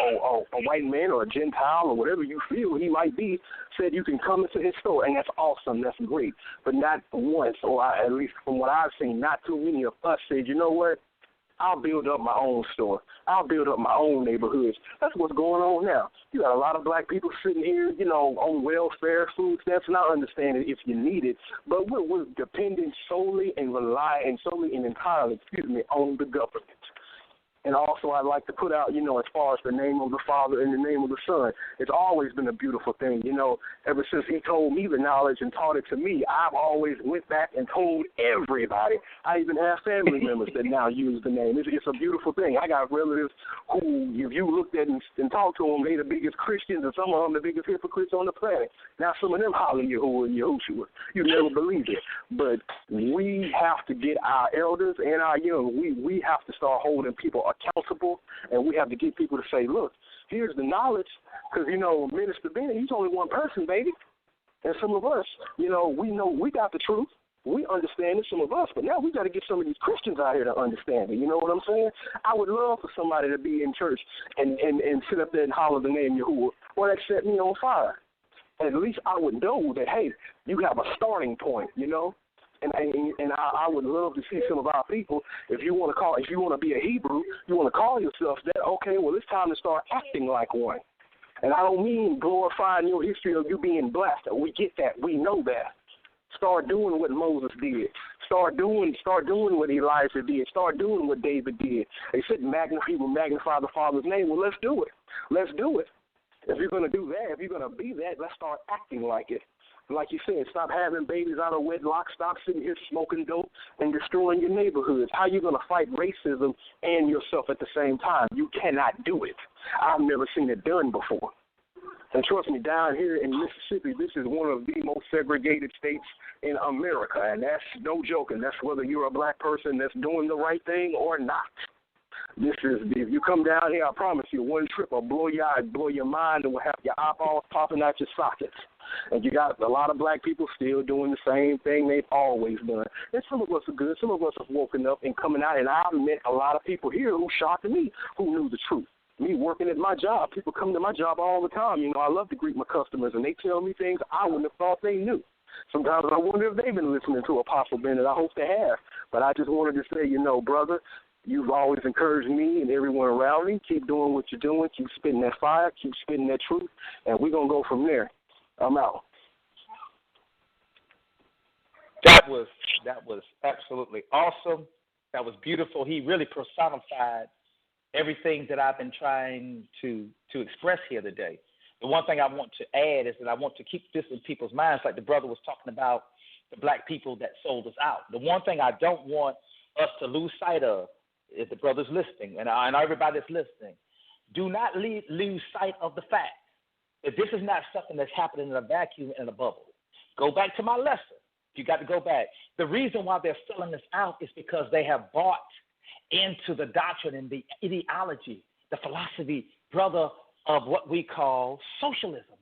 white man or a Gentile or whatever you feel he might be said you can come into his store, and that's awesome, that's great. But not once, or at least from what I've seen, not too many of us said, you know what? I'll build up my own store. I'll build up my own neighborhoods. That's what's going on now. You got a lot of black people sitting here, on welfare, food stamps, and I understand it if you need it, but we're dependent solely and relying solely and entirely, on the government. And also I'd like to put out, as far as the name of the Father and the name of the Son, it's always been a beautiful thing. Ever since he told me the knowledge and taught it to me, I've always went back and told everybody. I even have family members that now use the name. It's a beautiful thing. I got relatives who, if you looked at and talked to them, they the biggest Christians, and some of them the biggest hypocrites on the planet. Now some of them holler Yahuwah and Yahushua. You never believe it. But we have to get our elders and our young, we have to start holding people accountable, and we have to get people to say, look, here's the knowledge, because, Minister Bennett, he's only one person, baby. And some of us, we know we got the truth. We understand it, some of us, but now we got to get some of these Christians out here to understand it. You know what I'm saying? I would love for somebody to be in church and sit up there and holler the name Yahuwah, or that set me on fire. At least I would know that, hey, you have a starting point, And I would love to see some of our people, if you want to be a Hebrew, you want to call yourself that, okay, well, it's time to start acting like one. And I don't mean glorifying your history of you being black. We get that. We know that. Start doing what Moses did. Start doing what Elijah did. Start doing what David did. They said people magnify the Father's name. Well, let's do it. Let's do it. If you're going to do that, if you're going to be that, let's start acting like it. Like you said, stop having babies out of wedlock. Stop sitting here smoking dope and destroying your neighborhoods. How are you going to fight racism and yourself at the same time? You cannot do it. I've never seen it done before. And trust me, down here in Mississippi, this is one of the most segregated states in America. And that's no joking. That's whether you're a black person that's doing the right thing or not. If you come down here, I promise you, one trip will blow your mind, and will have your eyeballs popping out your sockets. And you got a lot of black people still doing the same thing they've always done. And some of us are good. Some of us have woken up and coming out. And I've met a lot of people here who shocked me, who knew the truth. Me working at my job, people come to my job all the time. You know, I love to greet my customers, and they tell me things I wouldn't have thought they knew. Sometimes I wonder if they've been listening to Apostle Bennett. I hope they have. But I just wanted to say, brother, you've always encouraged me and everyone around me. Keep doing what you're doing. Keep spitting that fire. Keep spitting that truth. And we're going to go from there. I'm out. That was absolutely awesome. That was beautiful. He really personified everything that I've been trying to express here today. The one thing I want to add is that I want to keep this in people's minds, like the brother was talking about the black people that sold us out. The one thing I don't want us to lose sight of, if the brother's listening, and everybody that's listening, do not lose sight of the fact that this is not something that's happening in a vacuum and in a bubble. Go back to my lesson. You got to go back. The reason why they're selling us out is because they have bought into the doctrine and the ideology, the philosophy, brother, of what we call socialism.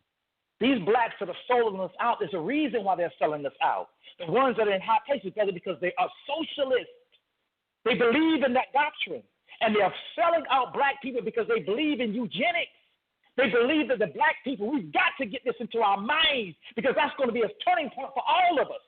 These blacks that are selling us out, there's a reason why they're selling us out. The ones that are in high places, brother, because they are socialists. They believe in that doctrine. And they are selling out black people because they believe in eugenics. They believe that the black people, we've got to get this into our minds because that's going to be a turning point for all of us.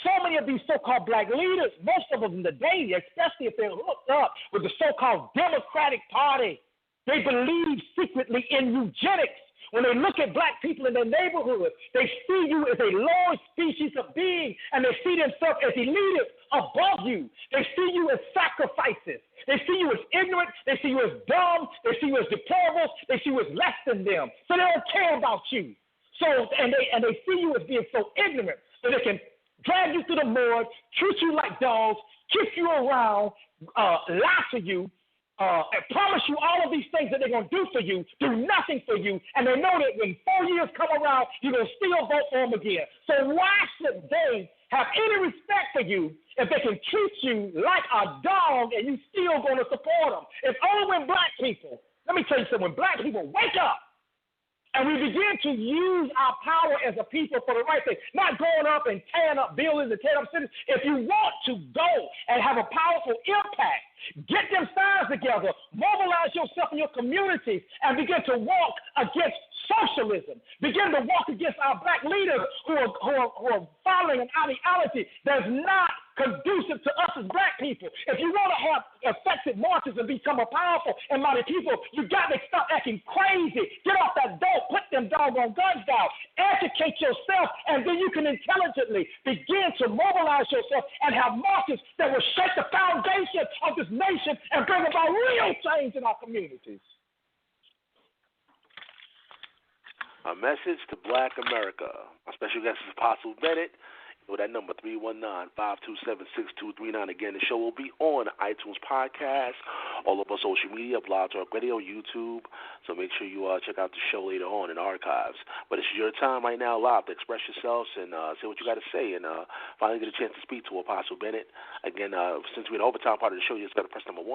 So many of these so-called black leaders, most of them today, especially if they're hooked up with the so-called Democratic Party, they believe secretly in eugenics. When they look at black people in their neighborhood, they see you as a lower species of being, and they see themselves as elitists above you. They see you as sacrifices. They see you as ignorant. They see you as dumb. They see you as deplorable. They see you as less than them. So they don't care about you. So and they see you as being so ignorant that they can drag you through the mud, treat you like dogs, kick you around, lie to you, and promise you all of these things that they're going to do for you, do nothing for you, and they know that when 4 years come around, you're going to still vote for them again. So why should they have any respect for you if they can treat you like a dog and you still going to support them? It's only when black people, let me tell you something, when black people wake up, and we begin to use our power as a people for the right thing, not going up and tearing up buildings and tearing up cities. If you want to go and have a powerful impact, get them signs together, mobilize yourself in your communities, and begin to walk against socialism. Begin to walk against our black leaders who are following an ideology that's not conducive to us as black people. If you want to have effective marches and become a powerful and mighty people, you got to stop acting crazy. Get off that dope, put them doggone guns down, educate yourself, and then you can intelligently begin to mobilize yourself and have marches that will shake the foundation of this nation and bring about real change in our communities. A message to Black America. Our special guest is Apostle Bennett. With that number, 319-527-6239. Again, the show will be on iTunes Podcast, all over social media, Blog Talk Radio, YouTube. So make sure you check out the show later on in archives. But it's your time right now live to express yourselves and say what you got to say and finally get a chance to speak to Apostle Bennett. Again, since we're in the overtime part of the show, you just got to press number 1.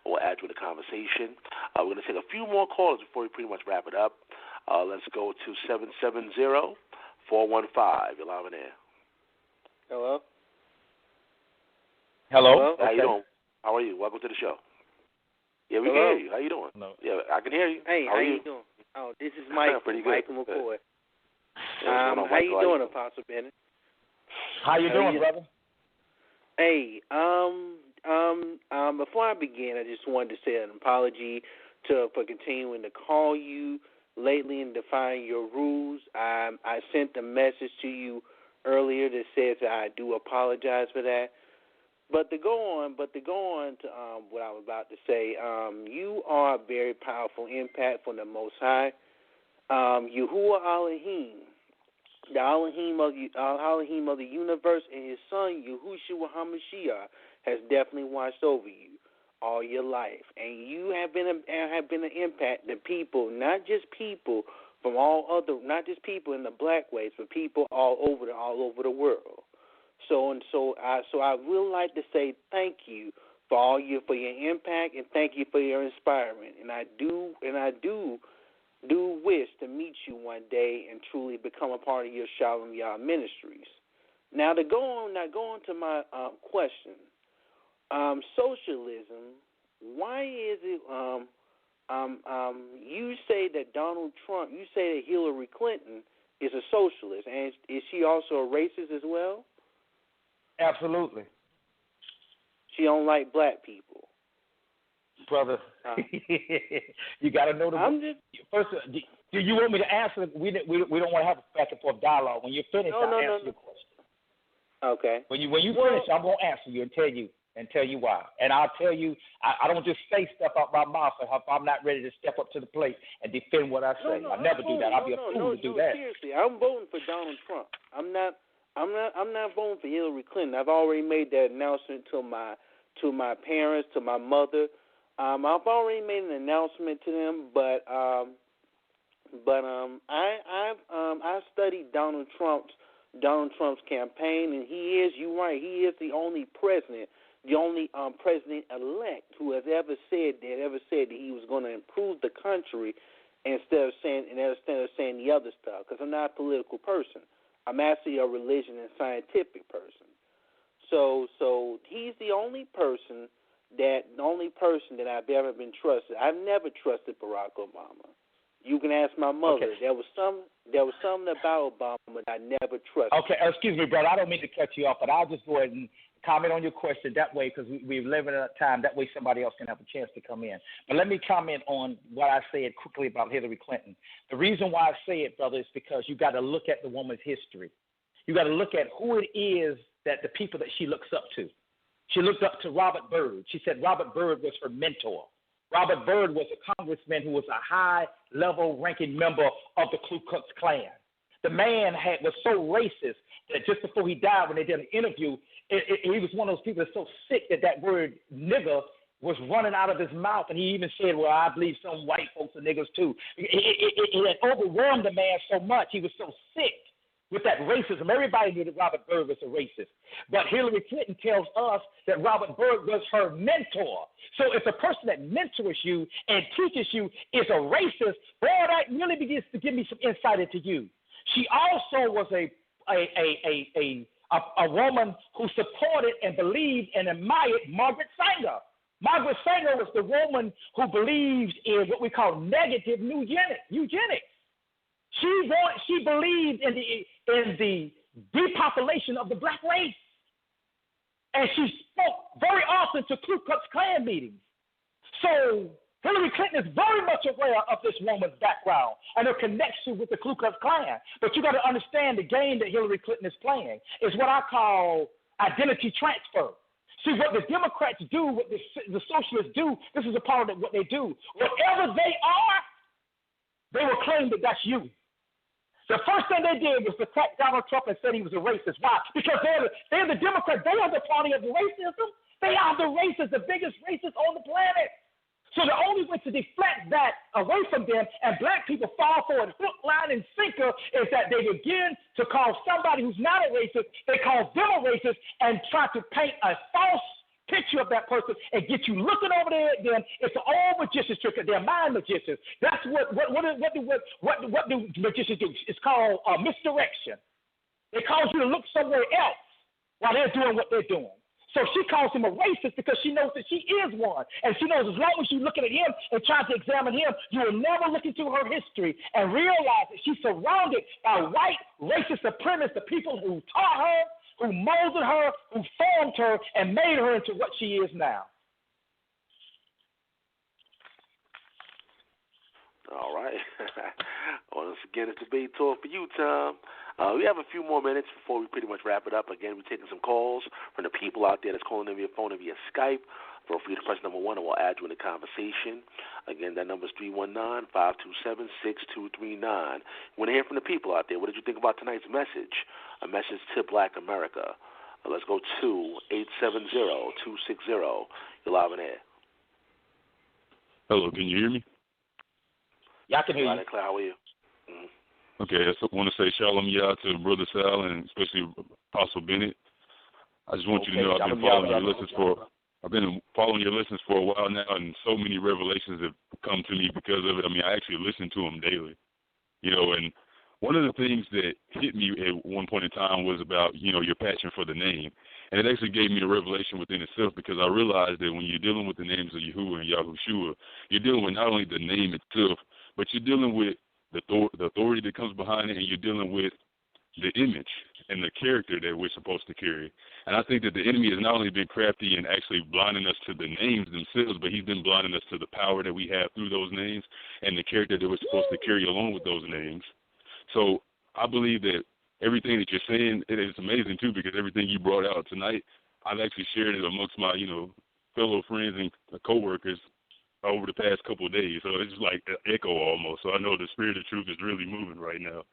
We'll add you to the conversation. We're going to take a few more callers before we pretty much wrap it up. Let's go to 770-415. You're live in air. Hello. Hello. How you doing? How are you? Welcome to the show. Yeah, we can hear you. How you doing? No. Yeah, I can hear you. Hey, how you doing? Oh, this is Mike. Pretty good. Michael McCoy. Yeah, how you doing, Apostle Bennett? How you doing, brother? Hey, before I begin, I just wanted to say an apology for continuing to call you lately in defining your rules. I sent a message to you earlier that says that I do apologize for that. But to go on to what I was about to say, you are a very powerful impact from the Most High. Yahuwah Elohim, the Elohim of the universe, and his son, Yahushua HaMashiach, has definitely watched over you all your life. And you have been an impact to people, not just people not just people in the black race, but people all over the world. So I would like to say thank you for your impact, and thank you for your inspiring. And I do wish to meet you one day and truly become a part of your Shalom Yah ministries. Now to go on to my question. Socialism. Why is it? You say that Donald Trump. You say that Hillary Clinton is a socialist, and is she also a racist as well? Absolutely. She don't like black people, brother. You got to know the. First, do you want me to answer? We don't want to have a back and forth dialogue. When you're finished, I'll answer your question. Okay. When you finish, I'm gonna answer you and tell you why. And I'll tell you, I don't just say stuff out my mouth if I'm not ready to step up to the plate and defend what I say. I never do that. I'll be a fool to do that. Seriously, I'm voting for Donald Trump. I'm not voting for Hillary Clinton. I've already made that announcement to my parents, to my mother. I've already made an announcement to them, but I studied Donald Trump's campaign, and you're right, he is the only president president-elect who has ever said that he was going to improve the country instead of saying the other stuff. Because I'm not a political person. I'm actually a religion and scientific person. So he's the only person that I've ever been trusted. I've never trusted Barack Obama. You can ask my mother. Okay. There was something about Obama that I never trusted. Okay, excuse me, brother. I don't mean to cut you off, but I'll just go ahead and comment on your question that way, because we live in a time that way somebody else can have a chance to come in. But let me comment on what I said quickly about Hillary Clinton. The reason why I say it, brother, is because you got to look at the woman's history. You got to look at who it is that the people that she looks up to. She looked up to Robert Byrd. She said Robert Byrd was her mentor. Robert Byrd was a congressman who was a high-level ranking member of the Ku Klux Klan. The man was so racist that just before he died, when they did an interview, he was one of those people that's so sick that word nigger was running out of his mouth, and he even said, well, I believe some white folks are niggers too. It had overwhelmed the man so much. He was so sick with that racism. Everybody knew that Robert Byrd was a racist. But Hillary Clinton tells us that Robert Byrd was her mentor. So if a person that mentors you and teaches you is a racist, boy, that really begins to give me some insight into you. She also was a woman who supported and believed and admired Margaret Sanger. Margaret Sanger was the woman who believes in what we call negative eugenics. She believed in the depopulation of the black race. And she spoke very often to Ku Klux Klan meetings. So Hillary Clinton is very much aware of this woman's background and her connection with the Ku Klux Klan. But you got to understand the game that Hillary Clinton is playing is what I call identity transfer. See, what the Democrats do, what the socialists do, this is a part of what they do. Whatever they are, they will claim that that's you. The first thing they did was to attack Donald Trump and said he was a racist. Why? Because they're the Democrats. They are the party of the racism. They are the racists, the biggest racists on the planet. So the only way to deflect that away from them and black people fall for it hook, line, and sinker is that they begin to call somebody who's not a racist, they call them a racist and try to paint a false picture of that person and get you looking over there at them. It's an old magician's trick. They're mind magicians. That's what do magicians do? It's called misdirection. They cause you to look somewhere else while they're doing what they're doing. So she calls him a racist because she knows that she is one. And she knows as long as you're looking at him and trying to examine him, you will never look into her history and realize that she's surrounded by white racist supremacists, the people who taught her, who molded her, who formed her, and made her into what she is now. All right. Once again, it's Debate Talk for you, Tom. We have a few more minutes before we pretty much wrap it up. Again, we're taking some calls from the people out there that's calling in via phone and via Skype. Feel free to press number 1 and we'll add you in the conversation. Again, that number is 319-527-6239. We want to hear from the people out there. What did you think about tonight's message? A message to Black America. Let's go to 870-260. You're live in air. Hello, can you hear me? Yeah, I can hear you. Claire, how are you? Mm-hmm. Okay, I just want to say shalom yah to Brother Sal and especially Apostle Bennett. I just want you to know I've been following your lessons for a while now, and so many revelations have come to me because of it. I mean, I actually listen to them daily, and one of the things that hit me at one point in time was about, your passion for the name. And it actually gave me a revelation within itself, because I realized that when you're dealing with the names of Yahuwah and Yahushua, you're dealing with not only the name itself, but you're dealing with the authority that comes behind it, and you're dealing with the image and the character that we're supposed to carry. And I think that the enemy has not only been crafty and actually blinding us to the names themselves, but he's been blinding us to the power that we have through those names and the character that we're supposed to carry along with those names. So I believe that everything that you're saying, it is amazing, too, because everything you brought out tonight, I've actually shared it amongst my, fellow friends and coworkers over the past couple of days. So it's like an echo almost. So I know the spirit of truth is really moving right now.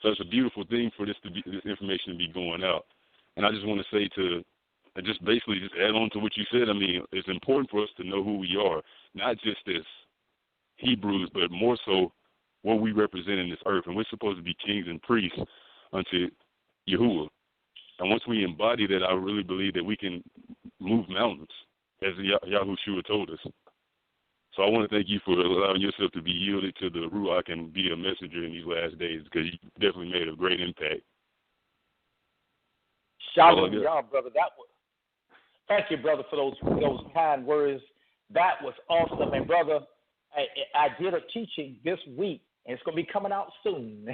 So it's a beautiful thing for this information to be going out. And I just want to say just basically add on to what you said. I mean, it's important for us to know who we are, not just as Hebrews, but more so what we represent in this earth. And we're supposed to be kings and priests unto Yahuwah. And once we embody that, I really believe that we can move mountains, as Yahushua told us. So I want to thank you for allowing yourself to be yielded to the Ruach and be a messenger in these last days, because you definitely made a great impact. Shalom, y'all, brother. Thank you, brother, for those kind words. That was awesome. And, brother, I did a teaching this week, and it's going to be coming out soon,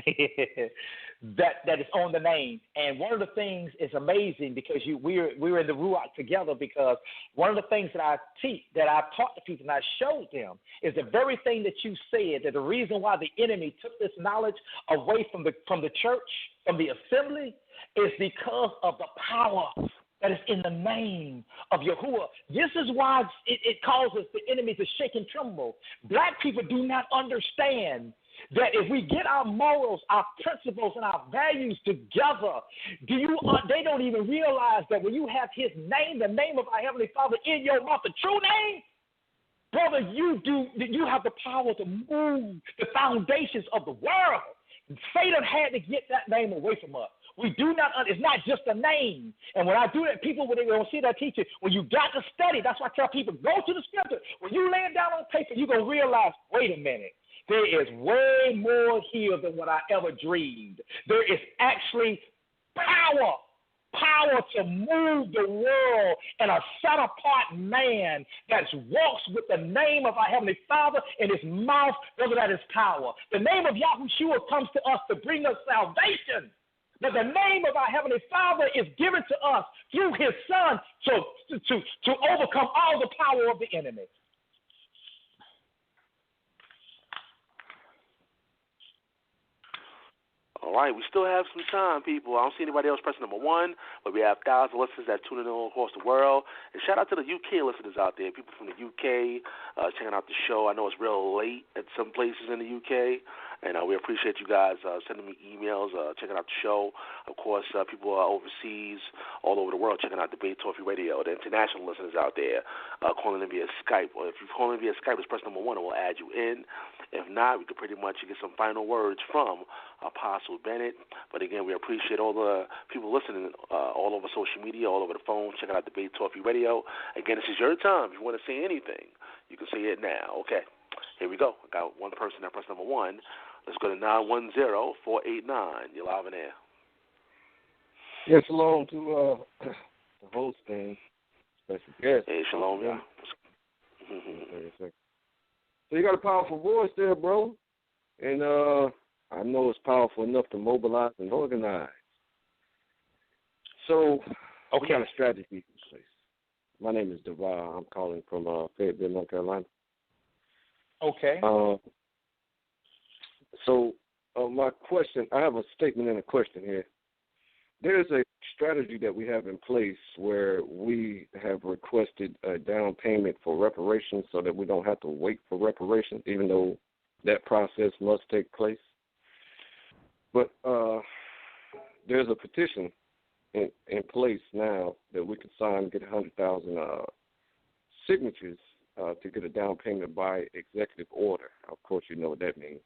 that is on the name. And one of the things is amazing, because we're in the Ruach together, because one of the things that I teach, that I taught to people and I showed them, is the very thing that you said, that the reason why the enemy took this knowledge away from the church, from the assembly, is because of the power that is in the name of Yahuwah. This is why it causes the enemy to shake and tremble. Black people do not understand that if we get our morals, our principles, and our values together, they don't even realize that when you have his name, the name of our Heavenly Father in your mouth, the true name, brother, you have the power to move the foundations of the world. Satan had to get that name away from us. We do not, it's not just a name. And when I do that, people, when they don't see that teaching, when you got to study, that's why I tell people, go to the scripture. When you lay it down on paper, you're going to realize, wait a minute, there is way more here than what I ever dreamed. There is actually power to move the world, and a set-apart man that walks with the name of our Heavenly Father in his mouth, brother, that is power. The name of Yahushua comes to us to bring us salvation. But the name of our Heavenly Father is given to us through his Son to overcome all the power of the enemy. All right, we still have some time, people. I don't see anybody else pressing number 1, but we have thousands of listeners that tune in all across the world. And shout out to the UK listeners out there, people from the UK checking out the show. I know it's real late at some places in the UK, and we appreciate you guys sending me emails, checking out the show. Of course, people overseas, all over the world, checking out Debate Talk Radio. The international listeners out there calling in via Skype. Or if you're calling via Skype, just press number 1 and we'll add you in. If not, we could pretty much get some final words from Apostle Bennett. But again, we appreciate all the people listening all over social media, all over the phone, checking out Debate Talk Radio. Again, this is your time. If you want to say anything, you can say it now. Okay, here we go. I got one person that pressed number 1. Let's go to 910-489. You're live in air. Yes, shalom to the host and special guest. Hey, shalom, yeah. So you got a powerful voice there, bro. And I know it's powerful enough to mobilize and organize. So we got a strategy in place. My name is Devar. I'm calling from Fayetteville, North Carolina. Okay. So my question, I have a statement and a question here. There's a strategy that we have in place where we have requested a down payment for reparations so that we don't have to wait for reparations, even though that process must take place. But there's a petition in place now that we can sign and get 100,000 signatures to get a down payment by executive order. Of course, you know what that means.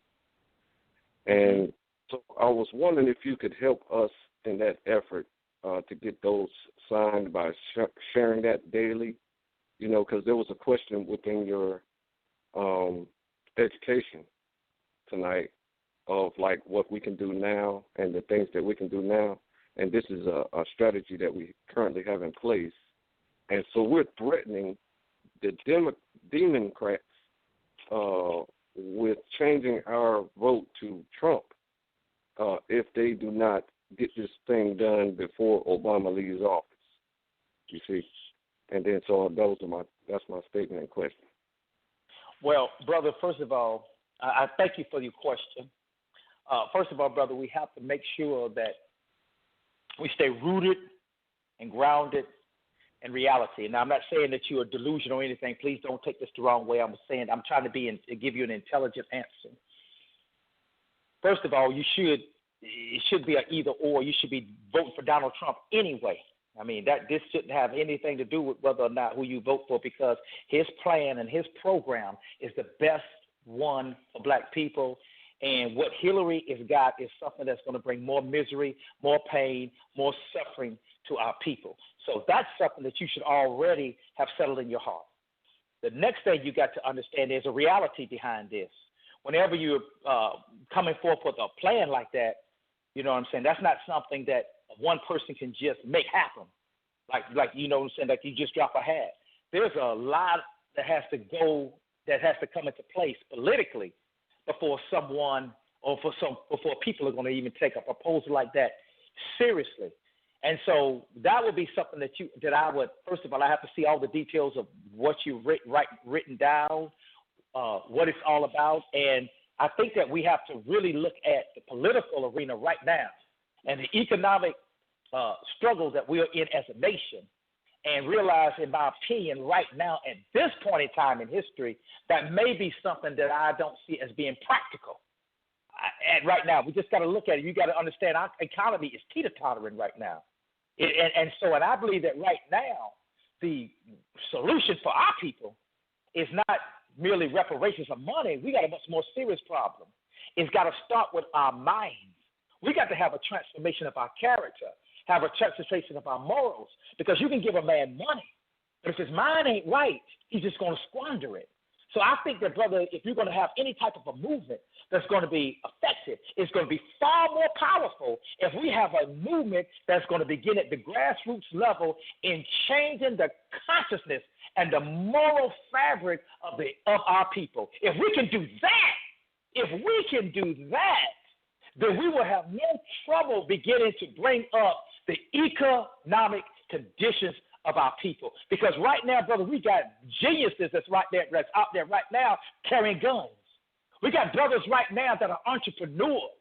And so I was wondering if you could help us in that effort to get those signed by sharing that daily, you know, because there was a question within your education tonight of, like, what we can do now and the things that we can do now. And this is a strategy that we currently have in place. And so we're threatening the Democrats with changing our vote to Trump if they do not get this thing done before Obama leaves office. You see? And then so that's my statement and question. Well, brother, first of all, I thank you for your question. First of all, brother, we have to make sure that we stay rooted and grounded in reality. Now, I'm not saying that you are delusional or anything. Please don't take this the wrong way. I'm saying I'm trying to give you an intelligent answer. First of all, it should be an either or. You should be voting for Donald Trump anyway. I mean, this shouldn't have anything to do with whether or not who you vote for, because his plan and his program is the best one for black people. And what Hillary has got is something that's going to bring more misery, more pain, more suffering to our people. So that's something that you should already have settled in your heart. The next thing you got to understand, there's a reality behind this. Whenever you're coming forth with a plan like that, you know what I'm saying, that's not something that one person can just make happen. Like you know what I'm saying, like you just drop a hat. There's a lot that has to come into place politically before someone or before people are going to even take a proposal like that seriously. And so that would be something that I would, first of all, I have to see all the details of what you've written down, what it's all about. And I think that we have to really look at the political arena right now and the economic struggle that we are in as a nation, and realize, in my opinion, right now at this point in time in history, that may be something that I don't see as being practical. And right now, we just got to look at it. You got to understand our economy is teeter-tottering right now. And I believe that right now, the solution for our people is not merely reparations of money. We got a much more serious problem. It's got to start with our minds. We got to have a transformation of our character, have a transformation of our morals, because you can give a man money, but if his mind ain't right, he's just going to squander it. So I think that, brother, if you're going to have any type of a movement that's going to be effective, it's going to be far more powerful if we have a movement that's going to begin at the grassroots level in changing the consciousness and the moral fabric of our people. If we can do that, then we will have no trouble beginning to bring up the economic conditions of our people. Because right now, brother, we got geniuses that's out there right now carrying guns. We got brothers right now that are entrepreneurs.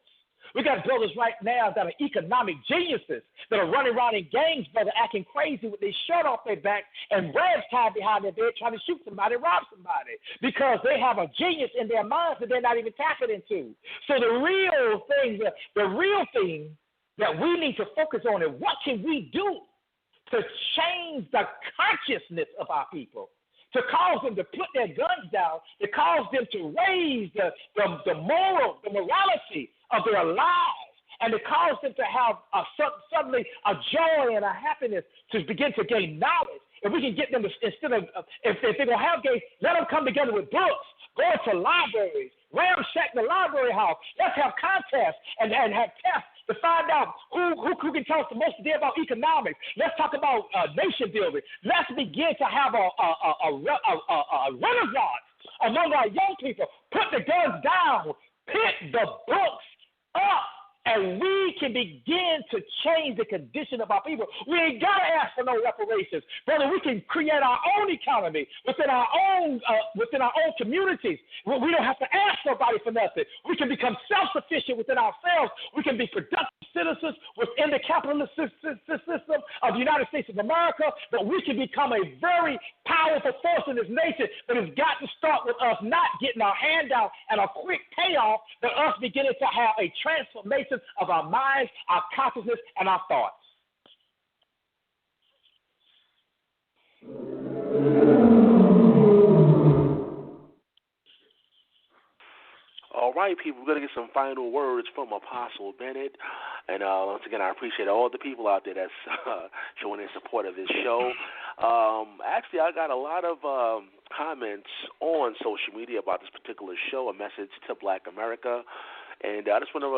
We got brothers right now that are economic geniuses that are running around in gangs, brother, acting crazy with their shirt off their back and rags tied behind their bed trying to shoot somebody, rob somebody, because they have a genius in their minds that they're not even tapping into. So the real thing that we need to focus on is what can we do to change the consciousness of our people, to cause them to put their guns down, to cause them to raise the morality of their lives, and to cause them to have suddenly a joy and a happiness to begin to gain knowledge. If we can get them to, instead of, if they're going to have games, let them come together with books, go to libraries, ramshack the library house. Let's have contests and have tests to find out who can tell us the most today about economics. Let's talk about nation building. Let's begin to have a renaissance among our young people. Put the guns down, pick the books up, and we can begin to change the condition of our people. We ain't got to ask for no reparations. Brother, we can create our own economy within our own communities. We don't have to ask nobody for nothing. We can become self-sufficient within ourselves. We can be productive citizens within the capitalist system of the United States of America, but we can become a very powerful force in this nation. But it's got to start with us not getting our handout and a quick payoff, but us beginning to have a transformation of our minds, our consciousness, and our thoughts. All right, people, we're going to get some final words from Apostle Bennett. And once again, I appreciate all the people out there that's showing their support of this show. Actually, I got a lot of comments on social media about this particular show, a message to Black America. And I just want to,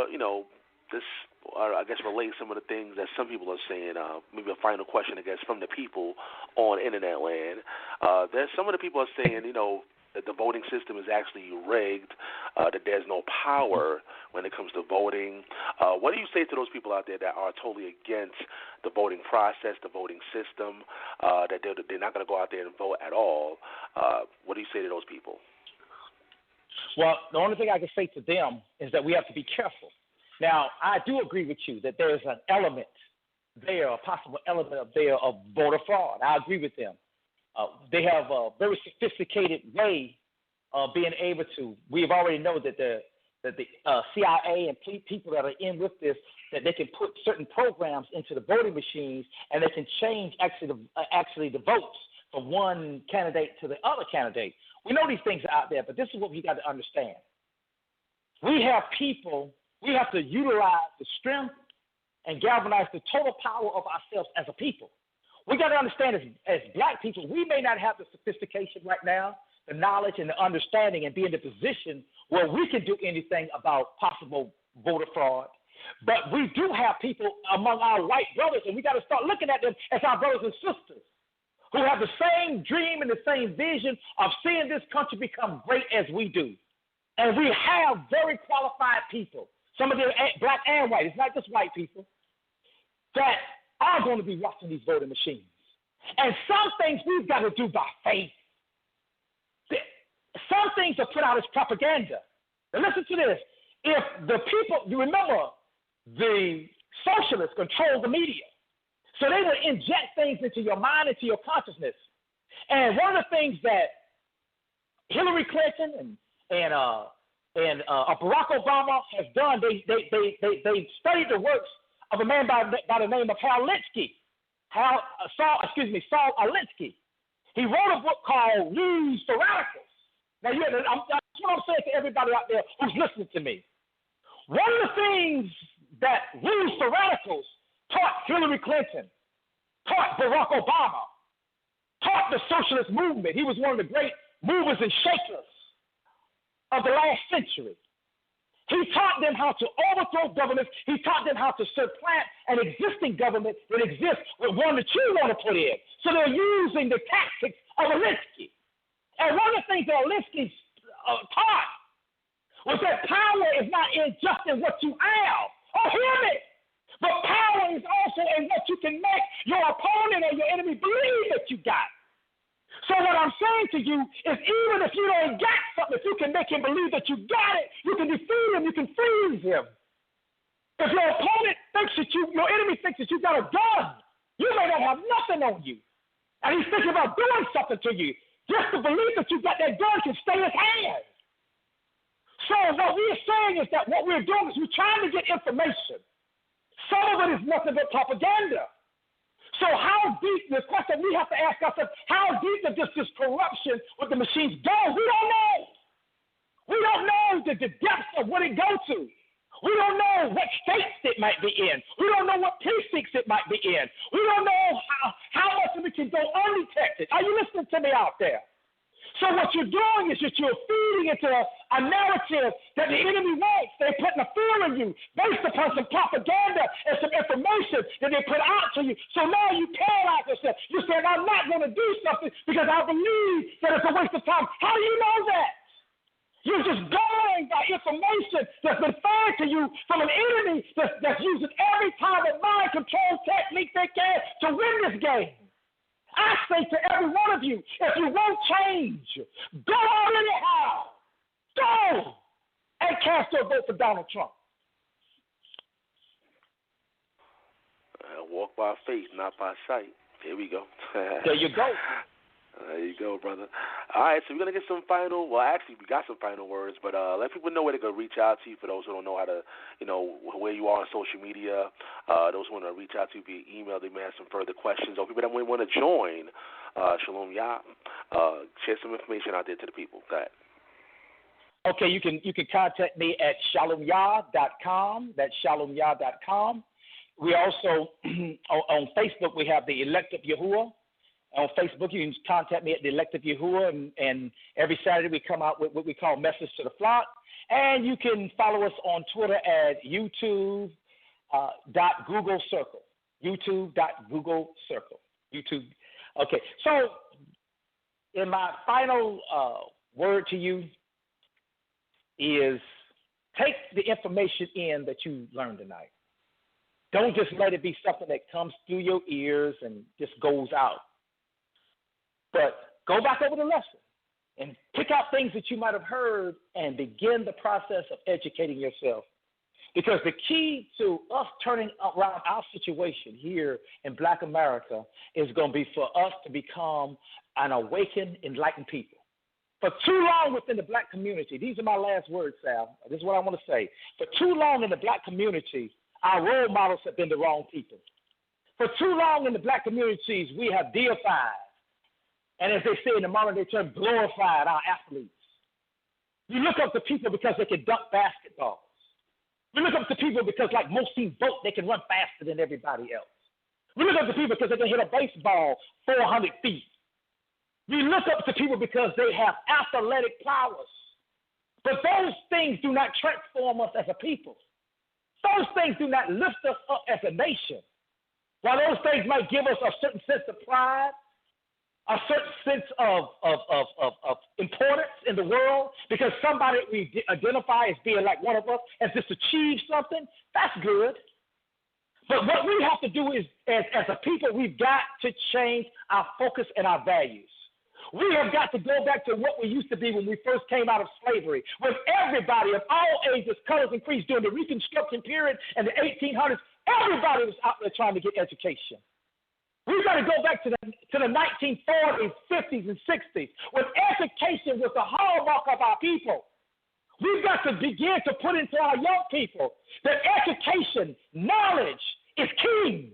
I guess, relate some of the things that some people are saying. Maybe a final question, I guess, from the people on Internet land. There's some of the people are saying, that the voting system is actually rigged, that there's no power when it comes to voting. What do you say to those people out there that are totally against the voting process, the voting system, that they're not going to go out there and vote at all? What do you say to those people? Well, the only thing I can say to them is that we have to be careful. Now, I do agree with you that there's an element there, a possible element there of voter fraud. I agree with them. They have a very sophisticated way of being able to. We've already know that the CIA and people that are in with this, that they can put certain programs into the voting machines, and they can change actually the votes from one candidate to the other candidate. We know these things are out there, but this is what we got to understand. We have people. We have to utilize the strength and galvanize the total power of ourselves as a people. We got to understand as Black people, we may not have the sophistication right now, the knowledge and the understanding, and be in the position where we can do anything about possible voter fraud. But we do have people among our white brothers, and we got to start looking at them as our brothers and sisters who have the same dream and the same vision of seeing this country become great as we do. And we have very qualified people, some of them Black and white, it's not just white people, that are going to be watching these voting machines. And some things we've got to do by faith. Some things are put out as propaganda. Now listen to this. If the people, you remember, the socialists control the media. So they will inject things into your mind, into your consciousness. And one of the things that Hillary Clinton and Barack Obama has done, they studied the works of a man by the name of Saul Alinsky. He wrote a book called Lose the Radicals. Now, that's what I'm saying to everybody out there who's listening to me. One of the things that Lose the Radicals taught Hillary Clinton, taught Barack Obama, taught the socialist movement. He was one of the great movers and shakers of the last century. He taught them how to overthrow governments. He taught them how to supplant an existing government that exists with one that you want to put in. So they're using the tactics of Alinsky. And one of the things that Alinsky taught was that power is not just in what you have. Oh, hear me. But power is also in what you can make your opponent or your enemy believe that you got. So what I'm saying to you is even if you don't got something, if you can make him believe that you got it, you can defeat him, you can freeze him. If your opponent thinks that your enemy thinks that you got a gun, you may not have nothing on you. And he's thinking about doing something to you. Just to believe that you got that gun can stay in his hand. So what we're saying is that what we're doing is we're trying to get information. Some of it is nothing but propaganda. So how deep, the question we have to ask ourselves, how deep does this corruption with the machines go? We don't know. We don't know the depths of what it goes to. We don't know what states it might be in. We don't know what precincts it might be in. We don't know how much of it can go undetected. Are you listening to me out there? So what you're doing is that you're feeding into a narrative that the enemy wants. They're putting a fear in you based upon some propaganda and some information that they put out to you. So now you paralyze yourself. You say, I'm not going to do something because I believe that it's a waste of time. How do you know that? You're just going by information that's been fed to you from an enemy that's using every type of mind control technique they can to win this game. I say to every one of you, if you won't change, go on anyhow. Go and cast your vote for Donald Trump. Walk by faith, not by sight. Here we go. There you go. There you go, brother. All right, so we're going to get some final, well, actually, we got some final words, but let people know where they can reach out to you for those who don't know how to, where you are on social media, those who want to reach out to you via email, they may have some further questions, or people that may want to join Shalom Yah, share some information out there to the people. Go ahead. Okay, you can contact me at shalomyah.com. That's shalomyah.com. We also, on Facebook, we have the Elect of Yahuwah. On Facebook, you can contact me at the Elect of Yahuwah, and every Saturday we come out with what we call Message to the Flock. And you can follow us on Twitter at YouTube.Google Circle. YouTube.Google Circle. YouTube. Okay, so in my final word to you is take the information in that you learned tonight. Don't just let it be something that comes through your ears and just goes out. But go back over the lesson and pick out things that you might have heard and begin the process of educating yourself. Because the key to us turning around our situation here in Black America is going to be for us to become an awakened, enlightened people. For too long within the Black community, these are my last words, Sal. This is what I want to say. For too long in the Black community, our role models have been the wrong people. For too long in the Black communities, we have deified, and as they say in the modern day term, glorified our athletes. You look up to people because they can dunk basketballs. We look up to people because, like most teams vote, they can run faster than everybody else. We look up to people because they can hit a baseball 400 feet. We look up to people because they have athletic prowess. But those things do not transform us as a people. Those things do not lift us up as a nation. While those things might give us a certain sense of pride, a certain sense of importance in the world, because somebody we identify as being like one of us has just achieved something, that's good. But what we have to do is, as a people, we've got to change our focus and our values. We have got to go back to what we used to be when we first came out of slavery, when everybody of all ages, colors, and creeds during the Reconstruction period and the 1800s, everybody was out there trying to get education. We've got to go back to the 1940s, 50s, and 60s, when education was the hallmark of our people. We've got to begin to put into our young people that education, knowledge is king.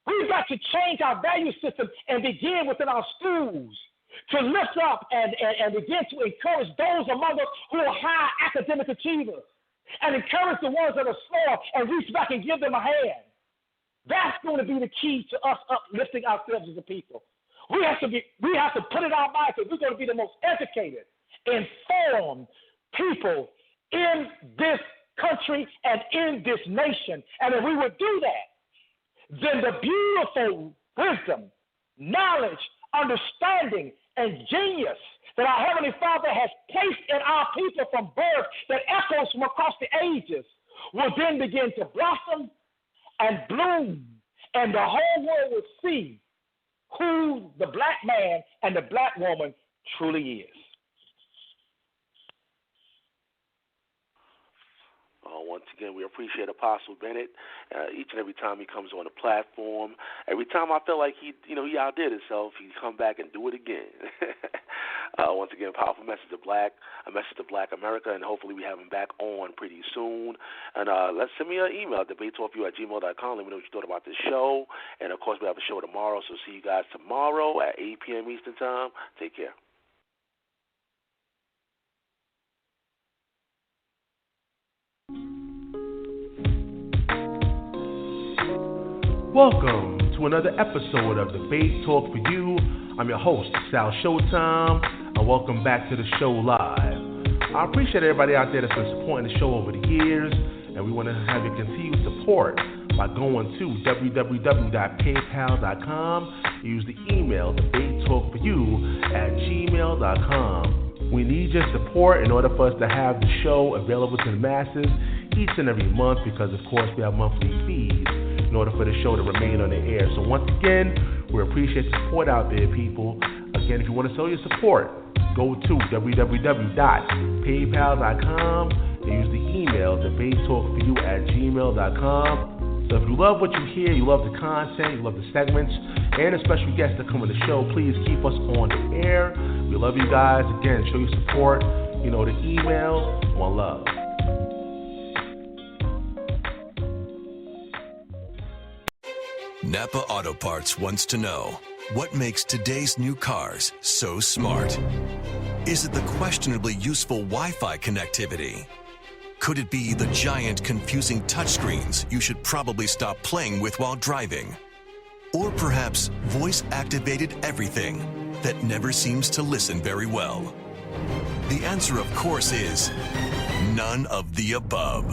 We've got to change our value system and begin within our schools to lift up and begin to encourage those among us who are high academic achievers and encourage the ones that are slower and reach back and give them a hand. That's going to be the key to us uplifting ourselves as a people. We have to put in our minds that we're going to be the most educated, informed people in this country and in this nation. And if we would do that, then the beautiful wisdom, knowledge, understanding, and genius that our Heavenly Father has placed in our people from birth that echoes from across the ages will then begin to blossom and bloom, and the whole world will see who the Black man and the Black woman truly is. Once again, we appreciate Apostle Bennett each and every time he comes on the platform. Every time I feel like he outdid himself, he come back and do it again. Once again, powerful message to Black America, and hopefully we have him back on pretty soon. And let's send me an email at debatetalkview@gmail.com. Let me know what you thought about this show. And, of course, we have a show tomorrow, so see you guys tomorrow at 8 p.m. Eastern Time. Take care. Welcome to another episode of Debate Talk for You. I'm your host, Sal Showtime, and welcome back to the show live. I appreciate everybody out there that's been supporting the show over the years, and we want to have your continued support by going to www.paypal.com. Use the email debatetalkforyou@gmail.com. We need your support in order for us to have the show available to the masses each and every month, because of course we have monthly fees in order for the show to remain on the air. So once again, we appreciate the support out there, people. Again, if you want to show your support, go to www.paypal.com and use the email debatetalkforyou@gmail.com. So if you love what you hear, you love the content, you love the segments, and the special guests that come on the show, please keep us on the air. We love you guys. Again, show your support. You know the email. One love. Napa Auto Parts wants to know, what makes today's new cars so smart? Is it the questionably useful Wi-Fi connectivity? Could it be the giant, confusing touchscreens you should probably stop playing with while driving? Or perhaps voice-activated everything that never seems to listen very well? The answer, of course, is none of the above.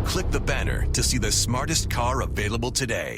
Click the banner to see the smartest car available today.